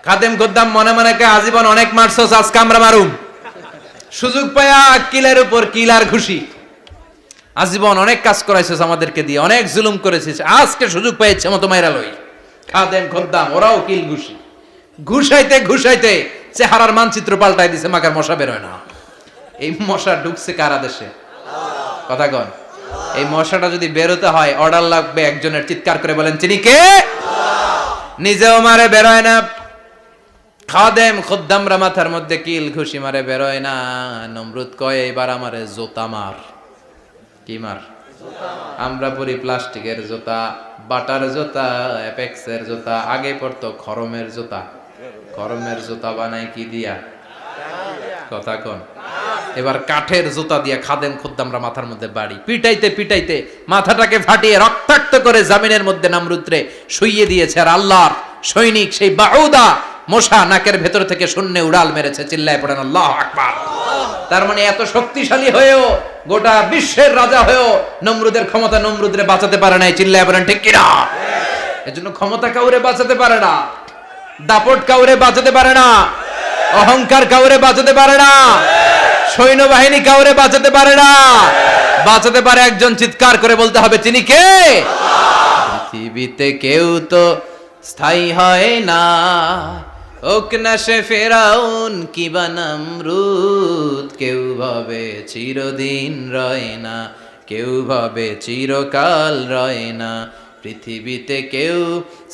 খাদেম খুদ্দাম মনে মনে কয়, আজীবন অনেক মারছস, আজকে আমরা মারুম। সুযোগ পায়া কিলের উপর কিল আর ঘুষি। আজীবন অনেক কাজ করাইছিস আমাদেরকে দিয়ে, অনেক জুলুম করেছিস, আজকে সুযোগ পেয়েছে মতো মাইরা লই। খাদেম খুদ্দাম ওরাও কিল ঘুষি। ঘুষাইতে ঘুষাইতে চেহারার মানচিত্র পাল্টাই দিছে, মাকার মশা বের হয় না। এই মশা ঢুকছে কার আদেশে? কথা কন। এই মশাটা যদি বেরোতে হয় অর্ডার লাগবে একজনের। চিৎকার করে বলেন, তিনি কে? নিজেও মারে, বেরোয় না। খাদেম খুদ্দামরা মাথার মধ্যে কিল ঘুষি মারে, বেরোয় না। নমরুদ কয়, এবার আমারে জোতা মার। কি মার? আমরা পরি প্লাস্টিকের জুতা, বাটার জুতা, অ্যাপেক্সের জুতা। আগে পড়তো খরমের জুতা। খরমের জুতা বানায় কি দিয়া? কথা কন। এবার কাঠের জুতা দিয়া খাদেম খুদ্দামরা মাথার মধ্যে বাড়ি। পিটাইতে পিটাইতে মাথাটাকে ফাটিয়ে রক্তাক্ত করে জামিনের মধ্যে নমরুদরে শুইয়ে দিয়েছে। আর আল্লাহর সৈনিক সেই বাউদা মশা নাকের ভেতর থেকে শূন্যে উড়াল মেরেছে। চিল্লায় পড়েন আল্লাহু আকবার। তার মানে এত শক্তিশালী হয়েও, গোটা বিশ্বের রাজা হয়েও নমরুদের ক্ষমতা নমরুদরে বাঁচাতে পারে নাই। চিল্লায় পড়েন ঠিক কিনা? এজন্য ক্ষমতা কাউরে বাঁচাতে পারে না, দাপট কাউরে বাঁচাতে পারে না, অহংকার কাউরে বাঁচাতে পারে না, সৈন্যবাহিনী কাউরে বাঁচাতে পারে না। বাঁচাতে পারে একজন। চিৎকার করে বলতে হবে, তিনি কে? পৃথিবীতে কেউ তো স্থায়ী হয় না, হোক না সে ফেরাউন কিবা নমরুদ। কেউ ভাবে চিরদিন রয় না, কেউ ভাবে চিরকাল রয় না। পৃথিবীতে কেউ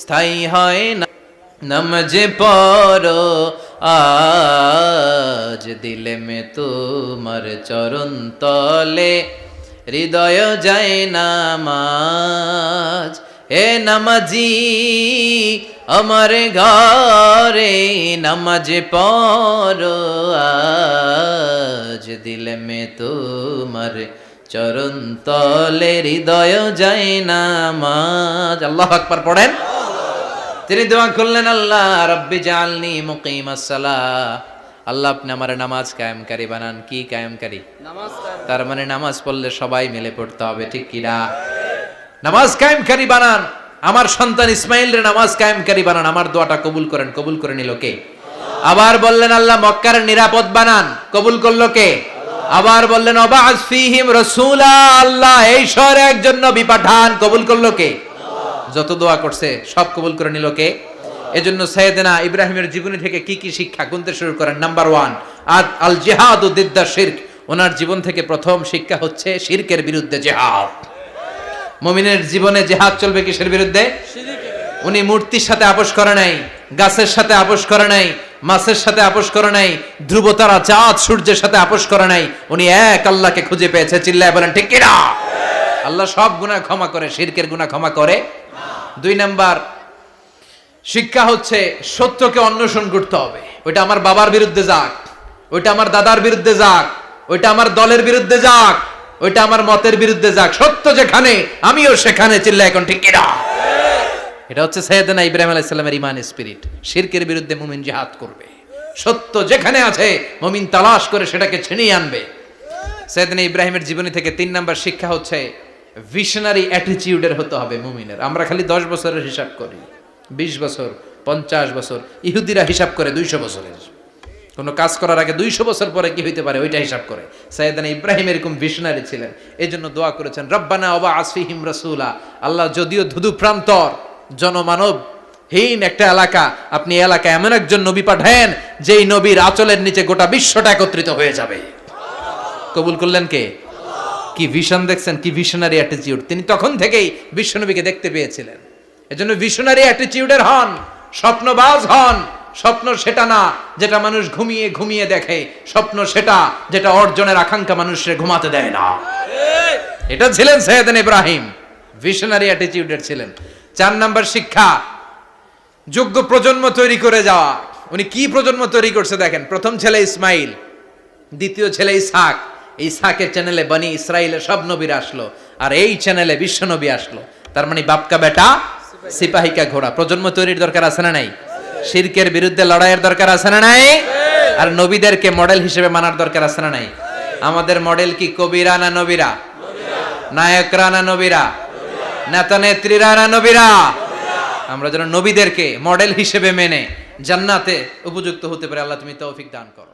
স্থায়ী হয় না। নমজে পড়ো আজ দিলে মে তোমার চরণ তলে, হৃদয় যায় নামাজ। হে নামাজি আমার ঘরে, নামাজে পড়ো আজ দিলে মে তোমার চরণ তলে, হৃদয় যায় নামাজ। আল্লাহু আকবার পড়েন। তিনি দোয়া করলেন, আল্লাহ রব্বি জাআলনি মুকিমাস সালাহ। আল্লাহ আপনি আমার নামাজ কায়েমকারী বানান। কি কায়েমকারী? নামাজ। তার মানে নামাজ পড়লে সবাই মিলে পড়তে হবে, ঠিক কি না? নামাজ কায়েমকারী বানান। আমার সন্তান ইসমাইল রে নামাজ কায়েমকারী বানান। আমার দোয়াটা কবুল করেন। কবুল করে নিল কে? আবার বললেন, আল্লাহ মক্কার নিরাপদ বানান। কবুল করলো কে? আবার বললেন, ওয়াবা'আস ফীহিম রাসূলা। আল্লাহ এই শহরে একজন নবী পাঠান। কবুল করলো কে? যত দোয়া করছে সব কবুল করে নিল কে? এজন্য সাইয়েদনা ইব্রাহিমের জীবনী থেকে কি কি শিক্ষা গুনতে শুরু করেন। নাম্বার 1, আল জিহাদু দিদ্দা শিরক। ওনার জীবন থেকে প্রথম শিক্ষা হচ্ছে শিরকের বিরুদ্ধে জিহাদ। মুমিনের জীবনে জিহাদ চলবে কিসের বিরুদ্ধে? উনি মূর্তির সাথে আপোষ করে নাই, গাছের সাথে আপোষ করে নাই, মাছের সাথে আপোষ করে নাই, ধ্রুবতারা চাঁদ সূর্যের সাথে আপোষ করে নাই। উনি এক আল্লাহকে খুঁজে পেয়েছে। চিল্লায় বলেন ঠিক কিনা? আল্লাহ সব গুনাহ ক্ষমা করে, শিরকের গুনাহ ক্ষমা করে। 2 নাম্বার শিক্ষা হচ্ছে সত্যকে অন্বেষণ করতে হবে। ওইটা আমার বাবার বিরুদ্ধে যাক, ওইটা আমার দাদার বিরুদ্ধে যাক, ওইটা আমার দলের বিরুদ্ধে যাক, ওইটা আমার মতের বিরুদ্ধে যাক, সত্য যেখানে আমিও সেখানে, চিল্লা এখন ঠিক কিনা? এটা হচ্ছে সাইয়েদনা ইব্রাহিম আলাইহিস সালামের ঈমান স্পিরিট। শিরকের বিরুদ্ধে মুমিন জিহাদ করবে, সত্য যেখানে আছে মুমিন তালাশ করে সেটাকে ছিনিয়ে আনবে। সাইয়েদনা ইব্রাহিমের জীবনী থেকে 3 নাম্বার শিক্ষা হচ্ছে ভিশনারি অ্যাটিটিউডের হতে হবে মুমিনের। আমরা খালি 10 বছরের হিসাব করি, 20 বছর, 50 বছর, ইহুদিরা হিসাব করে 200 বছরের। কোন কাজ করার আগে 200 বছর পরে কি হইতে পারে ওইটা হিসাব করে। সাইয়েদনা ইব্রাহিম এরকম ভিশনারি ছিলেন, এজন্য দোয়া করেছেন রব্বানা ওয়াবআস ফীহিম রাসূলা। আল্লাহ যদিও ধুধু প্রান্তর জনমানব হীন একটা এলাকা, আপনি এলাকায় এমন একজন নবী পাঠায়েন যেই নবীর আঁচলের নিচে গোটা বিশ্বটা একত্রিত হয়ে যাবে। কবুল করলেন কে? কি ভিশন দেখছেন, কি ভিশনারি অ্যাটিটিউড। তিনি তখন থেকেই বিশ্বনবীকে দেখতে পেয়েছিলেন। এজন্য ভিশনারি অ্যাটিটিউডের হন, স্বপ্নবাজ হন। স্বপ্ন সেটা না যেটা মানুষ ঘুমিয়ে ঘুমিয়ে দেখে, স্বপ্ন সেটা যেটা অর্জনের আকাঙ্ক্ষা মানুষের ঘুমাতে দেয় না। এটা ছিলেন সাইয়েদনা ইব্রাহিম, ভিশনারি অ্যাটিটিউডের ছিলেন। 4 নাম্বার শিক্ষা, যোগ্য প্রজন্ম তৈরি করে যাওয়া। উনি কি প্রজন্ম তৈরি করছে দেখেন। প্রথম ছেলে ইসমাইল, দ্বিতীয় ছেলে ইসহাক। ইসহাকের চ্যানেলে বনি ইসরাইলের সব নবীরা আসলো, আর এই চ্যানেলে বিশ্ব নবী আসলো। তার মানে বাপকা বেটা সিপাহিকা ঘোড়া। প্রজন্ম তৈরির দরকার আছে না নাই? শিরকের বিরুদ্ধে লড়াইয়ের দরকার আছে না নাই? আর নবীদেরকে মডেল হিসেবে মানার দরকার আছে না নাই? আমাদের মডেল কি কবিরা না নবীরা? নায়করা না নবীরা? নেতা নেত্রীরা না নবীরা? আমরা যেন নবীদেরকে মডেল হিসেবে মেনে জান্নাতে উপযুক্ত হতে পারে। আল্লাহ তুমি তৌফিক দান করো।